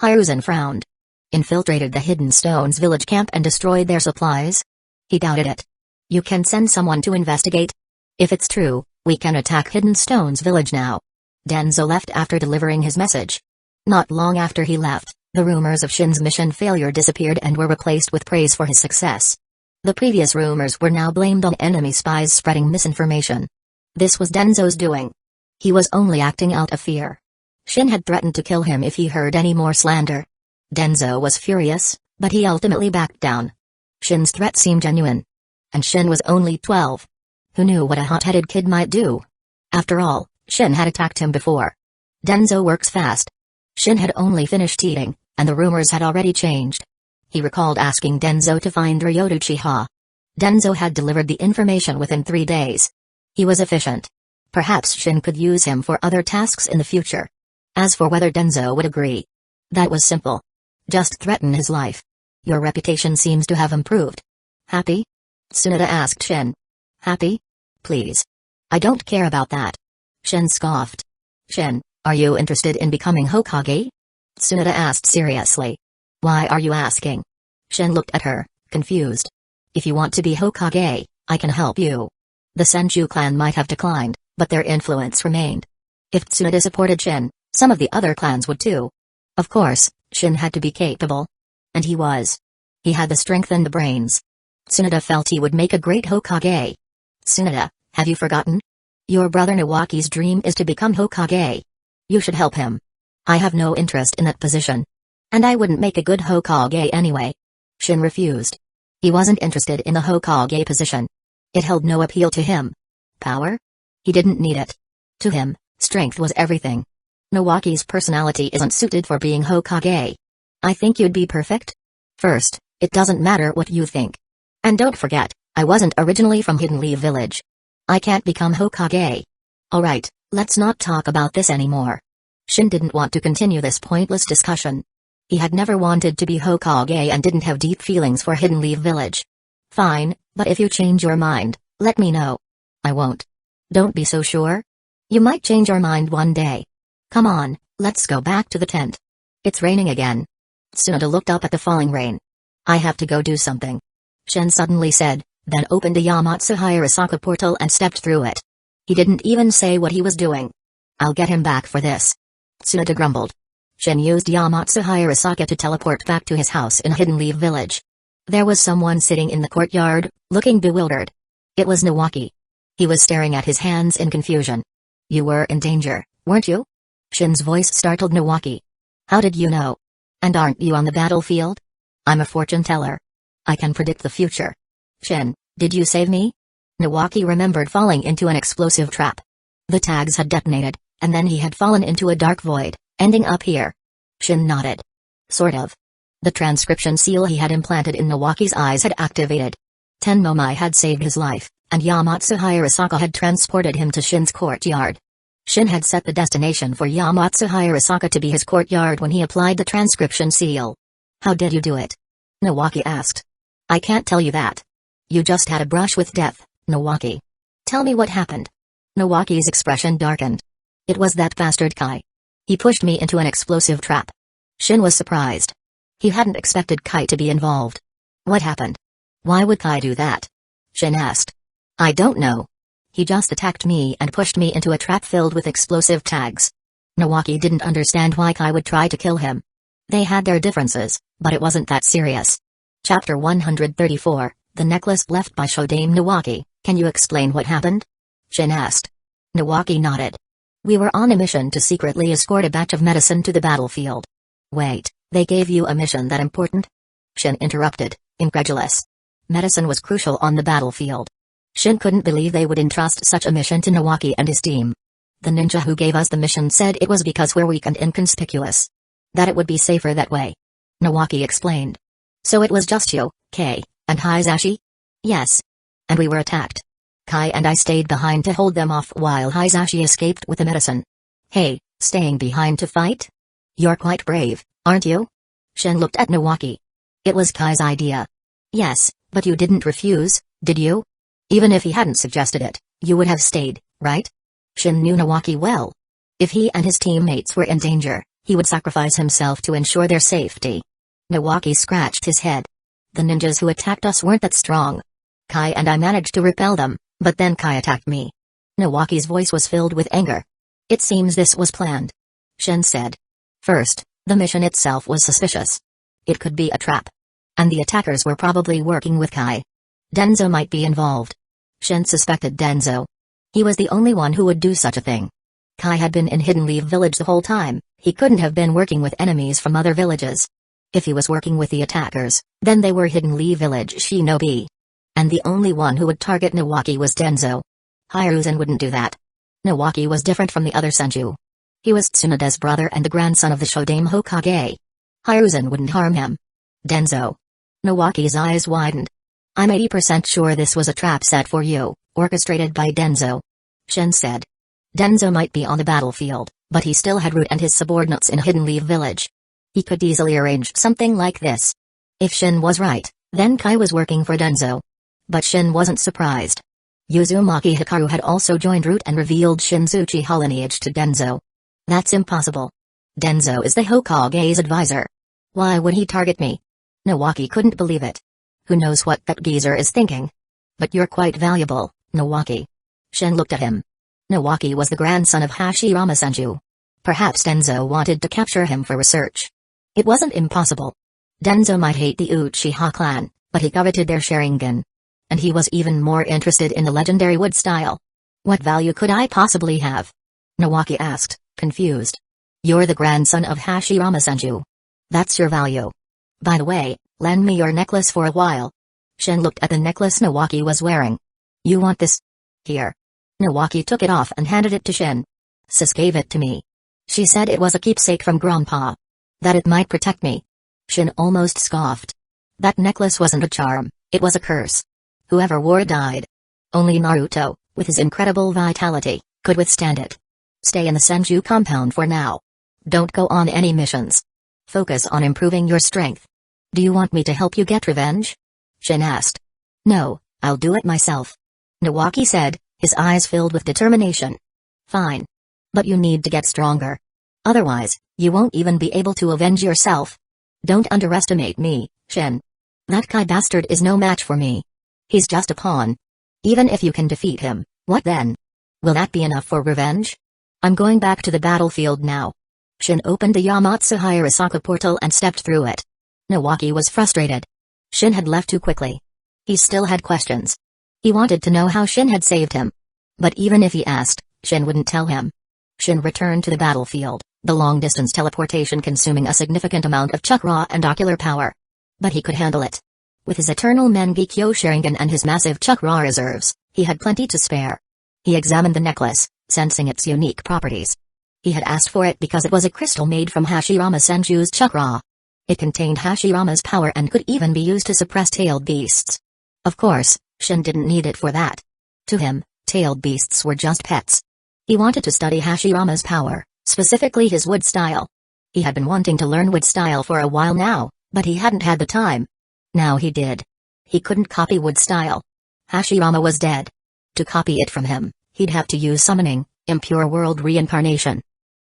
Speaker 1: Hiruzen frowned. Infiltrated the Hidden Stones village camp and destroyed their supplies? He doubted it. You can send someone to investigate? If it's true, we can attack Hidden Stones village now. Denzo left after delivering his message. Not long after he left, the rumors of Shin's mission failure disappeared and were replaced with praise for his success. The previous rumors were now blamed on enemy spies spreading misinformation. This was Denzo's doing. He was only acting out of fear. Shin had threatened to kill him if he heard any more slander. Denzo was furious, but he ultimately backed down. Shin's threat seemed genuine. And Shin was only 12. Who knew what a hot-headed kid might do? After all, Shin had attacked him before. Denzo works fast. Shin had only finished eating, and the rumors had already changed. He recalled asking Denzo to find Ryoto Uchiha. Denzo had delivered the information within 3 days. He was efficient. Perhaps Shin could use him for other tasks in the future. As for whether Denzo would agree, that was simple. Just threaten his life. Your reputation seems to have improved. Happy? Tsunade asked Shin. Happy? Please. I don't care about that. Shin scoffed. Shin, are you interested in becoming Hokage? Tsunade asked seriously. Why are you asking? Shin looked at her, confused. If you want to be Hokage, I can help you. The Senju clan might have declined, but their influence remained. If Tsunade supported Shin, some of the other clans would too. Of course, Shin had to be capable. And he was. He had the strength and the brains. Tsunade felt he would make a great Hokage. Tsunade, have you forgotten? Your brother Nawaki's dream is to become Hokage. You should help him. I have no interest in that position. And I wouldn't make a good Hokage anyway. Shin refused. He wasn't interested in the Hokage position. It held no appeal to him. Power? He didn't need it. To him, strength was everything. Nawaki's personality isn't suited for being Hokage. I think you'd be perfect. First, it doesn't matter what you think. And don't forget, I wasn't originally from Hidden Leaf Village. I can't become Hokage. Alright, let's not talk about this anymore. Shin didn't want to continue this pointless discussion. He had never wanted to be Hokage and didn't have deep feelings for Hidden Leaf Village. Fine, but if you change your mind, let me know. I won't. Don't be so sure. You might change your mind one day. Come on, let's go back to the tent. It's raining again. Tsunade looked up at the falling rain. I have to go do something. Shin suddenly said, then opened a Yamatsu Hirasaka portal and stepped through it. He didn't even say what he was doing. I'll get him back for this. Tsunade grumbled. Shin used Yamatsu Hirasaka to teleport back to his house in Hidden Leaf Village. There was someone sitting in the courtyard, looking bewildered. It was Nawaki. He was staring at his hands in confusion. You were in danger, weren't you? Shin's voice startled Nawaki. How did you know? And aren't you on the battlefield? I'm a fortune teller. I can predict the future. Shin, did you save me? Nawaki remembered falling into an explosive trap. The tags had detonated, and then he had fallen into a dark void, ending up here. Shin nodded. Sort of. The transcription seal he had implanted in Nawaki's eyes had activated. Tenmomai had saved his life, and Yamatsu Hirasaka had transported him to Shin's courtyard. Shin had set the destination for Yamatsu Hirasaka to be his courtyard when he applied the transcription seal. How did you do it? Nawaki asked. I can't tell you that. You just had a brush with death, Nawaki. Tell me what happened. Nawaki's expression darkened. It was that bastard Kai. He pushed me into an explosive trap. Shin was surprised. He hadn't expected Kai to be involved. What happened? Why would Kai do that? Shin asked. I don't know. He just attacked me and pushed me into a trap filled with explosive tags. Nawaki didn't understand why Kai would try to kill him. They had their differences, but it wasn't that serious. Chapter 134, The Necklace Left by Shodame Nawaki, can you explain what happened? Shin asked. Nawaki nodded. We were on a mission to secretly escort a batch of medicine to the battlefield. Wait, they gave you a mission that important? Shin interrupted, incredulous. Medicine was crucial on the battlefield. Shin couldn't believe they would entrust such a mission to Nawaki and his team. The ninja who gave us the mission said it was because we're weak and inconspicuous. That it would be safer that way. Nawaki explained. So it was just you, Kei, and Hisashi? Yes. And we were attacked. Kai and I stayed behind to hold them off while Hisashi escaped with the medicine. Hey, staying behind to fight? You're quite brave, aren't you? Shin looked at Nawaki. It was Kai's idea. Yes, but you didn't refuse, did you? Even if he hadn't suggested it, you would have stayed, right? Shin knew Nawaki well. If he and his teammates were in danger, he would sacrifice himself to ensure their safety. Nawaki scratched his head. The ninjas who attacked us weren't that strong. Kai and I managed to repel them, but then Kai attacked me. Nawaki's voice was filled with anger. It seems this was planned. Shin said. First, the mission itself was suspicious. It could be a trap. And the attackers were probably working with Kai. Denzo might be involved. Shin suspected Denzo. He was the only one who would do such a thing. Kai had been in Hidden Leaf Village the whole time, he couldn't have been working with enemies from other villages. If he was working with the attackers, then they were Hidden Leaf Village shinobi. And the only one who would target Nawaki was Denzo. Hiruzen wouldn't do that. Nawaki was different from the other Senju. He was Tsunoda's brother and the grandson of the Shodame Hokage. Hiruzen wouldn't harm him. Denzo. Nawaki's eyes widened. I'm 80% sure this was a trap set for you, orchestrated by Denzo. Shin said. Denzo might be on the battlefield, but he still had Root and his subordinates in Hidden Leaf Village. He could easily arrange something like this. If Shin was right, then Kai was working for Denzo. But Shin wasn't surprised. Uzumaki Hikaru had also joined Root and revealed Shin's Uchiha lineage to Denzo. That's impossible. Denzo is the Hokage's advisor. Why would he target me? Nawaki couldn't believe it. Who knows what that geezer is thinking? But you're quite valuable, Nawaki. Shin looked at him. Nawaki was the grandson of Hashirama Senju. Perhaps Denzo wanted to capture him for research. It wasn't impossible. Denzo might hate the Uchiha clan, but he coveted their Sharingan. And he was even more interested in the legendary wood style. What value could I possibly have? Nawaki asked, confused. You're the grandson of Hashirama Senju. That's your value. By the way, lend me your necklace for a while. Shin looked at the necklace Nawaki was wearing. You want this? Here. Nawaki took it off and handed it to Shin. Sis gave it to me. She said it was a keepsake from Grandpa. That it might protect me. Shin almost scoffed. That necklace wasn't a charm, it was a curse. Whoever wore it died. Only Naruto, with his incredible vitality, could withstand it. Stay in the Senju compound for now. Don't go on any missions. Focus on improving your strength. Do you want me to help you get revenge? Shin asked. No, I'll do it myself. Nawaki said, his eyes filled with determination. Fine. But you need to get stronger. Otherwise, you won't even be able to avenge yourself. Don't underestimate me, Shin. That Kai bastard is no match for me. He's just a pawn. Even if you can defeat him, what then? Will that be enough for revenge? I'm going back to the battlefield now. Shin opened the Yamatsu Hirasaka portal and stepped through it. Nawaki was frustrated. Shin had left too quickly. He still had questions. He wanted to know how Shin had saved him. But even if he asked, Shin wouldn't tell him. Shin returned to the battlefield, the long-distance teleportation consuming a significant amount of chakra and ocular power. But he could handle it. With his eternal Mangekyo Sharingan and his massive chakra reserves, he had plenty to spare. He examined the necklace, sensing its unique properties. He had asked for it because it was a crystal made from Hashirama Senju's chakra. It contained Hashirama's power and could even be used to suppress tailed beasts. Of course, Shin didn't need it for that. To him, tailed beasts were just pets. He wanted to study Hashirama's power, specifically his wood style. He had been wanting to learn wood style for a while now, but he hadn't had the time. Now he did. He couldn't copy wood style. Hashirama was dead. To copy it from him, he'd have to use summoning, impure world reincarnation.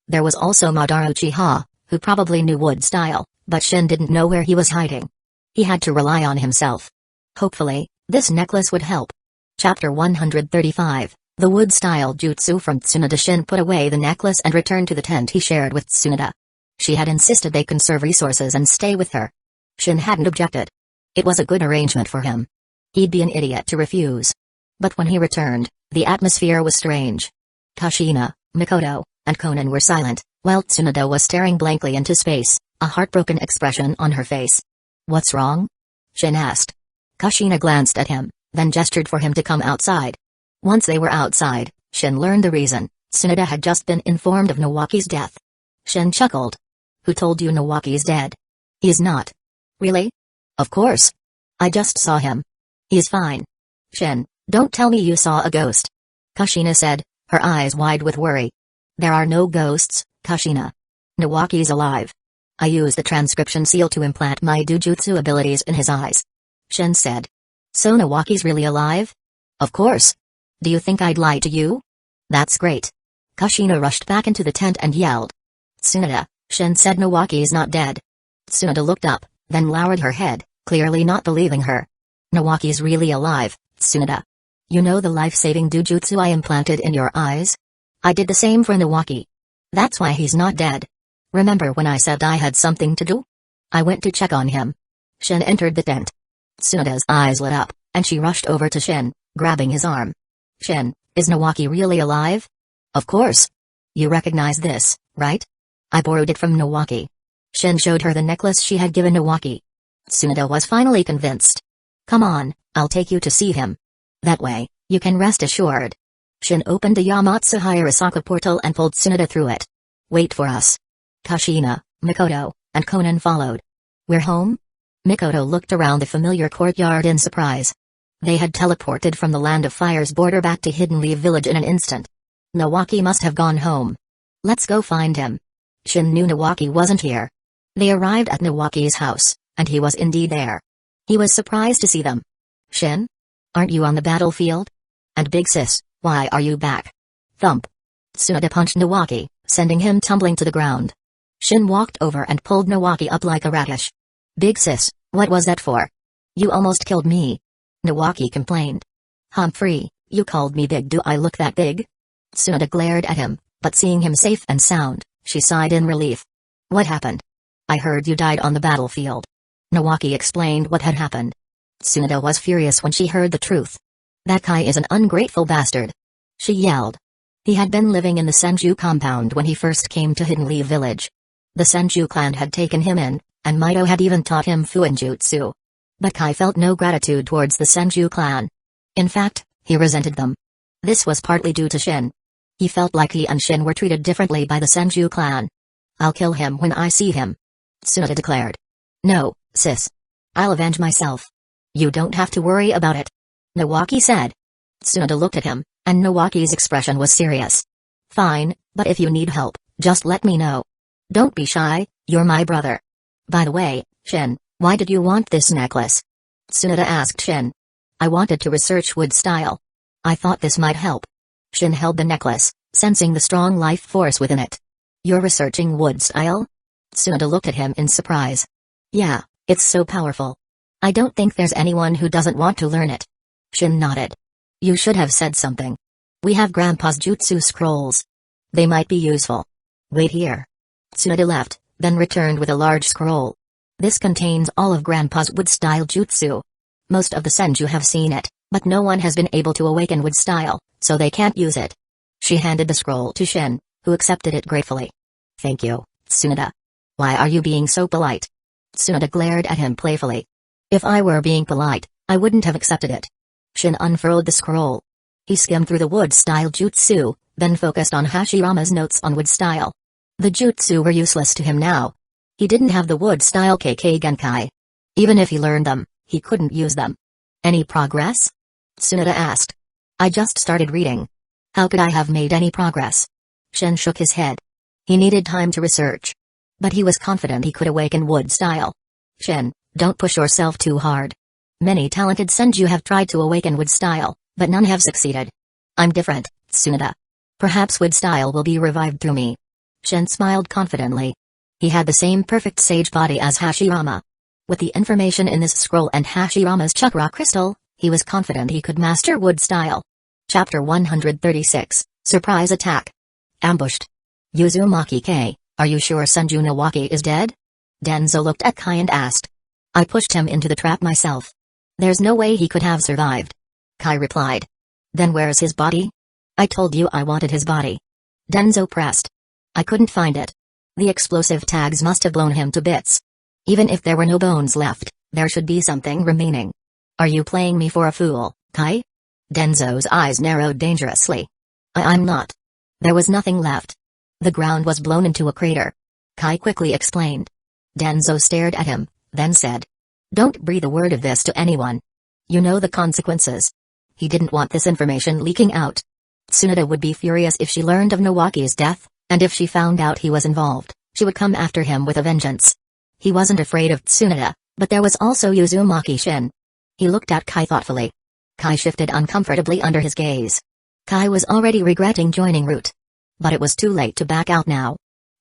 Speaker 1: There was also Madara Uchiha, who probably knew wood style, but Shin didn't know where he was hiding. He had to rely on himself. Hopefully, this necklace would help. Chapter 135, The Wood Style Jutsu from Tsunade. Shin put away the necklace and returned to the tent he shared with Tsunade. She had insisted they conserve resources and stay with her. Shin hadn't objected. It was a good arrangement for him. He'd be an idiot to refuse. But when he returned, the atmosphere was strange. Kushina, Mikoto, and Konan were silent, while Tsunade was staring blankly into space, a heartbroken expression on her face. "What's wrong?" Shin asked. Kushina glanced at him, then gestured for him to come outside. Once they were outside, Shin learned the reason. Tsunade had just been informed of Nawaki's death. Shin chuckled. "Who told you Nawaki's dead?" "He's not." "Really?" "Of course. I just saw him. He's fine." "Shin, don't tell me you saw a ghost," Kushina said, her eyes wide with worry. "There are no ghosts, Kushina. Nawaki's alive. I used the transcription seal to implant my dujutsu abilities in his eyes," Shin said. "So Nawaki's really alive?" "Of course. Do you think I'd lie to you?" "That's great." Kushina rushed back into the tent and yelled. "Tsunade," Shin said, "Nawaki's not dead." Tsunade looked up, then lowered her head, clearly not believing her. "Nawaki's really alive, Tsunade. You know the life-saving dujutsu I implanted in your eyes? I did the same for Nawaki. That's why he's not dead. Remember when I said I had something to do? I went to check on him." Shin entered the tent. Tsunade's eyes lit up, and she rushed over to Shin, grabbing his arm. "Shin, is Nawaki really alive?" "Of course. You recognize this, right? I borrowed it from Nawaki." Shin showed her the necklace she had given Nawaki. Tsunade was finally convinced. "Come on, I'll take you to see him. That way, you can rest assured." Shin opened the Yamatsu Hirasaka portal and pulled Tsunade through it. "Wait for us." Kushina, Mikoto, and Konan followed. "We're home?" Mikoto looked around the familiar courtyard in surprise. They had teleported from the Land of Fire's border back to Hidden Leaf Village in an instant. Nawaki must have gone home. "Let's go find him." Shin knew Nawaki wasn't here. They arrived at Nawaki's house, and he was indeed there. He was surprised to see them. "Shin? Aren't you on the battlefield? And big sis, why are you back?" Thump. Tsunade punched Nawaki, sending him tumbling to the ground. Shin walked over and pulled Nawaki up like a radish. "Big sis, what was that for? You almost killed me." Nawaki complained. "Humphrey, you called me big. Do I look that big?" Tsunade glared at him, but seeing him safe and sound, she sighed in relief. "What happened?" "I heard you died on the battlefield." Nawaki explained what had happened. Tsunade was furious when she heard the truth. "That Kai is an ungrateful bastard," she yelled. He had been living in the Senju compound when he first came to Hidden Leaf Village. The Senju clan had taken him in, and Mito had even taught him Fuinjutsu. But Kai felt no gratitude towards the Senju clan. In fact, he resented them. This was partly due to Shin. He felt like he and Shin were treated differently by the Senju clan. "I'll kill him when I see him," Tsunade declared. "No, sis. I'll avenge myself. You don't have to worry about it," Nawaki said. Tsunade looked at him, and Nawaki's expression was serious. "Fine, but if you need help, just let me know. Don't be shy, you're my brother. By the way, Shin, why did you want this necklace?" Tsunade asked Shin. "I wanted to research wood style. I thought this might help." Shin held the necklace, sensing the strong life force within it. "You're researching wood style?" Tsunade looked at him in surprise. "Yeah, it's so powerful. I don't think there's anyone who doesn't want to learn it." Shin nodded. "You should have said something. We have Grandpa's jutsu scrolls. They might be useful. Wait here." Tsunade left, then returned with a large scroll. This contains all of Grandpa's wood-style jutsu. Most of the senju have seen it, but no one has been able to awaken wood-style, so they can't use it. She handed the scroll to Shin, who accepted it gratefully. Thank you, Tsunade. Why are you being so polite? Tsunade glared at him playfully. If I were being polite, I wouldn't have accepted it. Shin unfurled the scroll. He skimmed through the wood-style jutsu, then focused on Hashirama's notes on wood-style. The jutsu were useless to him now. He didn't have the wood-style KK Genkai. Even if he learned them, he couldn't use them. Any progress? Tsunade asked. I just started reading. How could I have made any progress? Shin shook his head. He needed time to research. But he was confident he could awaken wood-style. Shin, don't push yourself too hard. Many talented senju have tried to awaken wood-style, but none have succeeded. I'm different, Tsunade. Perhaps wood-style will be revived through me. Shin smiled confidently. He had the same perfect sage body as Hashirama. With the information in this scroll and Hashirama's chakra crystal, he was confident he could master wood-style. Chapter 136, Surprise Attack. Ambushed. Uzumaki K, are you sure Senju Nawaki is dead? Denzo looked at Kai and asked. I pushed him into the trap myself. There's no way he could have survived. Kai replied. Then where's his body? I told you I wanted his body. Denzo pressed. I couldn't find it. The explosive tags must have blown him to bits. Even if there were no bones left, there should be something remaining. Are you playing me for a fool, Kai? Denzo's eyes narrowed dangerously. I'm not. There was nothing left. The ground was blown into a crater. Kai quickly explained. Denzo stared at him, then said. Don't breathe a word of this to anyone. You know the consequences. He didn't want this information leaking out. Tsunade would be furious if she learned of Nawaki's death, and if she found out he was involved, she would come after him with a vengeance. He wasn't afraid of Tsunade, but there was also Uzumaki Shin. He looked at Kai thoughtfully. Kai shifted uncomfortably under his gaze. Kai was already regretting joining Root. But it was too late to back out now.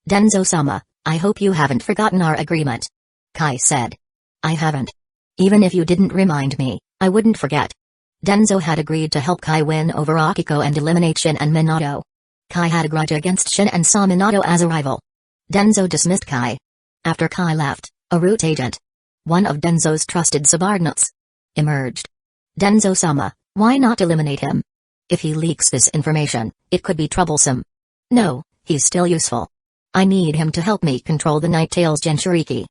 Speaker 1: Denzo-sama, I hope you haven't forgotten our agreement. Kai said. I haven't. Even if you didn't remind me, I wouldn't forget. Denzo had agreed to help Kai win over Akiko and eliminate Shin and Minato. Kai had a grudge against Shin and saw Minato as a rival. Denzo dismissed Kai. After Kai left, a Root agent, one of Denzo's trusted subordinates, emerged. Denzo-sama, why not eliminate him? If he leaks this information, it could be troublesome. No, he's still useful. I need him to help me control the Night Tail's Jinchuriki.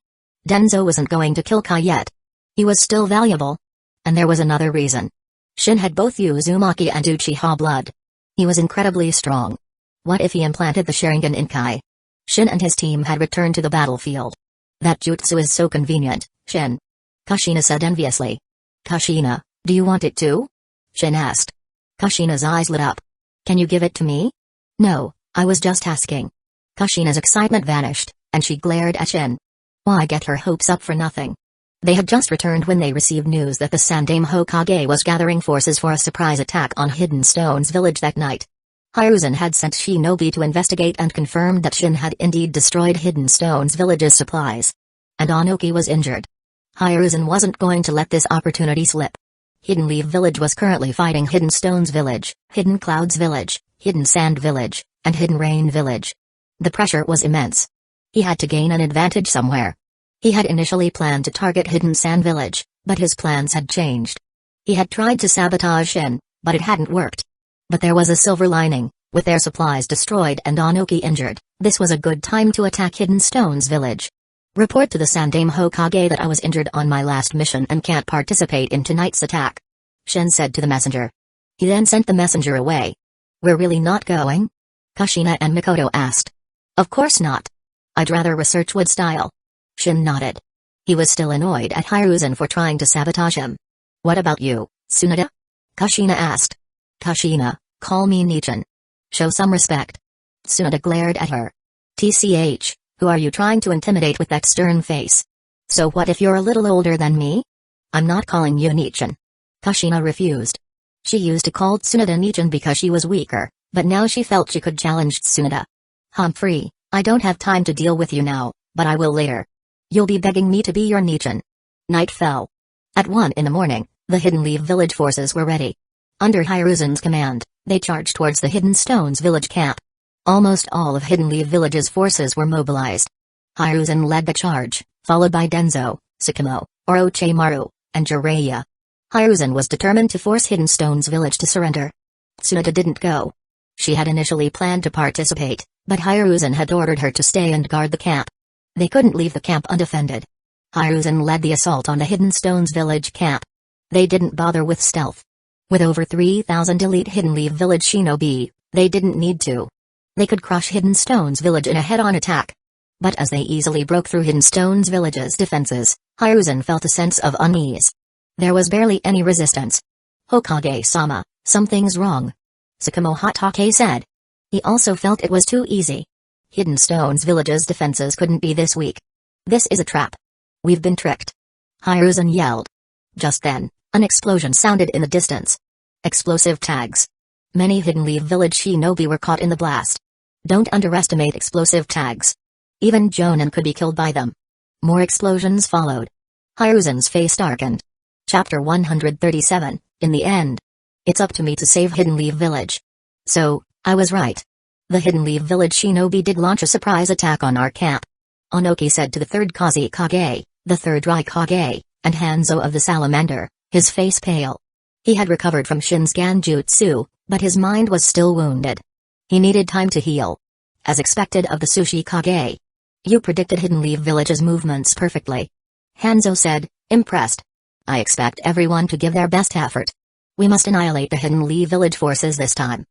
Speaker 1: Denzo wasn't going to kill Kai yet. He was still valuable. And there was another reason. Shin had both Uzumaki and Uchiha blood. He was incredibly strong. What if he implanted the Sharingan in Kai? Shin and his team had returned to the battlefield. That jutsu is so convenient, Shin. Kushina said enviously. Kushina, do you want it too? Shin asked. Kushina's eyes lit up. Can you give it to me? No, I was just asking. Kushina's excitement vanished, and she glared at Shin. Why get her hopes up for nothing? They had just returned when they received news that the Sandaime Hokage was gathering forces for a surprise attack on Hidden Stone's village that night. Hiruzen had sent shinobi to investigate and confirmed that Shin had indeed destroyed Hidden Stone's village's supplies. And Anoki was injured. Hiruzen wasn't going to let this opportunity slip. Hidden Leaf Village was currently fighting Hidden Stone's village, Hidden Clouds Village, Hidden Sand Village, and Hidden Rain Village. The pressure was immense. He had to gain an advantage somewhere. He had initially planned to target Hidden Sand Village, but his plans had changed. He had tried to sabotage Shin, but it hadn't worked. But there was a silver lining. With their supplies destroyed and Anoki injured, this was a good time to attack Hidden Stone's village. Report to the Sandaime Hokage that I was injured on my last mission and can't participate in tonight's attack. Shin said to the messenger. He then sent the messenger away. We're really not going? Kushina and Mikoto asked. Of course not. I'd rather research wood style. Shin nodded. He was still annoyed at Hiruzen for trying to sabotage him. What about you, Tsunade? Kushina asked. Kushina, call me Nichan. Show some respect. Tsunade glared at her. TCH, who are you trying to intimidate with that stern face? So what if you're a little older than me? I'm not calling you Nichan. Kushina refused. She used to call Tsunade Nichan because she was weaker, but now she felt she could challenge Tsunade. Humphrey, I don't have time to deal with you now, but I will later. You'll be begging me to be your Nichan. Night fell. At 1 in the morning, the Hidden Leaf village forces were ready. Under Hiruzen's command, they charged towards the Hidden Stones village camp. Almost all of Hidden Leaf Village's forces were mobilized. Hiruzen led the charge, followed by Denzo, Sakamo, Orochimaru, and Jiraiya. Hiruzen was determined to force Hidden Stone's village to surrender. Tsunade didn't go. She had initially planned to participate, but Hiruzen had ordered her to stay and guard the camp. They couldn't leave the camp undefended. Hiruzen led the assault on the Hidden Stone's village camp. They didn't bother with stealth. With over 3,000 elite Hidden Leaf Village shinobi, they didn't need to. They could crush Hidden Stone's village in a head-on attack. But as they easily broke through Hidden Stone's village's defenses, Hiruzen felt a sense of unease. There was barely any resistance. Hokage-sama, something's wrong. Sakamo Hatake said. He also felt it was too easy. Hidden Stone's village's defenses couldn't be this weak. This is a trap. We've been tricked. Hiruzen yelled. Just then, an explosion sounded in the distance. Explosive tags. Many Hidden Leaf Village shinobi were caught in the blast. Don't underestimate explosive tags. Even Jonin could be killed by them. More explosions followed. Hiruzen's face darkened. Chapter 137, in the end. It's up to me to save Hidden Leaf Village. So, I was right. The Hidden Leaf Village shinobi did launch a surprise attack on our camp. Onoki said to the third Kazekage, the third Raikage, and Hanzo of the Salamander, his face pale. He had recovered from Shin's Jutsu, but his mind was still wounded. He needed time to heal. As expected of the Sushi Kage. You predicted Hidden Leaf Village's movements perfectly. Hanzo said, impressed. I expect everyone to give their best effort. We must annihilate the Hidden Leaf Village forces this time.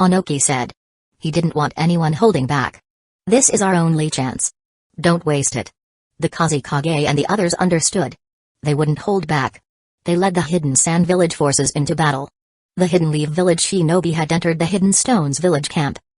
Speaker 1: Onoki said. He didn't want anyone holding back. This is our only chance. Don't waste it. The Kazekage and the others understood. They wouldn't hold back. They led the Hidden Sand Village forces into battle. The Hidden Leaf Village shinobi had entered the Hidden Stones village camp.